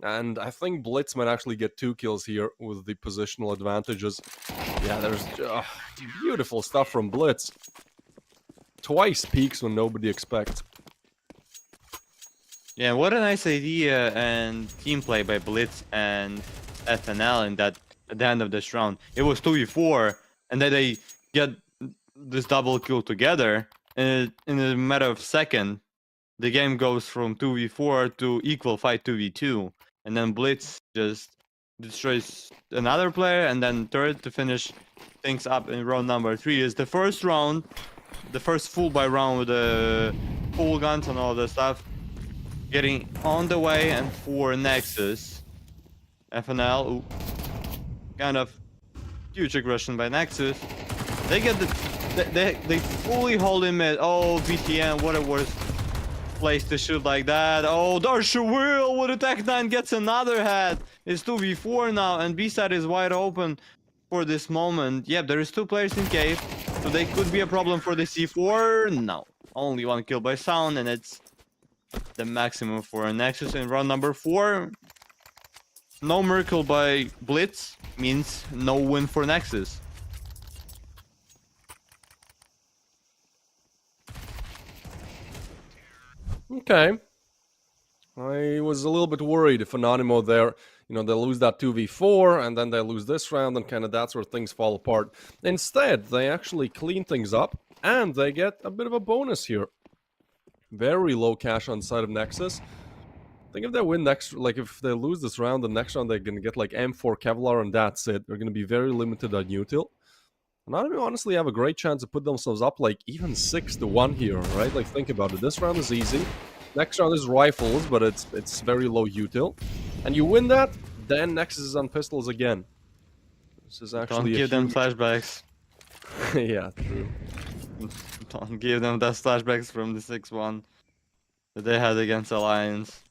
And I think Blitz might actually get 2 kills here with the positional advantages. Yeah, there's beautiful stuff from Blitz. Twice peaks when nobody expects. Yeah, what a nice idea and team play by Blitz and FNL in that at the end of this round. It was 2v4, and then they get this double kill together, and in a matter of seconds, the game goes from 2v4 to equal fight 2v2, and then Blitz just destroys another player, and then third to finish things up in round number 3 is the first round, the first full buy round with the full guns and all that stuff, getting on the way. And for Nexus, FNL, ooh, kind of huge aggression by Nexus. They get they fully hold him at, oh, VTN, what a worst place to shoot like that. Oh, Darsheville with attack 9 gets another head. It's 2v4 now, and B side is wide open for this moment. Yep, there is 2 players in cave, so they could be a problem for the C4. No, only 1 kill by Sound, and it's the maximum for Nexus in round number 4. No miracle by Blitz means no win for Nexus. Okay. I was a little bit worried if Anonimo there, you know, they lose that 2v4 and then they lose this round, and kind of that's where things fall apart. Instead, they actually clean things up and they get a bit of a bonus here. Very low cash on the side of Nexus. I think if they win next, like if they lose this round, the next round they're going to get like M4 Kevlar and that's it. They're going to be very limited on util. Anonymous honestly have a great chance to put themselves up like even 6-1 here, right? Like think about it. This round is easy. Next round is rifles, but it's very low util. And you win that, then Nexus is on pistols again. This is Don't actually give them flashbacks. yeah, true. Don't give them those flashbacks from the 6-1 that they had against Alliance.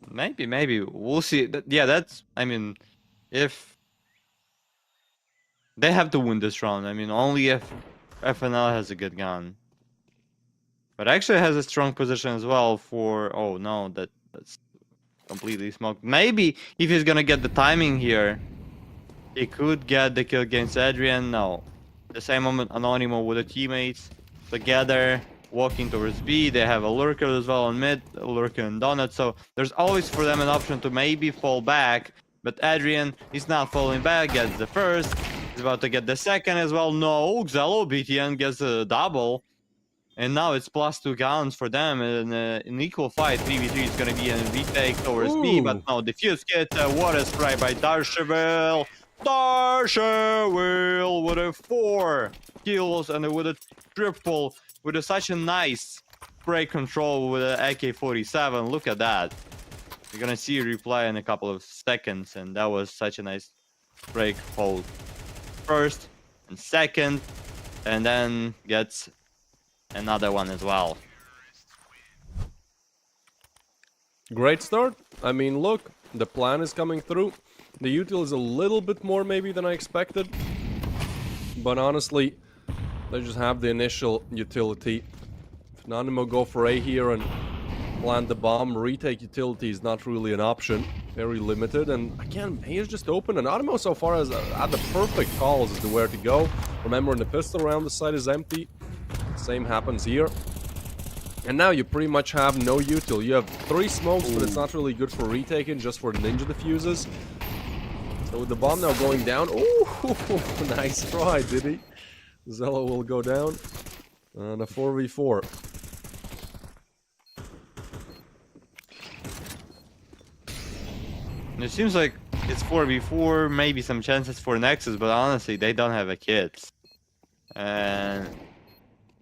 Maybe we'll see. Yeah, that's. I mean, if they have to win this round, I mean, only if FNL has a good gun. But actually has a strong position as well for. Oh no, that's completely smoked. Maybe if he's gonna get the timing here, he could get the kill against Adrian. No, the same moment Anonymous with the teammates together walking towards B. They have a lurker as well on mid, a lurker and donut. So there's always for them an option to maybe fall back. But Adrian is not falling back. Gets the first. He's about to get the second as well. No, Xelo BTN gets a double. And now it's +2 counts for them in an equal fight. 3v3 is going to be a retake towards B, but no, defuse kit. What a strike by Darsheville. Darsheville with a 4 kills and with a triple, with such a nice spray control with an AK-47. Look at that. You're going to see a replay in a couple of seconds, and that was such a nice break hold. First and second, and then gets another one as well. Great start. I mean, look, the plan is coming through. The util is a little bit more maybe than I expected. But honestly, they just have the initial utility. If Nanimo go for A here and plant the bomb, retake utility is not really an option. Very limited. And again, he is just open. And Anonimo so far has had the perfect calls as to where to go. Remember, the pistol around the side is empty. Same happens here. And now you pretty much have no util. You have 3 smokes, but it's not really good for retaking, just for the ninja diffuses. So with the bomb now going down, ooh, nice try, did he? Xelo will go down on a 4v4. It seems like it's 4v4, maybe some chances for Nexus, but honestly, they don't have a kit. And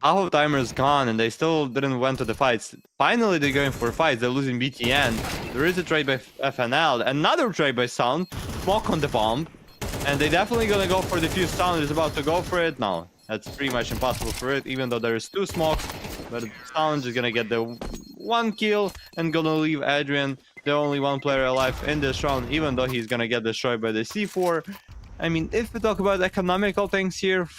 half of timer's gone, and they still didn't went to the fights. Finally, they're going for fights. They're losing BTN. There is a trade by FNL. Another trade by Sound. Smoke on the bomb. And they definitely gonna go for the fuse. Sound is about to go for it. No, that's pretty much impossible for it, even though there's 2 smokes. But Sound is gonna get the 1 kill and gonna leave Adrian, the only 1 player alive in this round, even though he's gonna get destroyed by the C4. I mean, if we talk about economical things here,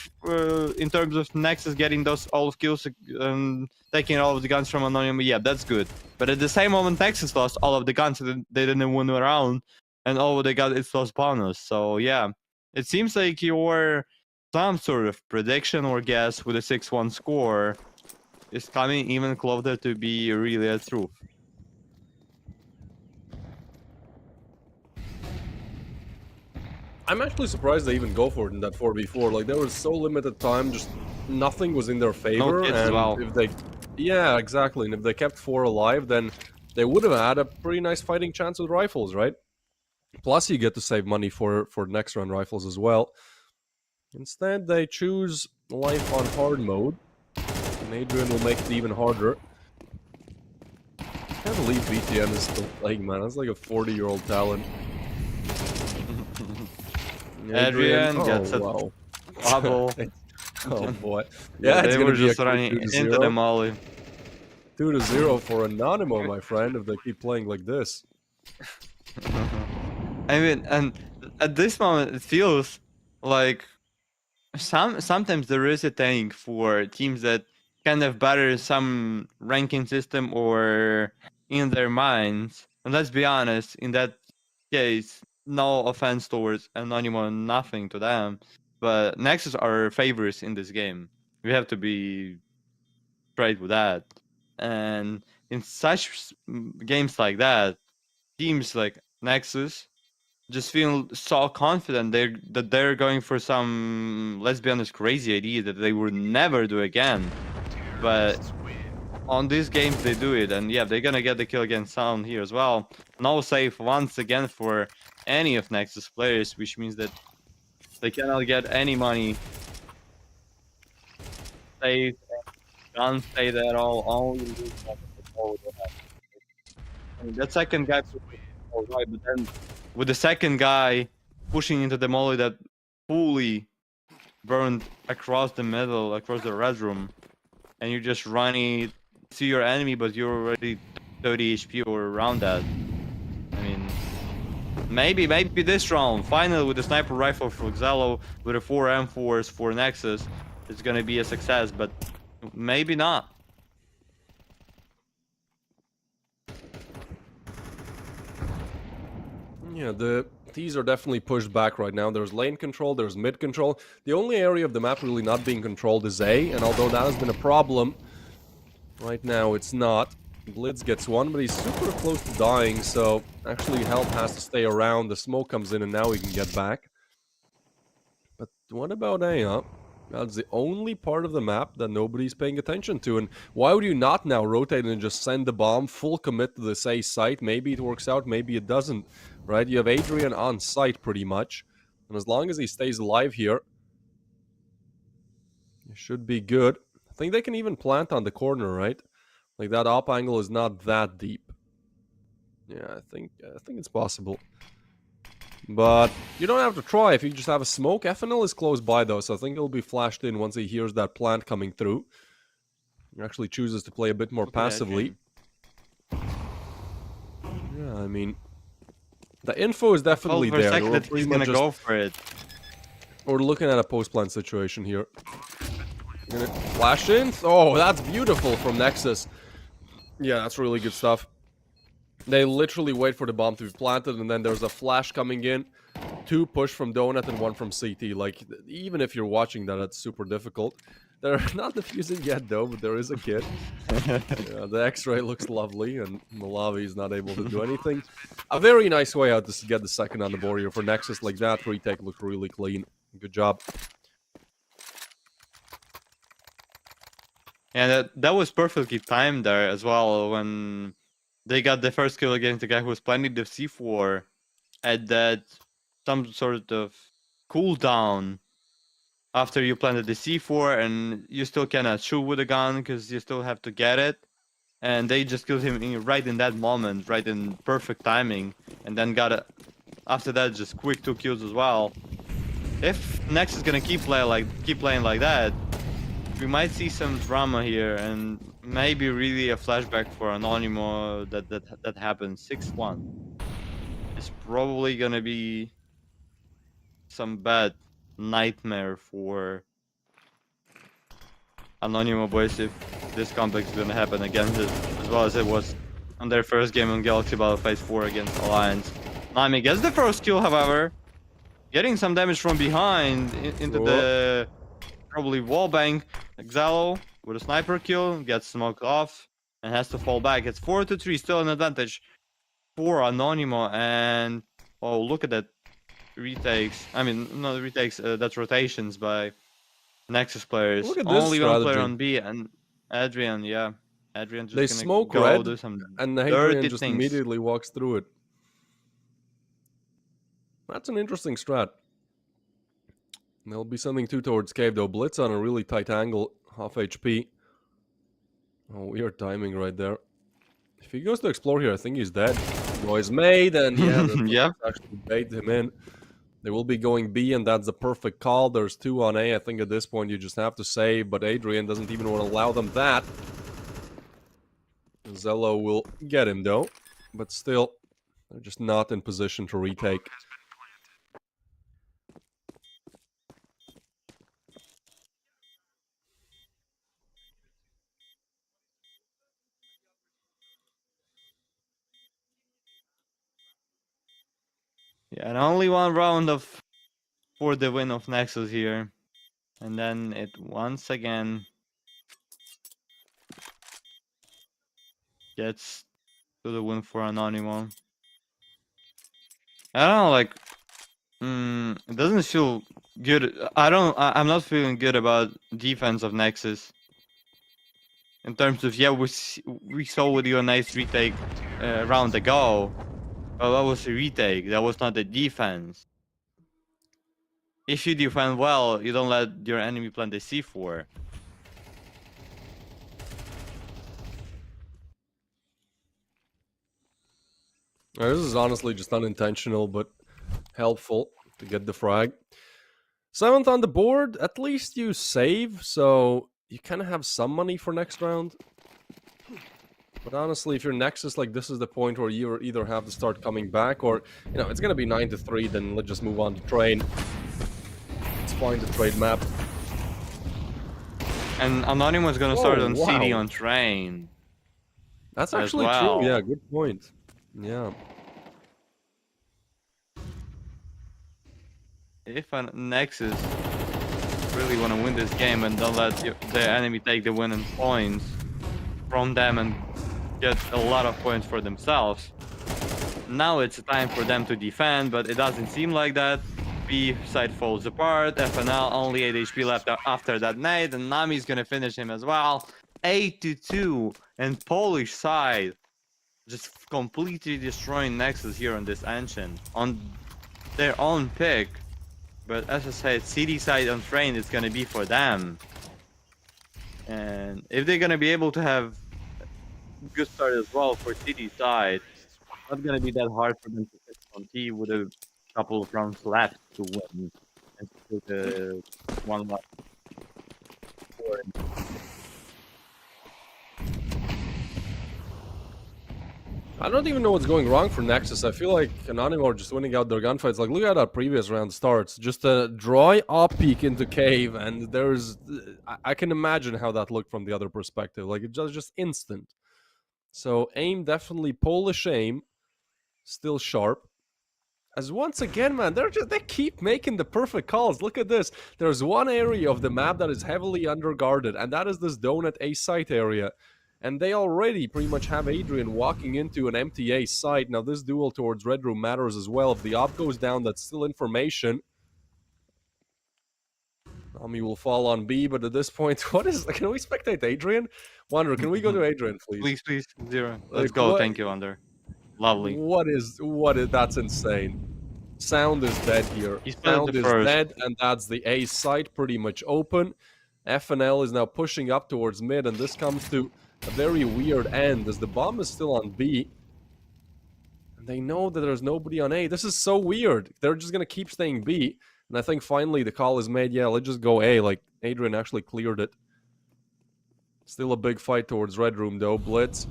in terms of Nexus getting those all of kills and taking all of the guns from Anonymous, yeah, that's good. But at the same moment, Nexus lost all of the guns, so they didn't win a round, and all they got is lost bonus. So yeah, it seems like your some sort of prediction or guess with a 6-1 score is coming even closer to be really a truth. I'm actually surprised they even go for it in that 4v4. Like, there was so limited time, just nothing was in their favor. No kids and as well. if they, yeah, exactly. And if they kept 4 alive, then they would have had a pretty nice fighting chance with rifles, right? Plus, you get to save money for next round rifles as well. Instead, they choose life on hard mode, and Adrian will make it even harder. I can't believe BTN is still playing, man. That's like a 40-year-old talent. Adrian gets a wow. bubble. Oh boy. Yeah, they it's were gonna be just a running quick 2-0. into the molly. 2-0 for Anonymous, my friend, if they keep playing like this. I mean, and at this moment, it feels like sometimes there is a thing for teams that kind of better some ranking system or in their minds. And let's be honest, in that case, no offense towards Anonymous, nothing to them, but Nexus are favorites in this game. We have to be straight with that. And in such games like that, teams like Nexus just feel so confident that they're going for some, let's be honest, crazy idea that they would never do again. But on these games they do it, and yeah, they're gonna get the kill against Sound here as well. No save once again for any of Nexus players, which means that they cannot get any money. Save, can't save at all. Only lose that second guy, alright, but then with the second guy pushing into the molly that fully burned across the middle, across the red room, and you're just running to your enemy, but you're already 30 HP or around that. I mean, maybe this round, finally with the sniper rifle for Xello, with the 4 M4s for Nexus, it's gonna be a success, but maybe not. Yeah, the T's are definitely pushed back right now. There's lane control, there's mid control. The only area of the map really not being controlled is A, and although that has been a problem, right now it's not. Blitz gets one, but he's super close to dying, so actually Help has to stay around. The smoke comes in and now he can get back. But what about A, huh? That's the only part of the map that nobody's paying attention to. And why would you not now rotate and just send the bomb, full commit to this A site? Maybe it works out, maybe it doesn't, right? You have Adrian on site pretty much. And as long as he stays alive here, it should be good. I think they can even plant on the corner, right? Like that op angle is not that deep. Yeah, I think it's possible. But you don't have to try if you just have a smoke. FNL is close by though, so I think it'll be flashed in once he hears that plant coming through. He actually chooses to play a bit more passively. Yeah, I mean, the info is definitely there. That he's gonna go for it. We're looking at a post-plant situation here. Gonna flash in. Oh, that's beautiful from Nexus. Yeah, that's really good stuff. They literally wait for the bomb to be planted, and then there's a flash coming in. 2 push from Donut and 1 from CT. Like, even if you're watching that, it's super difficult. They're not defusing yet, though, but there is a kit. Yeah, the X-ray looks lovely, and Malavi is not able to do anything. A very nice way out to get the second on the board here for Nexus. Like that retake looked really clean. Good job. And that was perfectly timed there as well when they got the first kill against the guy who was planting the C4 at that some sort of cooldown after you planted the C4, and you still cannot shoot with a gun because you still have to get it. And they just killed him right in that moment, right in perfect timing, and then got it after that just quick 2 kills as well. If Nex is gonna keep playing like that, we might see some drama here, and maybe really a flashback for Anonymous that happens. 6-1. It's probably gonna be some bad nightmare for Anonymous boys if this complex is gonna happen against it, as well as it was on their first game on Galaxy Battle Phase 4 against Alliance. Nami gets the first kill, however, getting some damage from behind into the probably wallbang. Xalo with a sniper kill gets smoked off and has to fall back. It's 4-3, still an advantage for Anonymous. And oh, look at that retakes. I mean, not retakes. That's rotations by Nexus players. Look at this Only strategy. one player on B, and Adrian. Yeah, Adrian just They gonna smoke go red, do some and dirty Adrian just things. immediately walks through it. That's an interesting strat. There'll be something too towards Cave, though. Blitz on a really tight angle, half HP. Oh, weird timing right there. If he goes to explore here, I think he's dead. Noise made, and yeah, Yeah. actually bait him in. They will be going B, and that's the perfect call. There's 2 on A. I think at this point you just have to save, but Adrian doesn't even want to allow them that. Zello will get him, though. But still, they're just not in position to retake. Yeah, and only one round of for the win of Nexus here. And then it once again gets to the win for Anonymous. I don't know, like, it doesn't feel good. I'm not feeling good about defense of Nexus. In terms of, yeah, we saw with you a nice retake round ago. But that was a retake, that was not a defense. If you defend well, you don't let your enemy plant the C4. This is honestly just unintentional, but helpful. to get the frag. 7th on the board, at least you save, so you kind of have some money for next round. But honestly, if your Nexus, like, this is the point where you either have to start coming back, or, you know, it's gonna be 9-3, then let's just move on to train. Let's find the trade map. And Anonymous gonna start on wow. CD on train. That's as actually well. true, yeah, good point. Yeah. If a Nexus really want to win this game and don't let the enemy take the winning points from them and get a lot of points for themselves, now it's time for them to defend, but it doesn't seem like that. B side falls apart. FNL only 8 HP left after that nade, and Nami's gonna finish him as well. 8-2, and Polish side just completely destroying Nexus here on this Ancient on their own pick. But as I said, CD side on train is gonna be for them. And if they're gonna be able to have good start as well for CD side, it's not gonna be that hard for them to fix on T with a couple of rounds left to win. And still the one left. I don't even know what's going wrong for Nexus. I feel like Anonymous are just winning out their gunfights. Like, look at that previous round starts. Just a dry up peek into cave, and there's... I can imagine how that looked from the other perspective. Like, it's just instant. So, aim definitely Polish aim. Still sharp. As once again, man, they keep making the perfect calls. Look at this. There's one area of the map that is heavily underguarded, and that is this donut A site area. And they already pretty much have Adrian walking into an empty A site. Now, this duel towards Red Room matters as well. If the op goes down, that's still information. Nami will fall on B, but at this point, what is... Can we spectate Adrian? Wanderer, can we go to Adrian, please? Please, Zero. Let's Like, go. what- Thank you, Under. Lovely. What is... That's insane. Sound is dead here. He's played Sound the is first. dead, and that's the A site pretty much open. FNL is now pushing up towards mid, and this comes to a very weird end as the bomb is still on B. And they know that there's nobody on A. This is so weird. They're just going to keep staying B. And I think finally the call is made. Yeah, let's just go A. Like, Adrian actually cleared it. Still a big fight towards Red Room, though. Blitz.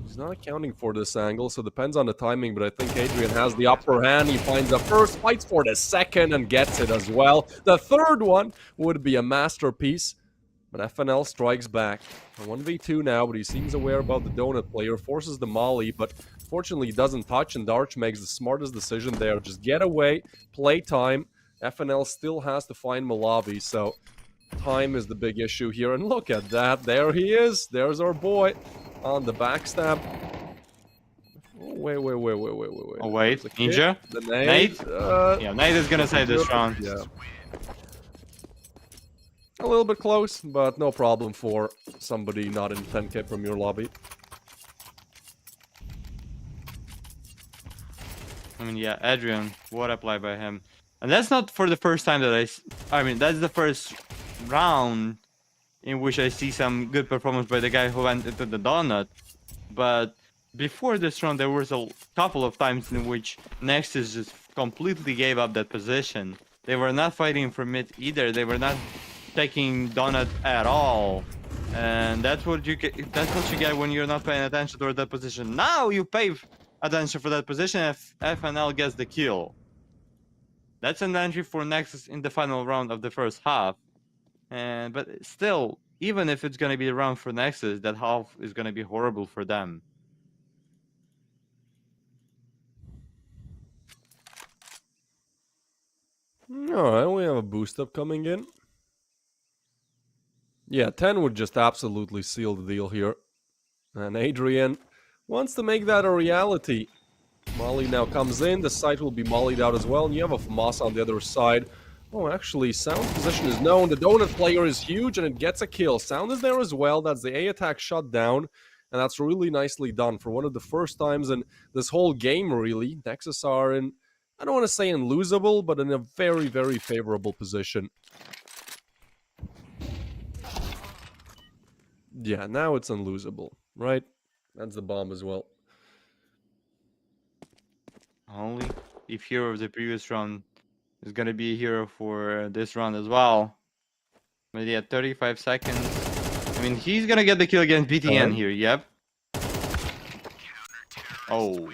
He's not accounting for this angle, so depends on the timing. But I think Adrian has the upper hand. He finds the first, fights for the second, and gets it as well. The third one would be a masterpiece. But FNL strikes back. A 1v2 now, but he seems aware about the donut player, forces the molly, but fortunately he doesn't touch, and Darch makes the smartest decision there. Just get away, play time. FNL still has to find Malavi, so time is the big issue here. And look at that, there he is. There's our boy on the backstab. Oh, wait. Oh, wait. There's a kick. Ninja? The nade. Yeah, Nate is gonna save this round. Yeah. A little bit close, but no problem for somebody not in 10k from your lobby. I mean, yeah, Adrian, what a play by him. And that's not for the first time that I mean, that's the first round in which I see some good performance by the guy who went into the donut. But before this round, there was a couple of times in which Nexus just completely gave up that position. They were not fighting for mid either. They were not taking donut at all, and that's what you get. That's what you get when you're not paying attention toward that position. Now you pay attention for that position if FNL gets the kill. That's an entry for Nexus in the final round of the first half, and but still, even if it's gonna be a round for Nexus, that half is gonna be horrible for them. Alright, we have a boost up coming in. Yeah, 10 would just absolutely seal the deal here. And Adrian wants to make that a reality. Molly now comes in, the site will be mollied out as well, and you have a FAMAS on the other side. Oh, actually, Sound position is known, the donut player is huge, and it gets a kill. Sound is there as well, that's the A attack shut down, and that's really nicely done for one of the first times in this whole game, really. Nexus are in, I don't want to say unlosable, but in a very, very favorable position. Yeah, now it's unlosable, right? That's the bomb as well. Only if hero of the previous round is gonna be a hero for this round as well. But yeah, 35 seconds. I mean, he's gonna get the kill against BTN here. Yep. Oh,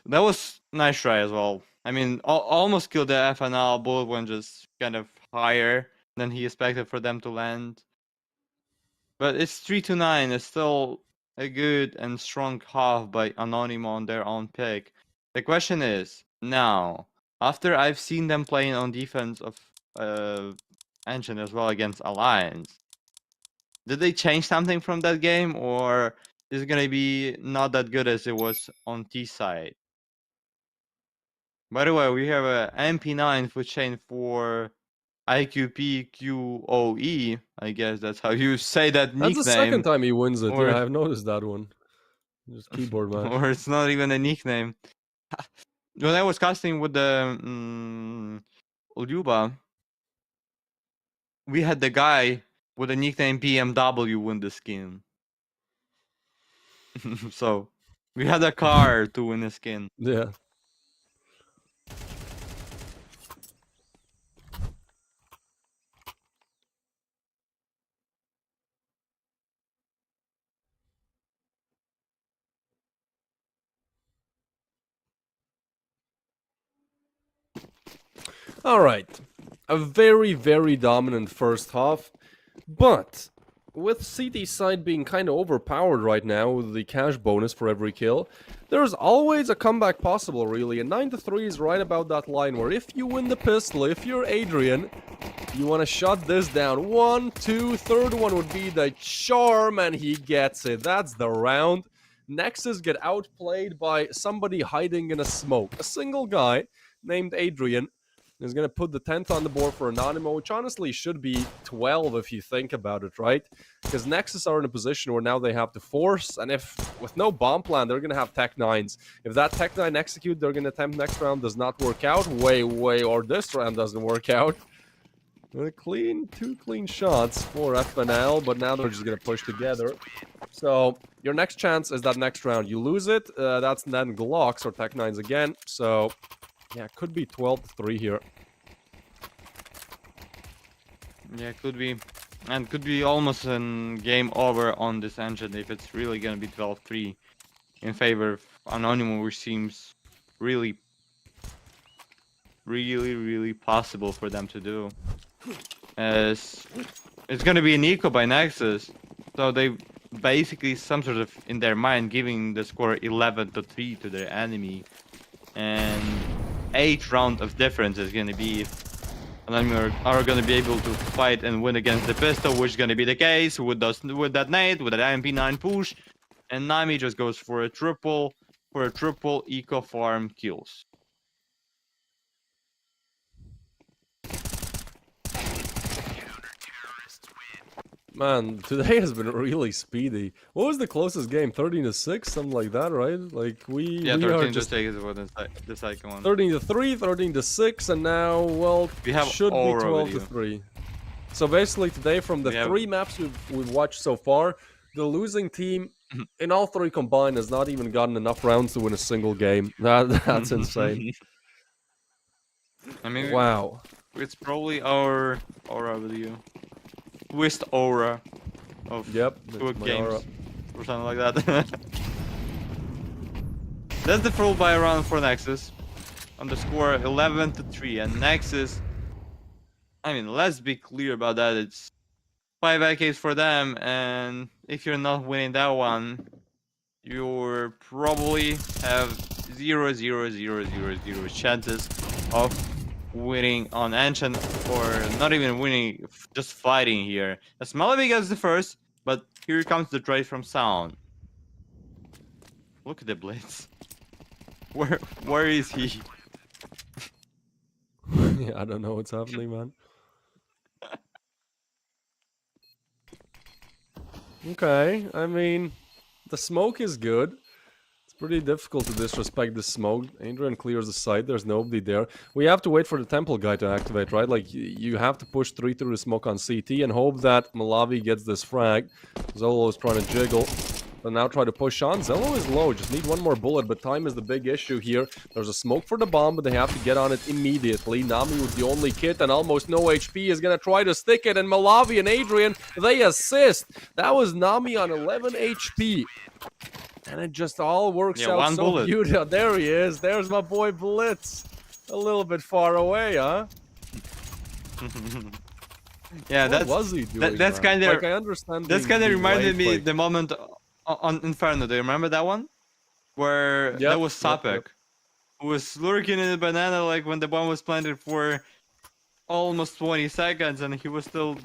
that was nice try as well. I mean, almost killed the FNL. Bullet went just kind of higher than he expected for them to land. But it's 3-9. It's still a good and strong half by Anonymous on their own pick. The question is, now, after I've seen them playing on defense of Engine as well against Alliance, did they change something from that game, or is it gonna be not that good as it was on T side? By the way, we have a MP9 foot chain for IQPQOE. I guess that's how you say that That's nickname. the second time he wins it. Or- Yeah, I've noticed that one. Just keyboard match. Or it's not even a nickname. When I was casting with the Ulyuba, we had the guy with the nickname BMW win the skin. So we had a car to win the skin. Yeah. All right. A very, very dominant first half, but with CT side being kind of overpowered right now with the cash bonus for every kill, there's always a comeback possible, really. And 9-3 is right about that line where if you win the pistol, if you're Adrian, you want to shut this down. 1, 2, third one would be the charm, and he gets it. That's the round. Nexus get outplayed by somebody hiding in a smoke. A single guy named Adrian is going to put the 10th on the board for Anonymous, which honestly should be 12 if you think about it, right? Because Nexus are in a position where now they have to force, and if with no bomb plan, they're going to have Tech 9s. If that Tech 9 execute, they're going to attempt next round, does not work out, or this round doesn't work out. Two clean shots for FNL, but now they're just going to push together. So your next chance is that next round. You lose it, that's then Glocks or Tech 9s again, so... yeah, it could be 12-3 here. Yeah, could be. And could be almost a game over on this engine if it's really gonna be 12-3 in favor of Anonymous, which seems really possible for them to do. As it's gonna be an eco by Nexus, so they basically some sort of in their mind giving the score 11-3 to their enemy, and 8 round of difference is gonna be if Anonymous are gonna be able to fight and win against the pistol, which is gonna be the case with that nade, with that MP9 push, and Nami just goes for a triple eco farm kills. Man, today has been really speedy. What was the closest game? 13-6, something like that, right? Like we are 13 just to 6 is what the second one. 13-3, 13-6, and now well, We have should be Aura with you. 12-3. So basically today, from the 3 maps we've watched so far, the losing team in all 3 combined has not even gotten enough rounds to win a single game. That's insane. I mean, Wow. it's probably our Aura with you. Twist Aura of Yep, Quick it's my games aura. or something like that. That's the full buy round for Nexus on the score 11-3, and Nexus, I mean, let's be clear about that. It's 5 AKs for them, and if you're not winning that one, you probably have 0 chances of winning on Ancient, or not even winning, just fighting here. As Malavi gets the first, but here comes the trade from Sound. Look at the blitz. Where is he? Yeah, I don't know what's happening, man. Okay, I mean, the smoke is good. It's pretty difficult to disrespect the smoke. Adrian clears the site, there's nobody there. We have to wait for the temple guy to activate, right? Like, you have to push 3 through the smoke on CT and hope that Malavi gets this frag. Zolo's trying to jiggle, But now try to push on. Zello is low, just need one more bullet, but time is the big issue here. There's a smoke for the bomb, but they have to get on it immediately. Nami with the only kit and almost no HP is gonna try to stick it, and Malavi and Adrian, they assist. That was Nami on 11 HP. And it just all works out one so bullet. beautiful. There he is. There's my boy Blitz. A little bit far away, huh? Yeah, What was he doing? that's man? kind of like I understand. that's being- kind of being reminded late, me like- the moment on Inferno. Do you remember that one? Where Yep, that was yep, Sapek, yep. who was lurking in the banana like when the bomb was planted for almost 20 seconds, and he was still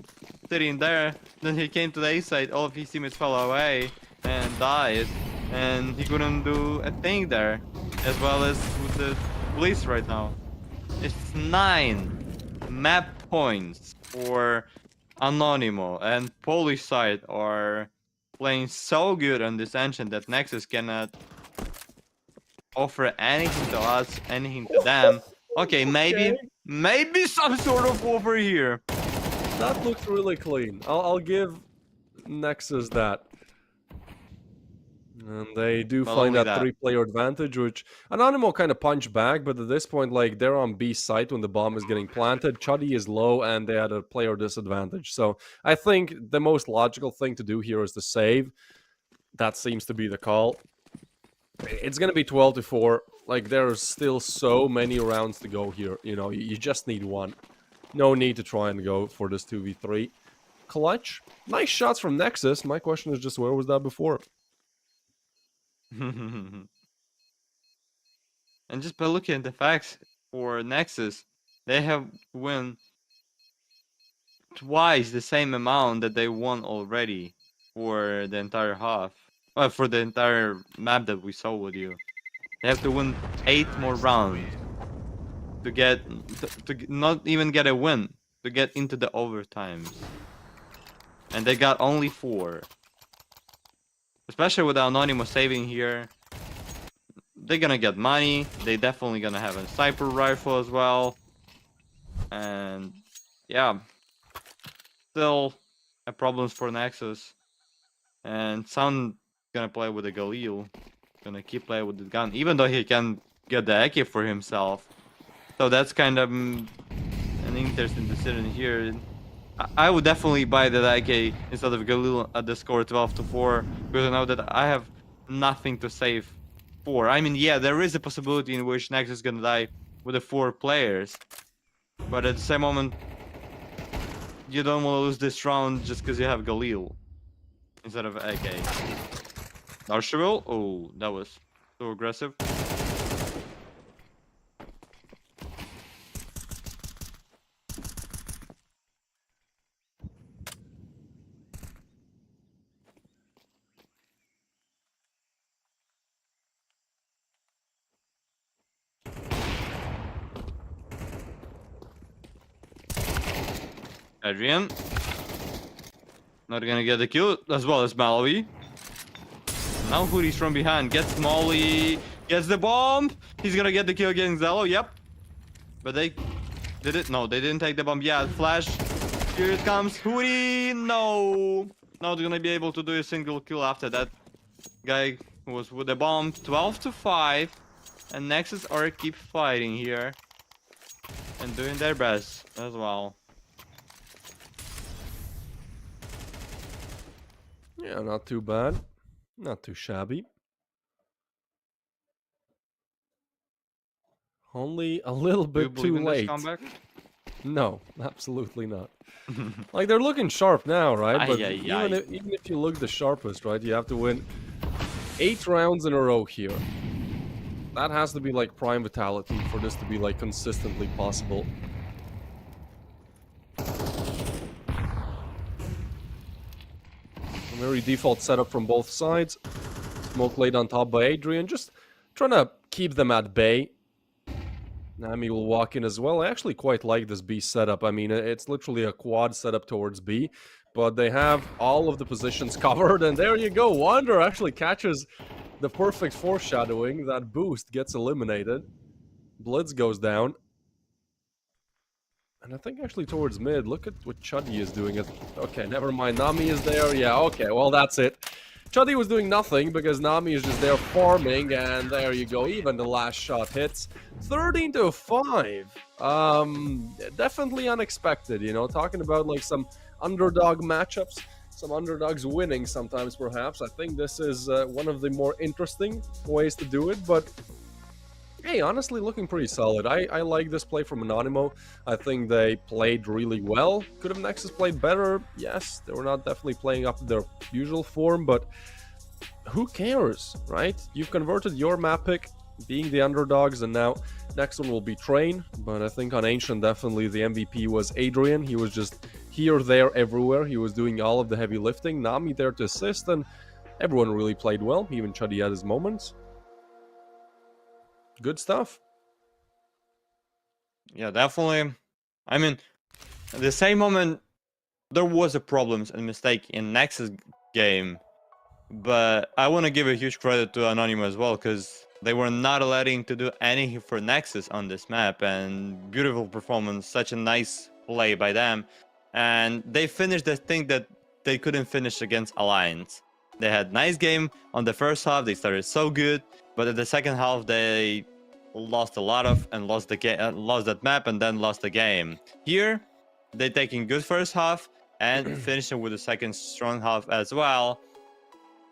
sitting there. Then he came to the A side, all of his teammates fell away and died, and he couldn't do a thing there, as well as with the police right now. It's 9 map points for Anonymous, and Polish side are playing so good on this engine that Nexus cannot offer anything to us, anything to them. Okay, maybe some sort of offer here. That looks really clean. I'll give Nexus that. And they do Well, find only that that. 3-player advantage, which Anonymous kind of punched back, but at this point, like, they're on B site when the bomb is getting planted. Chuddy is low, and they had a player disadvantage. So I think the most logical thing to do here is to save. That seems to be the call. It's going to be 12-4. Like, there's still so many rounds to go here. You know, you just need one. No need to try and go for this 2v3. Clutch. Nice shots from Nexus. My question is just, where was that before? And just by looking at the facts for Nexus, they have won twice the same amount that they won already for the entire half. Well, for the entire map that we saw with you. They have to win 8 more rounds to get to not even get a win, to get into the overtimes. And they got only 4. Especially with the Anonymous saving here. They're gonna get money. They definitely gonna have a sniper rifle as well. And yeah. Still a problems for Nexus. And Sun gonna play with the Galil. Gonna keep playing with the gun. Even though he can get the AK for himself. So that's kind of an interesting decision here. I would definitely buy the AK instead of Galil at the score 12-4, because I know that I have nothing to save for. I mean, yeah, there is a possibility in which Nexus is gonna die with the 4 players, but at the same moment, you don't want to lose this round just because you have Galil instead of AK. Archibald? Oh, that was so aggressive. Adrian. Not gonna get the kill, as well as Malawi. Now Hoodie's from behind. Gets Molly. Gets the bomb. He's gonna get the kill against Zello. Yep. But they did it. No, they didn't take the bomb. Yeah, flash. Here it comes. Hoodie. No. Not gonna be able to do a single kill after that. Guy was with the bomb. 12-5. And Nexus are keep fighting here. And doing their best as well. Yeah, not too bad. Not too shabby. Only a little Do you bit believe too in this late. comeback? No, absolutely not. Like, they're looking sharp now, right? But Ay, ay, ay. even if you look the sharpest, right, you have to win 8 rounds in a row here. That has to be like prime vitality for this to be like consistently possible. A very default setup from both sides. Smoke laid on top by Adrian, just trying to keep them at bay. Nami will walk in as well. I actually quite like this B setup. I mean, it's literally a quad setup towards B, but they have all of the positions covered, and there you go. Wander actually catches the perfect foreshadowing. That boost gets eliminated. Blitz goes down. And I think actually towards mid, look at what Chuddy is doing. Okay, never mind. Nami is there. Yeah, okay, well, that's it. Chuddy was doing nothing because Nami is just there farming, and there you go. Even the last shot hits. 13-5. Definitely unexpected, you know. Talking about like some underdog matchups, some underdogs winning sometimes, perhaps. I think this is one of the more interesting ways to do it, but hey, honestly, looking pretty solid. I like this play from Anonimo. I think they played really well. Could have Nexus played better? Yes, they were not definitely playing up to their usual form, but who cares, right? You've converted your map pick, being the underdogs, and now next one will be Train. But I think on Ancient, definitely the MVP was Adrian. He was just here, there, everywhere. He was doing all of the heavy lifting. Nami there to assist, and everyone really played well. Even Chuddy had his moments. Good stuff. Yeah, definitely. I mean, at the same moment, there was a problems and mistake in Nexus game, but I want to give a huge credit to Anonymous as well, because they were not letting to do anything for Nexus on this map, and beautiful performance, such a nice play by them, and they finished the thing that they couldn't finish against Alliance. They had nice game on the first half, they started so good, but at the second half they lost a lot of and lost the game, lost that map, and then lost the game. Here, they taking good first half and finishing with the second strong half as well.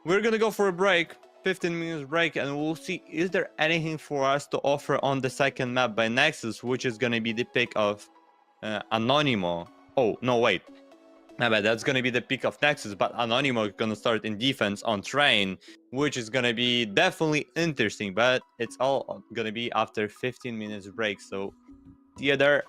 We're gonna go for a break, 15 minutes break, and we'll see is there anything for us to offer on the second map by Nexus, which is gonna be the pick of Anonimo. Oh no, wait. I bet that's gonna be the pick of Nexus, but Anonimo is gonna start in defense on Train, which is gonna be definitely interesting, but it's all gonna be after 15 minutes break, so see you there.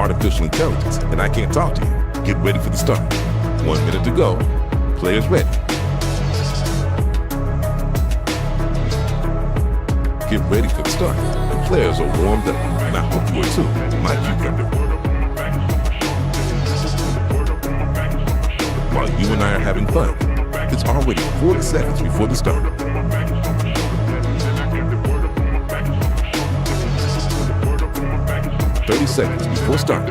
artificial intelligence, and I can't talk to you. Get ready for the start. 1 minute to go. Players ready. Get ready for the start. The players are warmed up, and I hope you are too. My cucumber. While you and I are having fun, it's already 40 seconds before the start. "30 seconds before start.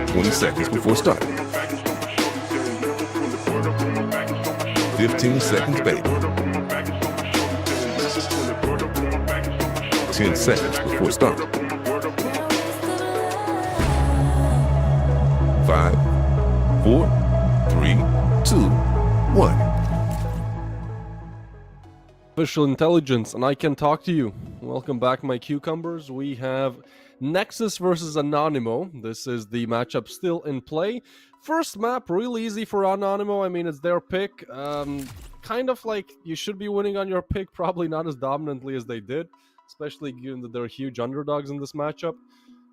"20 seconds before start. 15 seconds, baby. 10 seconds before start. 5, 4, 3, 2, 1. Artificial intelligence, and I can talk to you. Welcome back, my cucumbers. We have Nexus versus Anonymous. This is the matchup still in play. First map, really easy for Anonymous. I mean, it's their pick. Kind of like you should be winning on your pick, probably not as dominantly as they did, especially given that they're huge underdogs in this matchup.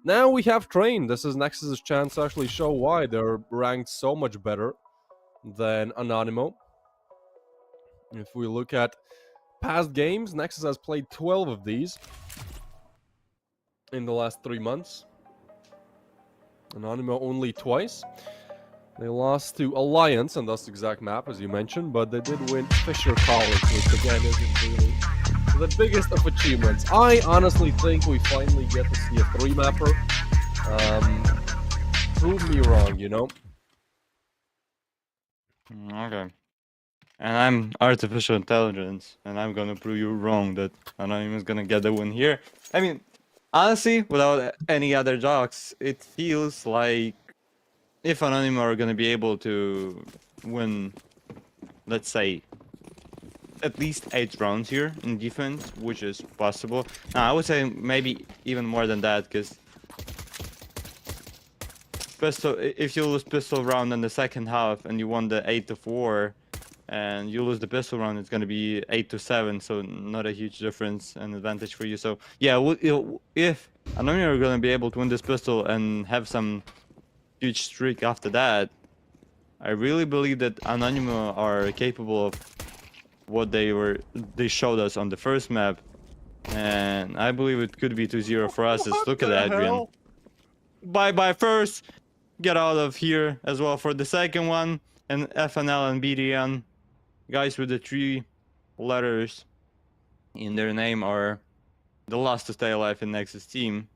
Now we have Train. This is Nexus's chance to actually show why they're ranked so much better than Anonymous. If we look at past games, Nexus has played 12 of these in the last 3 months. Anonymous only twice. They lost to Alliance on this exact map, as you mentioned, but they did win Fisher College, which again isn't really the biggest of achievements. I honestly think we finally get to see a 3-mapper. Prove me wrong, you know? Okay. And I'm artificial intelligence, and I'm gonna prove you wrong that Anonymous is gonna get the win here. I mean, honestly, without any other jokes, it feels like if Anonymous are gonna be able to win, let's say, at least 8 rounds here in defense, which is possible. Now, I would say maybe even more than that, because pistol, if you lose pistol round in the second half and you won the 8-4, and you lose the pistol round, it's going to be 8-7, so not a huge difference and advantage for you. So yeah, if Anonymous are going to be able to win this pistol and have some huge streak after that, I really believe that Anonymous are capable of what they showed us on the first map, and I believe it could be 2-0 for us. Look at Adrian. Bye first, get out of here as well for the second one, and FNL and BDN. Guys with the 3 letters in their name are the last to stay alive in Nexus team.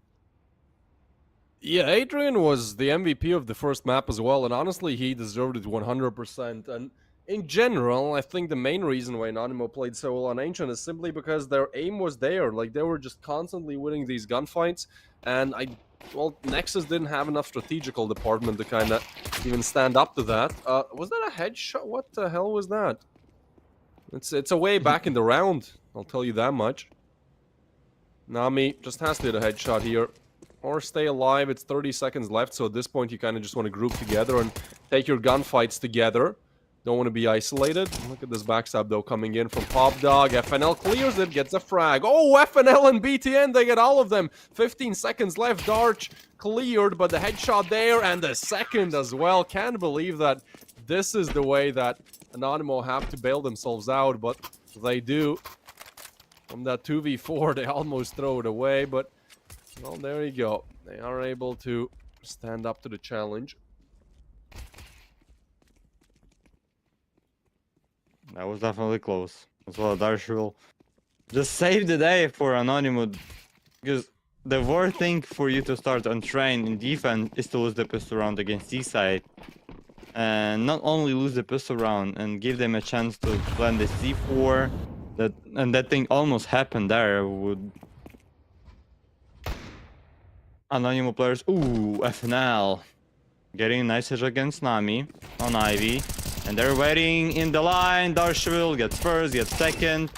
Yeah, Adrian was the MVP of the first map as well, and honestly, he deserved it 100%. And in general, I think the main reason why Anonymous played so well on Ancient is simply because their aim was there. Like, they were just constantly winning these gunfights, and Nexus didn't have enough strategical department to kind of even stand up to that. Was that a headshot? What the hell was that? It's a way back in the round, I'll tell you that much. Nami just has to hit a headshot here, or stay alive. It's 30 seconds left, so at this point you kind of just want to group together and take your gunfights together. Don't want to be isolated. Look at this backstab though coming in from Pop Dog. FNL clears it, gets a frag. Oh, FNL and BTN, they get all of them. 15 seconds left. Darch cleared, but the headshot there and the second as well. Can't believe that this is the way that Anonymous have to bail themselves out, but they do. From that 2v4, they almost throw it away, but well, there you go. They are able to stand up to the challenge. That was definitely close. As well, Darshville just saved the day for Anonymous, because the worst thing for you to start on Train in defense is to lose the pistol round against C-side. And not only lose the pistol round and give them a chance to plan the C4, and that thing almost happened there would Anonymous players. Ooh, FNL getting a nice hit against Nami on Ivy, and they're waiting in the line. Darshville gets first, gets second.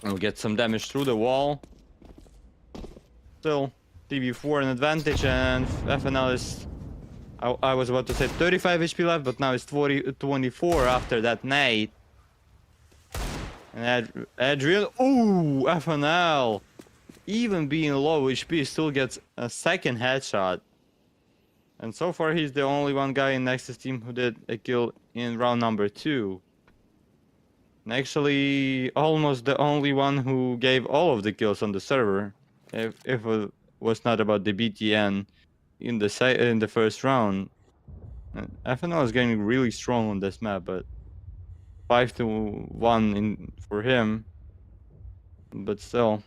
We'll get some damage through the wall. Still, TV4 an advantage, and FNL is I was about to say 35 HP left, but now it's 24 after that nade. And Adrian, ooh, FNL. Even being low HP, still gets a second headshot. And so far, he's the only one guy in Nexus team who did a kill in round number 2. And actually, almost the only one who gave all of the kills on the server. If it was not about the BTN in the first round. And FNL is getting really strong on this map, but 5-1 for him. But still,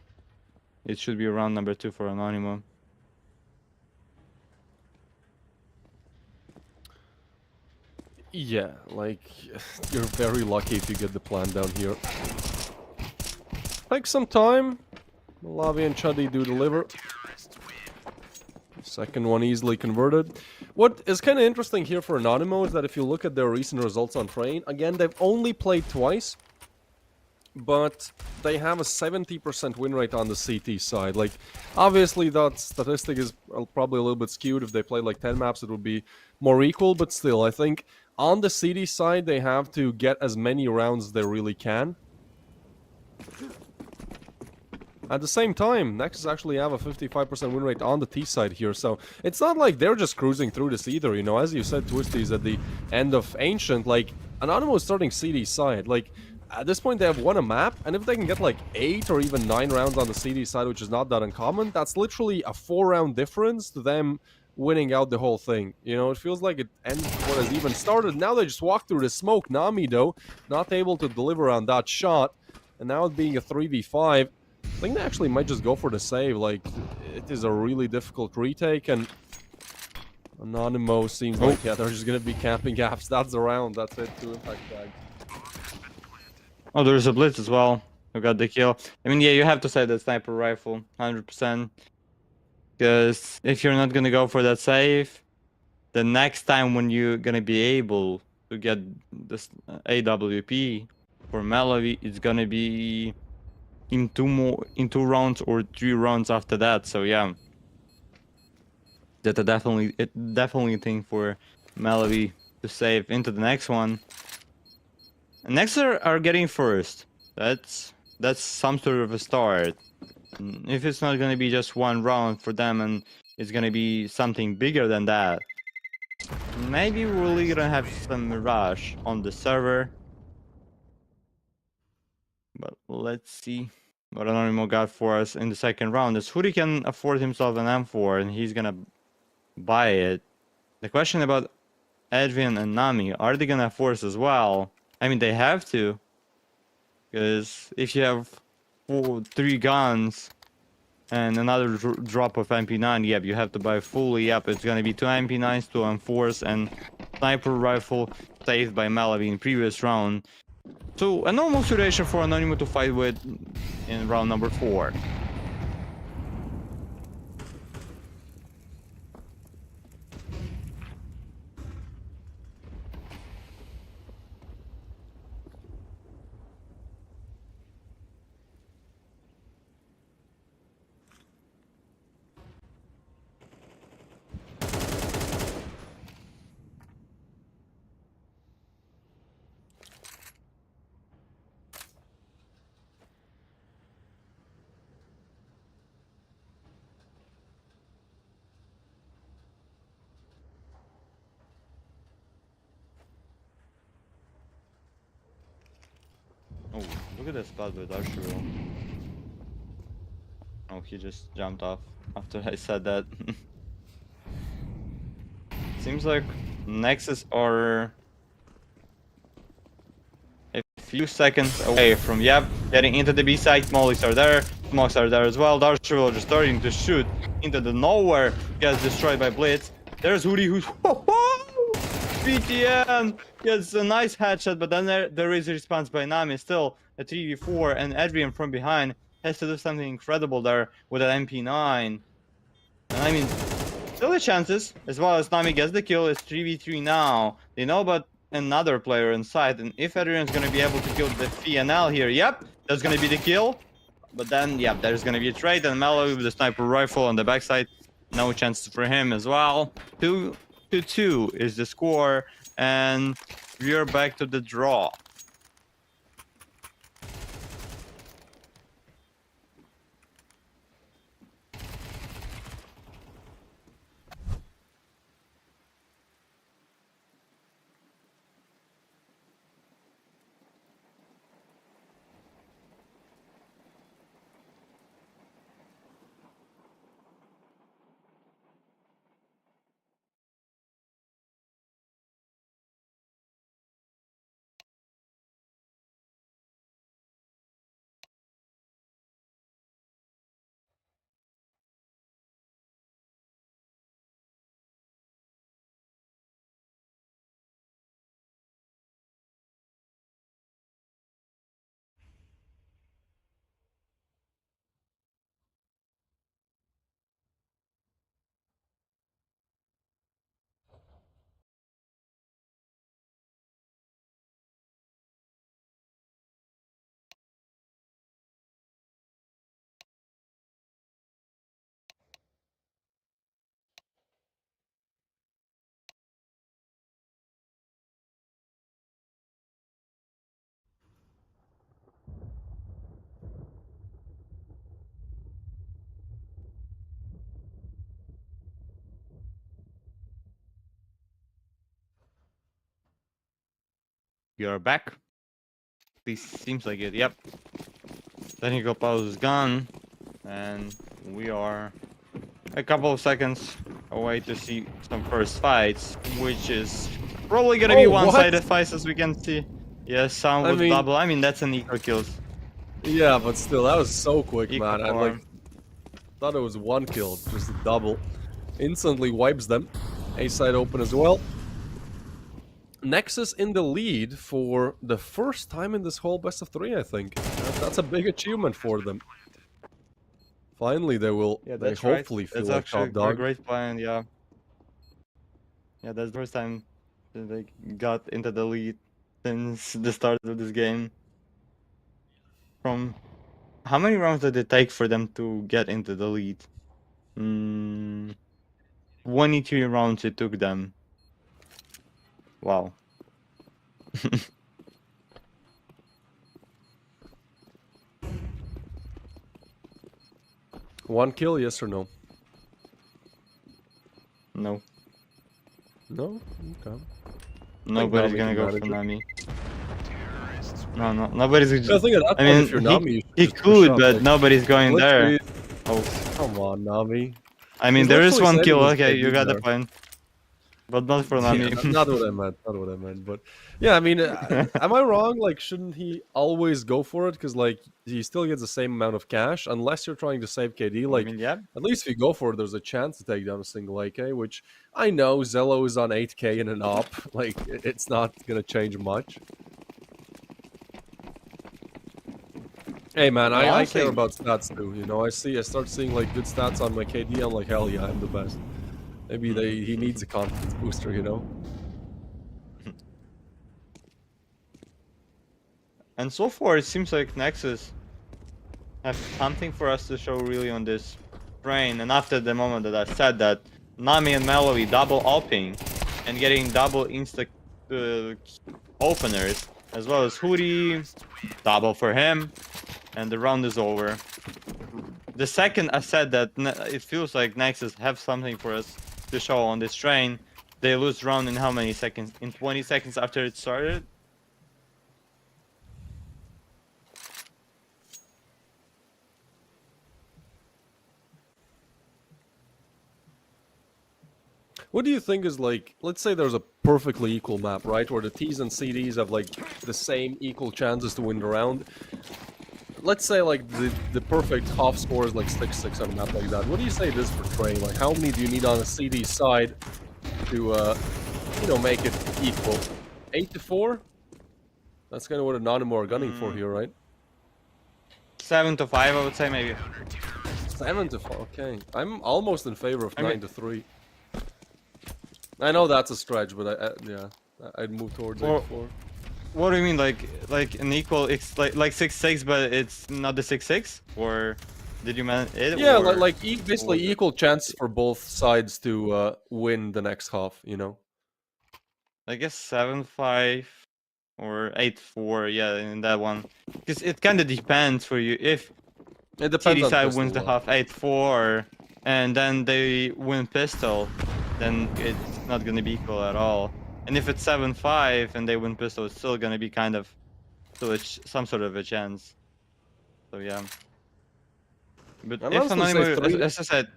it should be round number 2 for Anonymous. Yeah, like, you're very lucky if you get the plan down here. Take some time. Malavi and Chuddy do deliver. Second one easily converted. What is kind of interesting here for Anonymous is that if you look at their recent results on Train, again, they've only played twice, but they have a 70% win rate on the CT side. Like, obviously that statistic is probably a little bit skewed. If they played like 10 maps, it would be more equal, but still, I think on the CT side, they have to get as many rounds as they really can. At the same time, Nexus actually have a 55% win rate on the T side here, so it's not like they're just cruising through this either, you know. As you said, Twisties, at the end of Ancient, like, Anonymous starting CD side, like, at this point they have won a map, and if they can get like 8 or even 9 rounds on the CD side, which is not that uncommon, that's literally a 4-round difference to them winning out the whole thing. You know, it feels like it ends what has even started. Now they just walk through the smoke. Nami, though, not able to deliver on that shot, and now it being a 3v5, I think they actually might just go for the save. Like, it is a really difficult retake, and Anonymous seems like, yeah, they're just gonna be camping gaps. That's the round. That's it. 2 impact tags. Oh, there's a blitz as well. Who got the kill? I mean, yeah, you have to say that sniper rifle, 100%. Because if you're not gonna go for that save, the next time when you're gonna be able to get this AWP for Malawi, it's gonna be in 2 rounds or 3 rounds after that. So yeah, that's a definitely thing for Malawi to save into the next one. And next are getting first. That's some sort of a start. If it's not gonna be just 1 round for them and it's gonna be something bigger than that, maybe we're really gonna have some rush on the server. But let's see what Anonymous got for us in the second round. As Hoodie can afford himself an M4 and he's gonna buy it. The question about Adrian and Nami, are they gonna force as well? I mean, they have to. Because if you have 3 guns and another drop of MP9, yep, you have to buy fully. Yep, it's gonna be 2 MP9s, 2 M4s, and sniper rifle saved by Malawi in previous round. So a normal situation for Anonymous to fight with in round number 4. Oh, look at that spot with Arshiro. Oh, he just jumped off after I said that. Seems like Nexus are a few seconds away from, yep, getting into the B side. Mollies are there, smokes are there as well. Darshiro just starting to shoot into the nowhere, gets destroyed by Blitz. There's Hoodie who's BTN gets a nice headshot, but then there is a response by Nami. Still a 3v4, and Adrian from behind has to do something incredible there with an MP9. And I mean, still the chances, as well as Nami gets the kill. It's 3v3 now. They know about another player inside, and if Adrian's gonna be able to kill the FNL here, yep, that's gonna be the kill. But then, yeah, there's gonna be a trade, and Malawi with the sniper rifle on the backside. No chances for him as well. 2 2-2 is the score, and we are back to the draw. We are back. At least seems like it. Yep. Technical pause is gone, and we are a couple of seconds away to see some first fights, which is probably gonna be one-sided fights, as we can see. Yes, some with double. I mean, that's an equal kills. Yeah, but still, that was so quick, Equal man. I form. thought it was one kill, just a double. Instantly wipes them. A side open as well. Nexus in the lead for the first time in this whole best of 3, I think. That's a big achievement for them. Finally, they hopefully feel That's like actually top dog. a great plan, yeah. Yeah, that's the first time that they got into the lead since the start of this game. From how many rounds did it take for them to get into the lead? 23 rounds it took them. Wow. One kill, yes or no? No. No? Okay. Nobody's Nami gonna can go for manage it. Nami. No, nobody's I just... think at that I point, mean, if you're Nami, you should he just push could, up, but like, nobody's going there. literally- Oh, Come on, Nami. I mean, He's there is literally one said he kill. was Okay, gonna you be got the there. point. But not for Nami. Yeah, not what I meant. Not what I meant. But yeah, I mean, am I wrong? Like, shouldn't he always go for it? Because like, he still gets the same amount of cash, unless you're trying to save KD. I Like, mean, yeah. at least if you go for it, there's a chance to take down a single AK. Which I know Zello is on 8K and an up. Like, it's not gonna change much. Hey man, I Honestly- care about stats too. You know, I start seeing like good stats on my KD. I'm like, hell yeah, I'm the best. Maybe he needs a confidence booster. You know. And so far, it seems like Nexus have something for us to show really on this train. And after the moment that I said that, Nami and Melody double ulting and getting double insta openers, as well as Hootie, double for him, and the round is over. The second I said that it feels like Nexus have something for us to show on this train, they lose round in how many seconds? In 20 seconds after it started? What do you think is like, let's say there's a perfectly equal map, right? Where the T's and CDs have like the same equal chances to win the round. Let's say like the perfect half score is like 6-6 on a map like that. What do you say this for Train? Like how many do you need on a CD side to, you know, make it equal? 8-4? That's kind of what Anonymous are gunning for here, right? 7-5, I would say, maybe. 7-4, okay. I'm almost in favor of I mean- 9-3. I know that's a stretch, but yeah, I'd move towards Or- 8-4. What do you mean, like an equal? It's like 6-6, but it's not the 6-6, or Did you manage it? Yeah, or basically was it- equal chances for both sides to win the next half, you know? I guess 7-5 or 8-4. Yeah, in that one, because it kind of depends for you. If It depends TD on side pistol wins the luck. half 8-4, and then they win pistol, then it's not gonna be equal at all. And if it's 7-5 and they win pistol, it's still gonna be kind of still some sort of a chance. So yeah. But I'd if honestly say Anonymous, as I said,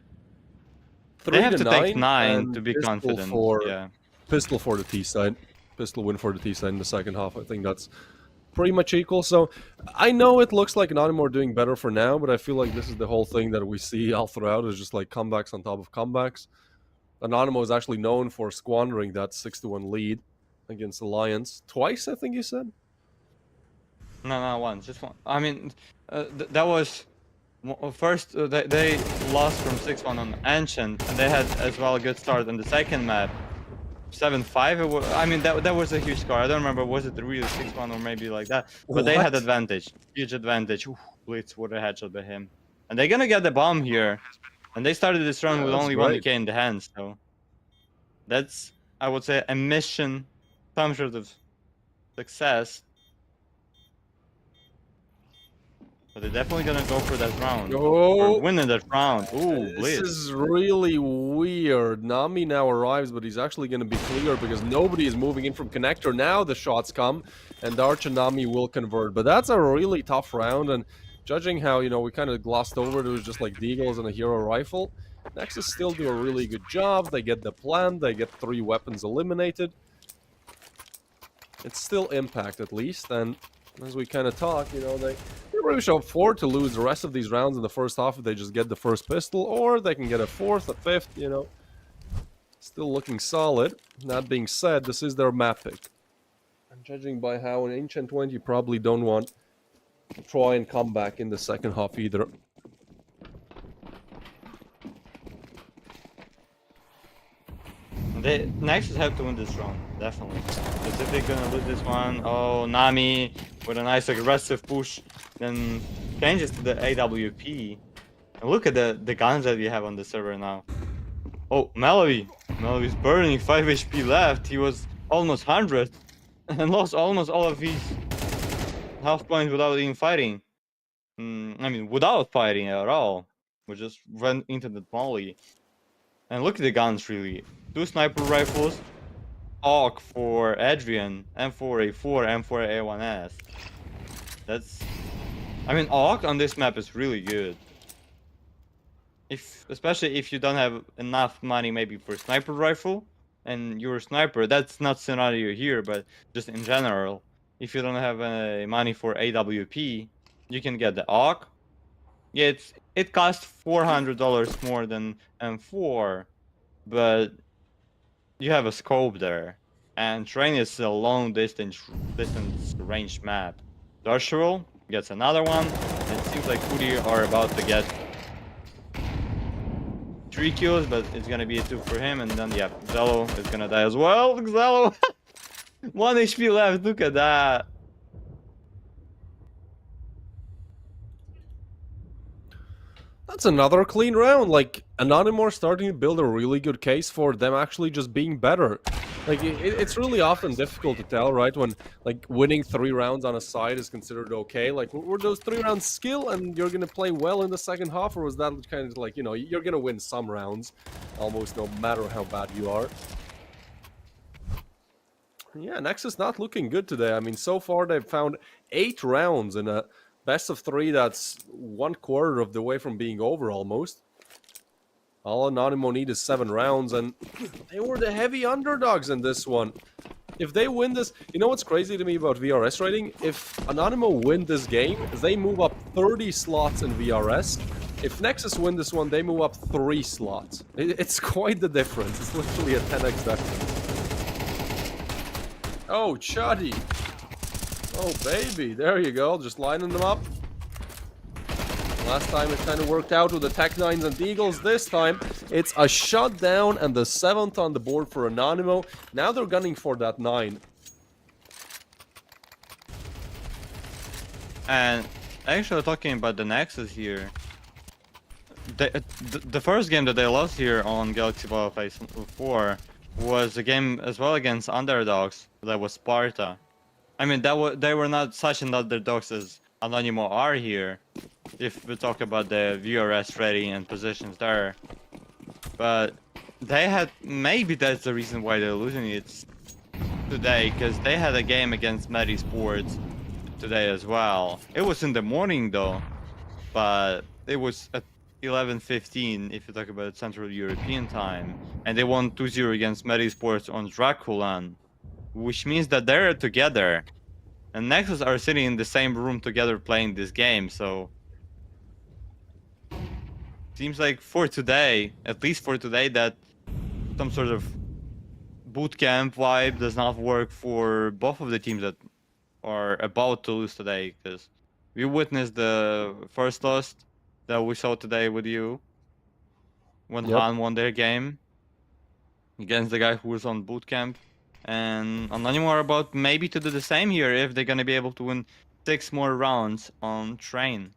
they 3 have to to take 9 9 to and be confident. Yeah. pistol for the T side. Pistol win for the T side in the second half. I think that's pretty much equal. So I know it looks like Anonymous are doing better for now, but I feel like this is the whole thing that we see all throughout is just like comebacks on top of comebacks. Anonymous is actually known for squandering that 6-1 lead against Alliance twice, I think you said. No, once, just one. I mean, that was first. They lost from 6-1 on Ancient, and they had as well a good start on the second map. 7-5. I mean, that was a huge score. I don't remember, was it really 6-1 or maybe like that. But they had What? advantage, huge advantage. Ooh, Blitz would have headshot by him, and they're gonna get the bomb here. And they started this run Yeah, with that's only great. 1k in the hand, so that's, I would say, a mission, some sort of success. But they're definitely gonna go for that round. Oh. Or winning that round. Ooh, This Blitz. is really weird. Nami now arrives, but he's actually going to be clear because nobody is moving in from connector. Now the shots come, and Arch and Nami will convert. But that's a really tough round, and judging how, you know, we kind of glossed over it, it was just like Deagles and a hero rifle. Nexus still do a really good job. They get the plant, they get 3 weapons eliminated. It's still impact at least, and as we kind of talk, you know, they really should afford to lose the rest of these rounds in the first half if they just get the first pistol, or they can get a 4th, a 5th, you know. Still looking solid. That being said, this is their map pick. And judging by how an Ancient went, you probably don't want to try and come back in the second half either. They Nexus have to win this round, definitely. Because if they're gonna lose this one, oh, Nami with a nice aggressive push, then changes to the AWP. And look at the guns that we have on the server now. Oh, Malawi. Malawi's burning, 5 HP left. He was almost 100 and lost almost all of his half points without even fighting. I mean, without fighting at all. We just went into the molly. And look at the guns, really. 2 sniper rifles, AUG for Adrian, M4A4, M4A1S. That's... I mean, AUG on this map is really good. Especially if you don't have enough money maybe for sniper rifle, and you're a sniper, that's not scenario here, but just in general. If you don't have money for AWP, you can get the AUG. Yeah, it costs $400 more than M4, but you have a scope there, and Train is a long distance range map. Darshirul gets another one, and it seems like Foodie are about to get 3 kills, but it's gonna be a 2 for him, and then yeah, Zello is gonna die as well. Zello, 1 HP left. Look at that. That's another clean round. Like, Anonymous starting to build a really good case for them actually just being better. Like, it's really often difficult to tell, right? When, like, winning 3 rounds on a side is considered okay. Like, were those 3 rounds skill and you're going to play well in the second half? Or was that kind of like, you know, you're going to win some rounds, almost no matter how bad you are? Yeah, Nexus not looking good today. I mean, so far they've found 8 rounds in a best of 3 that's 1/4 of the way from being over almost. All Anonymous need is 7 rounds, and they were the heavy underdogs in this one. If they win this, you know what's crazy to me about VRS rating? If Anonymous win this game, they move up 30 slots in VRS. If Nexus win this one, they move up 3 slots. It's quite the difference. It's literally a 10x difference. Oh, Chuddy. Oh, baby. There you go. Just lining them up. Last time it kind of worked out with the Tech 9s and Deagles. This time, it's a shutdown and the 7th on the board for Anonymous. Now they're gunning for that 9. And actually talking about the Nexus here, The first game that they lost here on Galaxy Battle Phase 4 was a game as well against underdogs. That was Sparta. I mean, they were not such an underdogs as Anonymous are here, if we talk about the VRS rating and positions there. But they had, maybe that's the reason why they're losing it today, because they had a game against Medi Sports today as well. It was in the morning though, but it was at 11:15 if you talk about Central European time, and they won 2-0 against Medi Sports on Draculan, which means that they're together. And Nexus are sitting in the same room together playing this game, so seems like for today, at least for today, that some sort of boot camp vibe does not work for both of the teams that are about to lose today, because we witnessed the first loss that we saw today with you when Han won their game against the guy who was on boot camp. And Anonymous are about maybe to do the same here if they're gonna be able to win 6 more rounds on Train.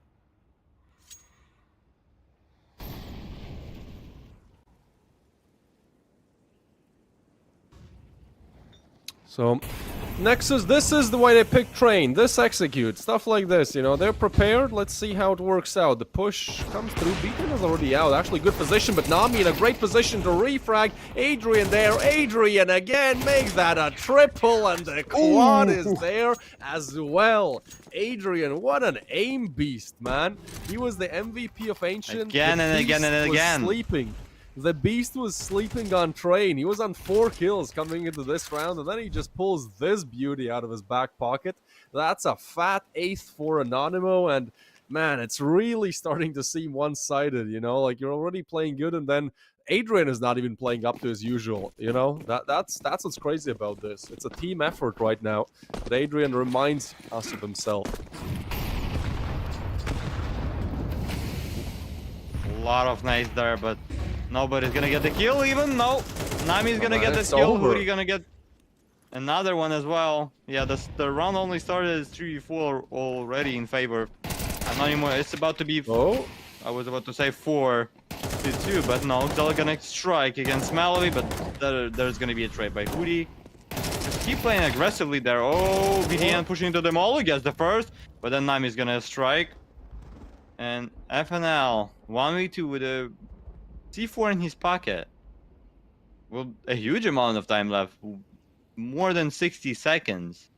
So, Nexus, this is the way they pick Train. This executes. Stuff like this, you know. They're prepared. Let's see how it works out. The push comes through. Beacon is already out. Actually, good position, but Nami in a great position to refrag. Adrian there. Adrian again makes that a triple, and the quad is there as well. Adrian, what an aim beast, man. He was the MVP of Ancient. Again and again and again. Sleeping. The beast was sleeping on Train. He was on 4 kills coming into this round, and then he just pulls this beauty out of his back pocket. That's a fat 8th for Anonymous, and man, it's really starting to seem one-sided, you know? Like, you're already playing good, and then Adrian is not even playing up to his usual, you know? That's what's crazy about this. It's a team effort right now, but Adrian reminds us of himself. A lot of nice there, but nobody's gonna get the kill even. No, Nami's gonna get the kill. Hoodie gonna get another one as well. Yeah, the round only started as 3-4 already in favor. Anonymous, it's about to be. Oh, I was about to say 4-2, but no, they're gonna strike against Malawi, but there's gonna be a trade by Hoodie. Just keep playing aggressively there. Oh, VDN pushing into them all against the first, but then Nami's gonna strike. And FNL 1v2 with a C4 in his pocket. Well, a huge amount of time left. More than 60 seconds.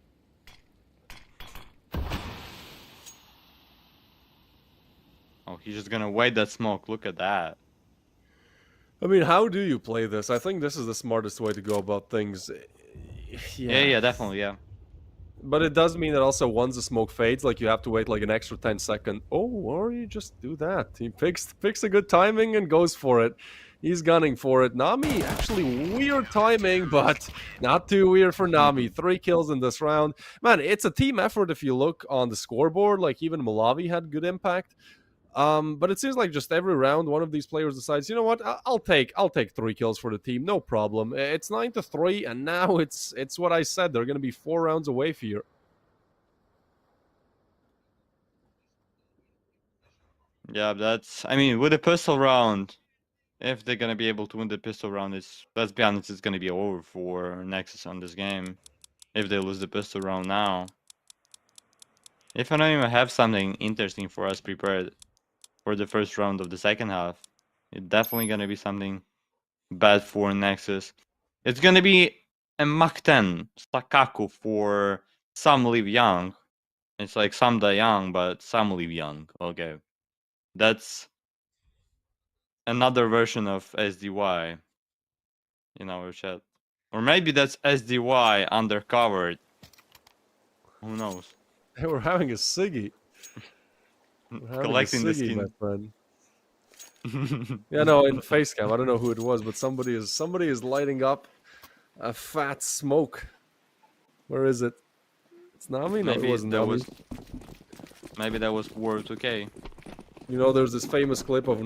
Oh, he's just gonna wait that smoke. Look at that. I mean, how do you play this? I think this is the smartest way to go about things. Yeah, definitely, yeah. But it does mean that also once the smoke fades, like you have to wait like an extra 10 seconds. Oh, or you just do that. He picks a good timing and goes for it. He's gunning for it. Nami, actually weird timing, but not too weird for Nami. 3 kills in this round. Man, it's a team effort if you look on the scoreboard. Like even Malawi had good impact. But it seems like just every round, one of these players decides, you know what, I'll take 3 kills for the team, no problem. It's 9-3, and now it's what I said. They're going to be 4 rounds away for you. Yeah, that's. I mean, with the pistol round, if they're gonna be able to win the pistol round, let's be honest, it's gonna be over for Nexus on this game. If they lose the pistol round now, if I don't even have something interesting for us prepared for the first round of the second half, it's definitely gonna be something bad for Nexus. It's gonna be a Mach 10 Sakaku for Some Live Young. It's like Some Die Young, but Some Live Young. Okay, that's another version of SDY in our chat, or maybe that's SDY undercovered. Who knows? Hey, we're having a Siggy. Collecting the skin. My friend. Yeah, no, in face cam. I don't know who it was, but somebody is lighting up a fat smoke. Where is it? It's Nami? No, Maybe it wasn't Nami. Maybe that was World 2K. You know, there's this famous clip of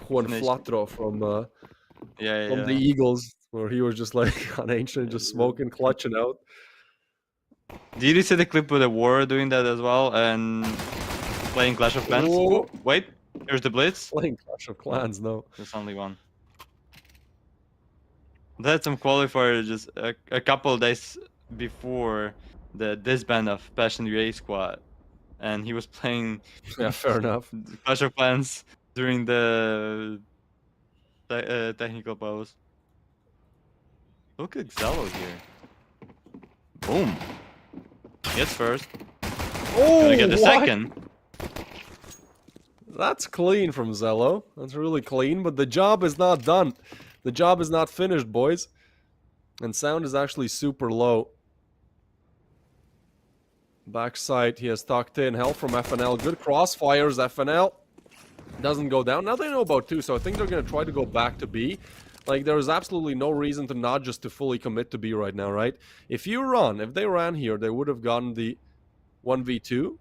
Juan Flatro from the Eagles, where he was just like on Ancient, just smoking, clutching out. Did you see the clip with the War doing that as well and playing Clash of Clans? Whoa. Wait, Here's the blitz. Playing Clash of Clans, no. There's only one. They had some qualifier just a couple of days before the disband of Passion UA squad, and he was playing Yeah, fair enough. Clash of Clans during the technical pause. Look at Xalo here. Boom. Gets first. Oh, Gonna get the what? second. That's clean from Zello. That's really clean, but the job is not done. The job is not finished, boys. And sound is actually super low. Backside, he has tucked in. Help from FNL. Good crossfires, FNL. Doesn't go down. Now they know about 2, so I think they're going to try to go back to B. Like, there is absolutely no reason to not just to fully commit to B right now, right? If they ran here, they would have gotten the 1v2.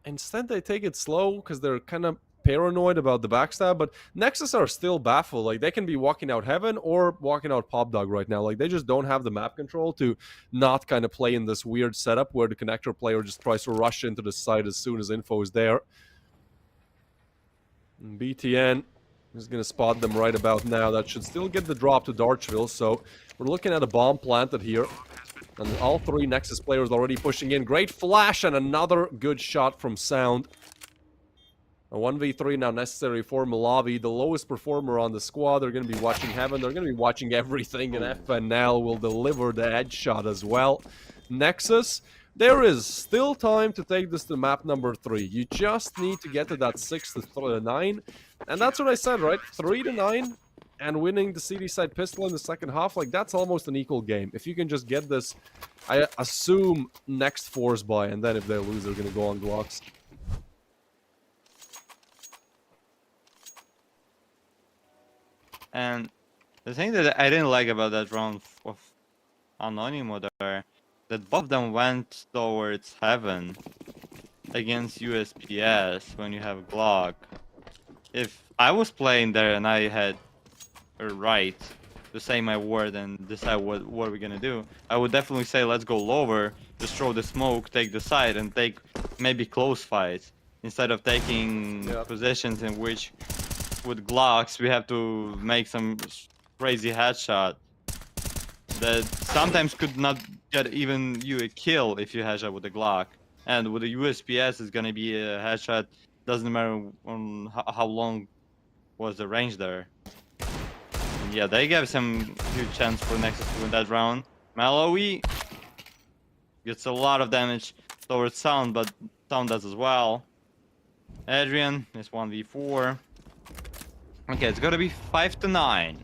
Instead, they take it slow because they're kind of paranoid about the backstab, but Nexus are still baffled. Like, they can be walking out Heaven or walking out Pop Dog right now. Like, they just don't have the map control to not kind of play in this weird setup where the connector player just tries to rush into the site as soon as info is there. And BTN is going to spot them right about now. That should still get the drop to Darchville, so we're looking at a bomb planted here. And all 3 Nexus players already pushing in. Great flash and another good shot from Sound. A 1v3 now necessary for Malavi, the lowest performer on the squad. They're going to be watching Heaven. They're going to be watching everything, and FNL will deliver the headshot as well. Nexus, there is still time to take this to map number 3. You just need to get to that 6-9. And that's what I said, right? 3-9 and winning the CD side pistol in the second half. Like, that's almost an equal game. If you can just get this, I assume next force buy, and then if they lose, they're going to go on Glocks. And the thing that I didn't like about that round of Anonymous there, that both of them went towards Heaven against USPS when you have Glock. If I was playing there and I had a right to say my word and decide what we're gonna do, I would definitely say let's go lower, just throw the smoke, take the side, and take maybe close fights instead of taking positions in which with Glocks we have to make some crazy headshot that sometimes could not get even you a kill if you headshot with a Glock. And with the USPS it's gonna be a headshot, doesn't matter on how long was the range there. And yeah, they gave some huge chance for Nexus to win that round. Malawi gets a lot of damage towards Sound, but Sound does as well. Adrian is 1v4. Okay, it's gotta be 5-9.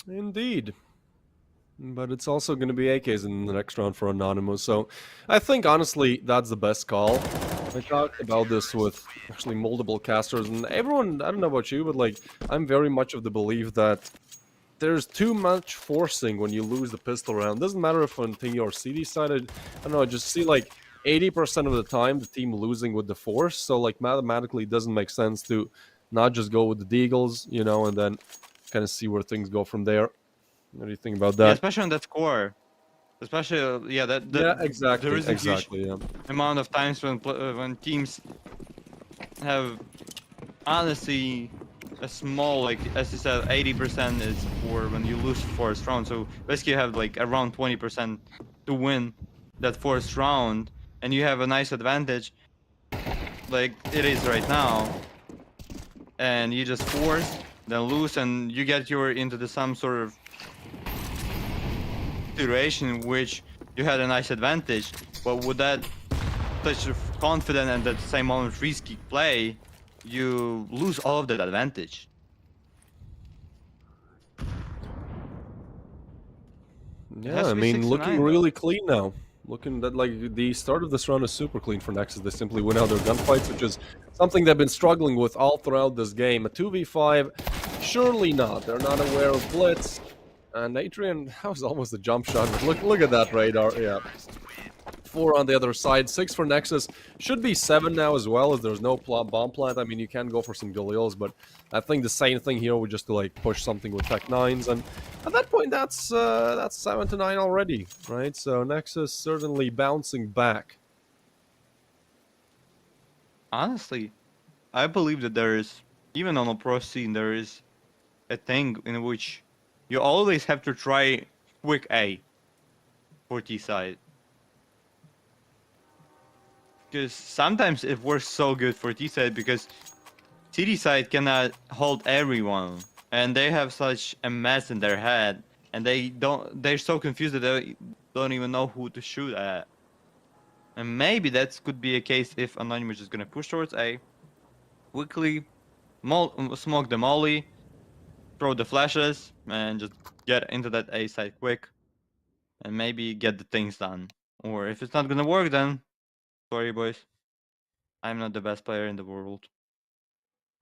Indeed. But it's also going to be AKs in the next round for Anonymous, so I think, honestly, that's the best call. I talked about this with actually multiple casters, and everyone, I don't know about you, but, like, I'm very much of the belief that there's too much forcing when you lose the pistol round. Doesn't matter if on team or CD side, I don't know, I just see, like, 80% of the time the team losing with the force, so, like, mathematically it doesn't make sense to not just go with the Deagles, you know, and then kind of see where things go from there. What do you think about that? Yeah, especially on that score. Especially, yeah, yeah, exactly, there is a exactly, huge yeah. amount of times when teams have, honestly, a small, like, as you said, 80% is for when you lose first round. So basically you have, like, around 20% to win that first round, and you have a nice advantage, like it is right now, and you just force, then lose, and you get into some sort of situation in which you had a nice advantage, but with that touch of confident and at the same moment risky play, you lose all of that advantage. Yeah, I mean, looking really clean now. Looking that, like, the start of this round is super clean for Nexus. They simply win out their gunfights, which is something they've been struggling with all throughout this game. A 2v5, surely not. They're not aware of Blitz. And Adrian, that was almost a jump shot. Look at that radar, yeah. 4 on the other side, 6 for Nexus. Should be 7 now as well, as there's no bomb plant. I mean, you can go for some Galils, but I think the same thing here would just to like push something with Tech 9s, and at that point that's 7 to 9 already, right? So Nexus certainly bouncing back. Honestly, I believe that there is, even on a pro scene, there is a thing in which you always have to try quick A for T side. Because sometimes it works so good for T side because TD side cannot hold everyone, and they have such a mess in their head, and they're so confused that they don't even know who to shoot at. And maybe that could be a case if Anonymous is gonna push towards A, quickly smoke the molly, throw the flashes, and just get into that A side quick, and maybe get the things done. Or if it's not gonna work, then sorry boys, I'm not the best player in the world,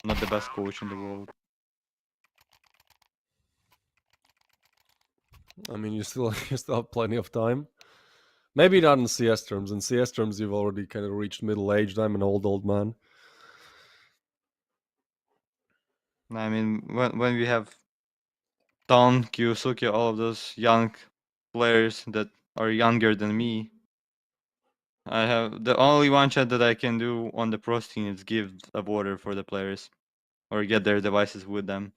not the best coach in the world. I mean, you still have plenty of time. Maybe not in CS terms. In CS terms, you've already kind of reached middle aged. I'm an old man. I mean, when we have Don, Kyosuke, all of those young players that are younger than me, I have the only one chat that I can do on the pro scene is give a water for the players, or get their devices with them.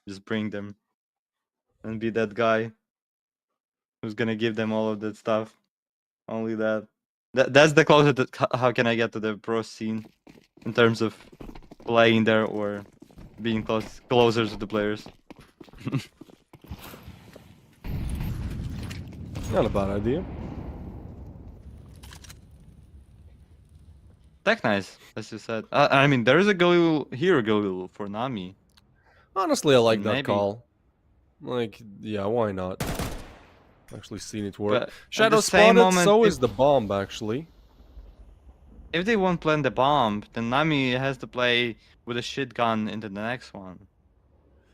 Just bring them, and be that guy who's gonna give them all of that stuff. Only that. That's the closest that how can I get to the pro scene in terms of playing there or being closer to the players. Not a bad idea. Tech nice, as you said. I mean, there is a Galil here, Galil for Nami. Honestly, I like that Maybe. call. Like, yeah, why not? Actually seen it work. But Shadow at the same spotted, moment, so if- is the bomb, actually. If they won't plant the bomb, then Nami has to play with a shit gun into the next one.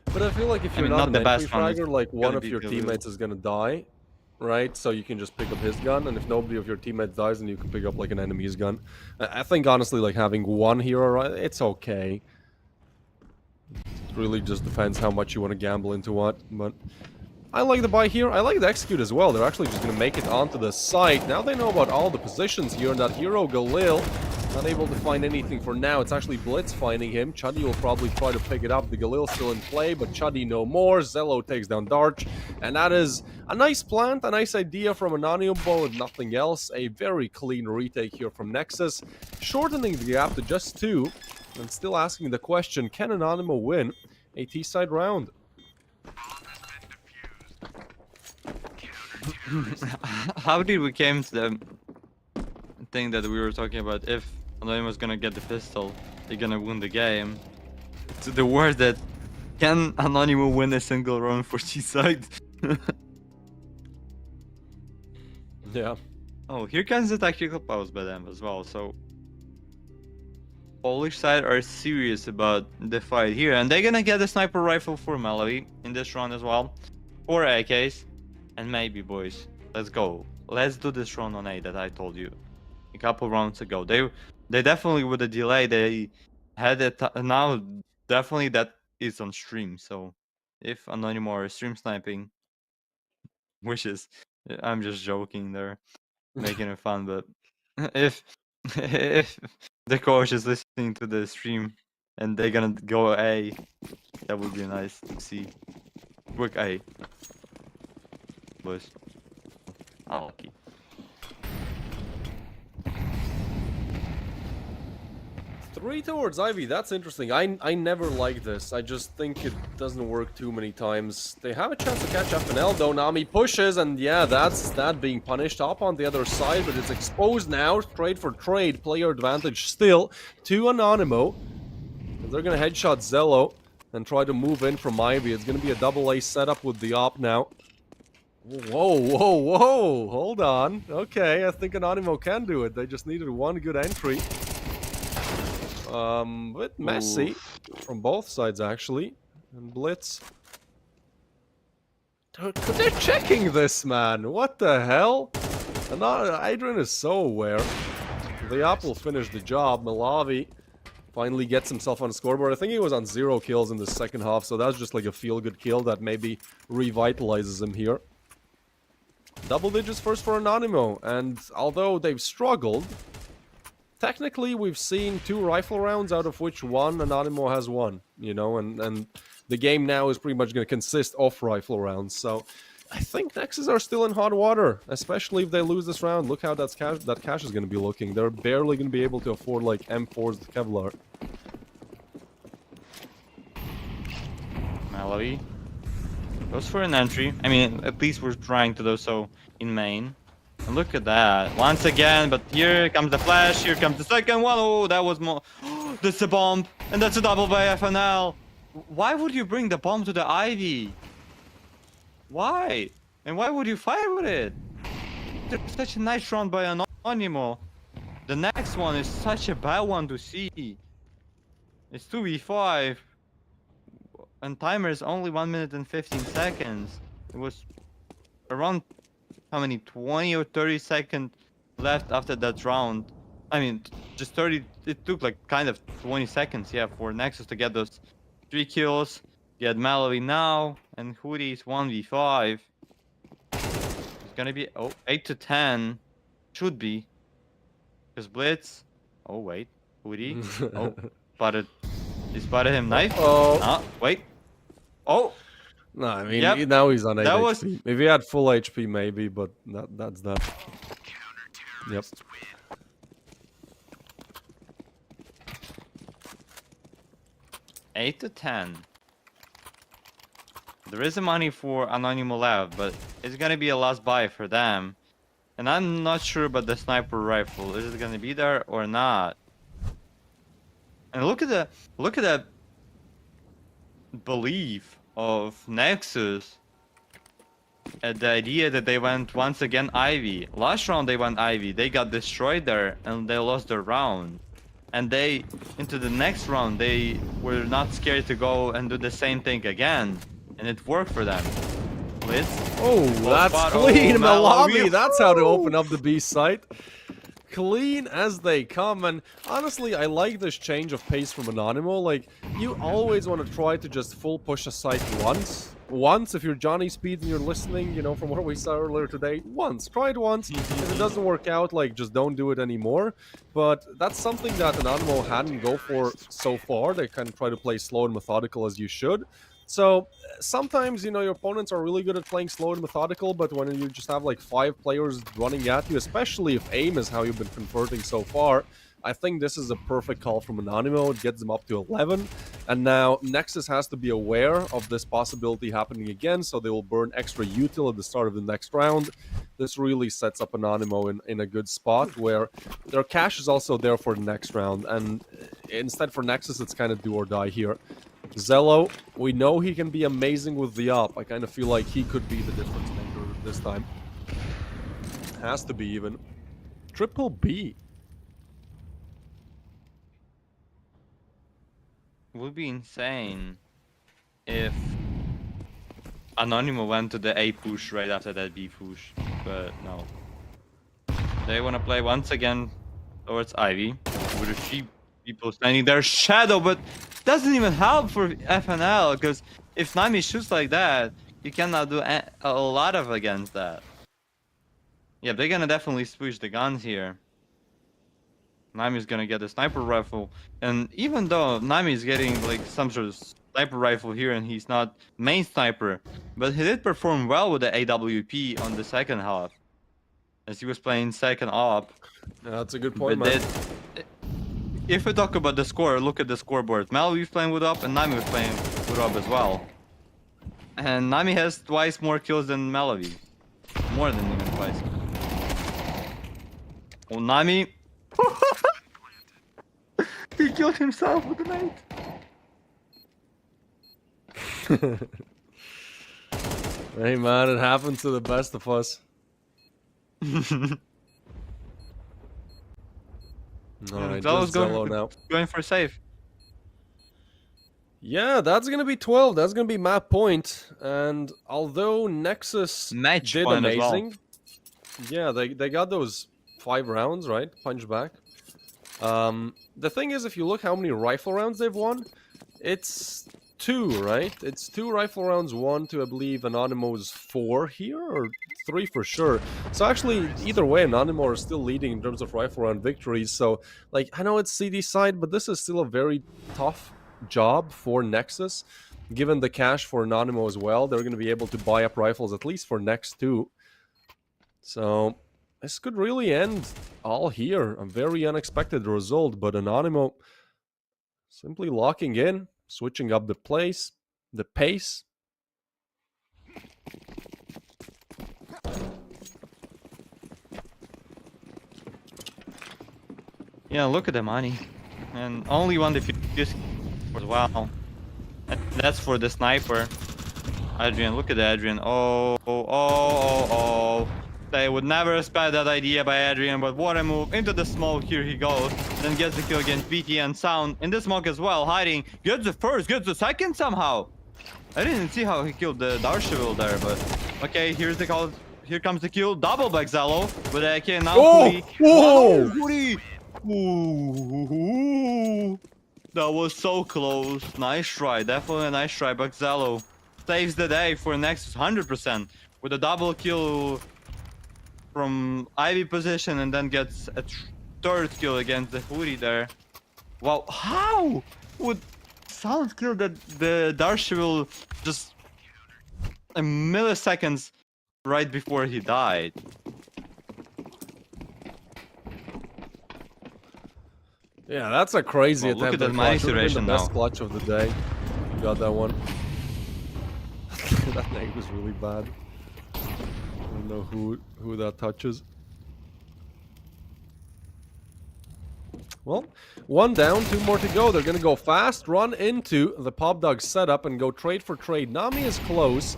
But I feel like if I you're mean, not not an the entry best one, it's fragger, like one gonna of be your Galil. teammates is gonna die, right? So you can just pick up his gun, and if nobody of your teammates dies, then you can pick up like an enemy's gun. I think honestly, like having one hero, right, it's okay. It really just depends how much you want to gamble into what, but I like the buy here. I like the execute as well. They're actually just going to make it onto the site. Now they know about all the positions here, and that hero Galil not able to find anything for now. It's actually Blitz finding him. Chuddy will probably try to pick it up. The Galil still in play, but Chuddy no more. Zello takes down Darch, and that is a nice plant, a nice idea from Anonymous, if nothing else. A very clean retake here from Nexus, shortening the gap to just 2, and still asking the question, can Anonymous win a T-side round? How did we came to the thing that we were talking about? If Anonymous gonna get the pistol, they're gonna win the game. To the word that, can Anonymous win a single round for T-side? Yeah. Oh, here comes the tactical pause by them as well. So Polish side are serious about the fight here, and they're gonna get a sniper rifle for Melody in this round as well, 4 AKs, and maybe boys, let's go. Let's do this round on A that I told you a couple rounds ago. They definitely with the delay they had it now. Definitely that is on stream. So if Anonymous is stream sniping, which is, I'm just joking there, making it fun, but if the coach is listening to the stream and they're gonna go A, that would be nice to see. Quick A, boys. Unlucky. 3 towards Ivy, that's interesting. I never like this. I just think it doesn't work too many times. They have a chance to catch FNL though. Nami pushes, and yeah, that's that being punished up on the other side, but it's exposed now. Trade for trade. Player advantage still to Anonymous. They're gonna headshot Zello and try to move in from Ivy. It's gonna be a double A setup with the op now. Whoa, whoa, whoa! Hold on. Okay, I think Anonymous can do it. They just needed one good entry. Bit messy from both sides actually. And Blitz. They're checking this, man. What the hell? And Adrian is so aware. The up will finish the job. Malavi finally gets himself on the scoreboard. I think he was on 0 kills in the second half, so that's just like a feel-good kill that maybe revitalizes him here. Double digits first for Anonimo, and although they've struggled, technically we've seen 2 rifle rounds, out of which 1 Anonimo has won, you know, and the game now is pretty much going to consist of rifle rounds, so I think Nexus are still in hot water, especially if they lose this round. Look how that cash is going to be looking. They're barely going to be able to afford like M4s with Kevlar. Malawi goes for an entry. I mean, at least we're trying to do so in main. And look at that. Once again, but here comes the flash. Here comes the second one. Oh, that was more. That's a bomb. And that's a double by FNL. Why would you bring the bomb to the Ivy? Why? And why would you fire with it? It's such a nice round by Anonimo. The next one is such a bad one to see. It's 2v5. And timer is only 1 minute and 15 seconds. It was around, how many, 20 or 30 seconds left after that round. I mean, just 30, it took like kind of 20 seconds, yeah, for Nexus to get those 3 kills. Get Malawi now, and Hoodie's 1v5. It's gonna be 8 to 10. Should be. Because Blitz. Oh wait, Hoodie. Oh, spotted. He spotted him knife. Oh, wait. Oh. no, I mean Yep. now he's on 8 That HP. was- If he had full HP, maybe, but that's that. Yep. Eight to 10. There is a money for Anonymous left, but it's gonna be a last buy for them. And I'm not sure about the sniper rifle. Is it gonna be there or not? And look at the belief of Nexus at the idea that they went once again Ivy. Last round they went Ivy. They got destroyed there and they lost their round. And they, into the next round, they were not scared to go and do the same thing again. And it worked for them. Blitz. Oh, that's spot. clean, Oh, Malawi. Malawi. That's how to open up the B site. Clean as they come, and honestly, I like this change of pace from Anonimo. Like, you always want to try to just full push a site once, if you're Johnny Speed and you're listening, you know, from what we saw earlier today, try it once. If it doesn't work out, like, just don't do it anymore. But that's something that Anonimo hadn't go for so far. They kind of try to play slow and methodical as you should. So sometimes, you know, your opponents are really good at playing slow and methodical, but when you just have like 5 players running at you, especially if aim is how you've been converting so far, I think this is a perfect call from Anonimo. It gets them up to 11, and now Nexus has to be aware of this possibility happening again, so they will burn extra util at the start of the next round. This really sets up Anonimo in a good spot, where their cash is also there for the next round, and instead for Nexus, it's kind of do or die here. Zello, we know he can be amazing with the up. I kind of feel like he could be the difference maker this time. Has to be even. Triple B. Would be insane if Anonymous went to the A push right after that B push, but no. They want to play once again towards Ivy with a few people standing there. Shadow, but doesn't even help for FNL, because if Nami shoots like that, you cannot do a lot of against that. Yeah, they're gonna definitely switch the guns here. Nami's gonna get a sniper rifle, and even though Nami's getting like some sort of sniper rifle here and he's not main sniper, but he did perform well with the AWP on the second half, as he was playing second op. That's a good point, But man. if we talk about the score, look at the scoreboard. Malawi was playing with op and Nami was playing with op as well. And Nami has twice more kills than Malawi. More than even twice. Oh, Nami. He killed himself with the knife. Hey man, it happens to the best of us. Alright, Zello's just Zello now. going for a save. Yeah, that's gonna be 12. That's gonna be map point. And although Nexus Match did point as well. amazing, Yeah, they got those 5 rounds, right? Punch back. The thing is, if you look how many rifle rounds they've won, it's 2, right? It's 2 rifle rounds won to, I believe, Anonymous 4 here, or 3 for sure. So actually, either way, Anonymous are still leading in terms of rifle round victories. So, like, I know it's CD side, but this is still a very tough job for Nexus. Given the cash for Anonymous as well, they're going to be able to buy up rifles at least for next 2. So this could really end all here. A very unexpected result, but Anonymous simply locking in, switching up the pace. Yeah, look at the money. And only one defuse as well. And that's for the sniper. Adrian, look at Adrian. Oh. They would never expect that idea by Adrian, but what a move. Into the smoke, here he goes. Then gets the kill against BT and Sound. In the smoke as well, hiding. Gets the first, gets the second somehow. I didn't see how he killed the Darsheville there, but... Okay, here's the call. Here comes the kill. Double back Zalo. But I can now Hootie. Whoa! Hootie! Ooh. That was so close. Nice try. Definitely a nice try. But Zalo saves the day for Nexus 100% with a double kill from Ivy position and then gets a third kill against the Hootie there. Wow, how would Sound kill the Darsheville just a milliseconds right before he died? Yeah, that's a crazy Well, attempt. look at that money situation the best now. clutch of the day. You got that one. That name was really bad. I don't know who that touches. Well, 1 down, 2 more to go. They're going to go fast, run into the Pop Dog setup and go trade for trade. Nami is close.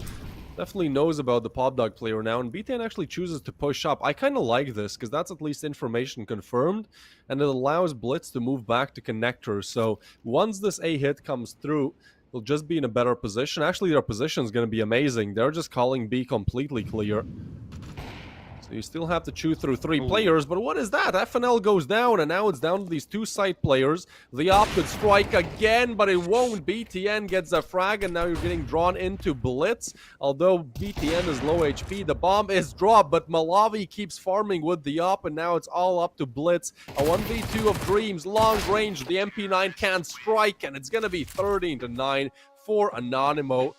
Definitely knows about the Pop Dog player now, and B10 actually chooses to push up. I kind of like this, because that's at least information confirmed, and it allows Blitz to move back to connector. So once this A hit comes through, they'll just be in a better position. Actually, their position is going to be amazing. They're just calling B completely clear. So you still have to chew through 3 players, but what is that? FNL goes down, and now it's down to these 2 side players. The op could strike again, but it won't. BTN gets a frag, and now you're getting drawn into Blitz. Although BTN is low HP, the bomb is dropped, but Malavi keeps farming with the op, and now it's all up to Blitz. A 1v2 of Dreams, long range. The MP9 can't strike, and it's gonna be 13-9 for Anonymous.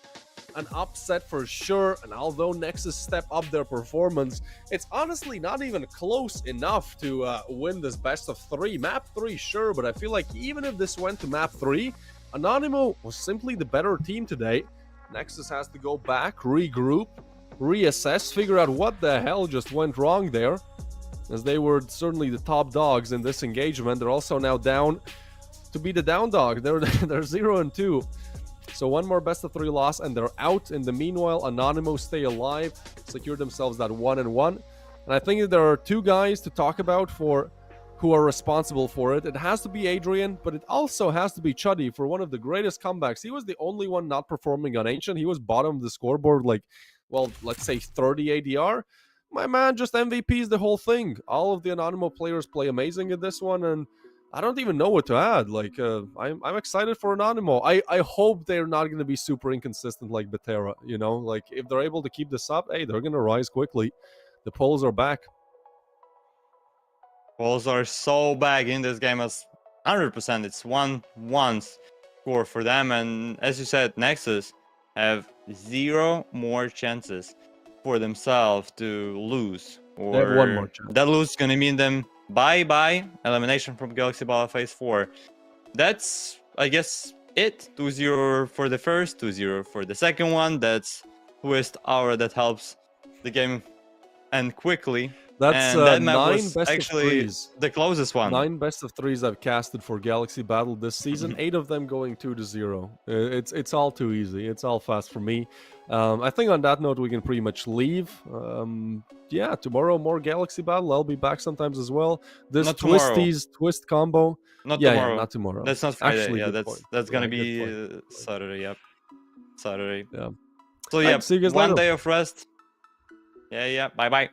An upset for sure, and although Nexus step up their performance, it's honestly not even close enough to win this best of 3. Map 3, sure, but I feel like even if this went to map 3, Anonymous was simply the better team today. Nexus has to go back, regroup, reassess, figure out what the hell just went wrong there, as they were certainly the top dogs in this engagement. They're also now down to be the down dog. They're 0-2. So 1 more best of 3 loss and they're out. In the meanwhile, Anonymous stay alive, secure themselves that 1-1. And I think that there are 2 guys to talk about who are responsible for it. It has to be Adrian, but it also has to be Chuddy for one of the greatest comebacks. He was the only one not performing on Ancient. He was bottom of the scoreboard, like, well, let's say 30 ADR. My man just MVPs the whole thing. All of the Anonymous players play amazing in this one, and I don't even know what to add. Like, I'm excited for Anonymous. I hope they're not going to be super inconsistent like Betera, you know? Like, if they're able to keep this up, hey, they're going to rise quickly. The polls are back. Polls are so back in this game as 100%. It's 1-1 score for them. And as you said, Nexus have 0 more chances for themselves to lose. Or They have 1 more chance. That lose is going to mean them bye-bye elimination from Galaxy Ball Phase 4. That's, I guess, it. 2-0 for the first, 2-0 for the second one. That's twist hour that helps the game end quickly. That's and that map 9 was best actually of 3s. The closest one. 9 best of 3s I've casted for Galaxy Battle this season. 8 of them going 2-0. It's all too easy. It's all fast for me. I think on that note we can pretty much leave. Yeah, tomorrow more Galaxy Battle. I'll be back sometimes as well. This Not tomorrow. Twist combo. Not yeah, tomorrow. Yeah, not tomorrow. That's not Friday. Actually, yeah, good point. that's gonna Yeah, be good point. Saturday. Yep, Saturday. Yeah. So yeah, See you guys 1 later. day of rest. Yeah. Bye bye.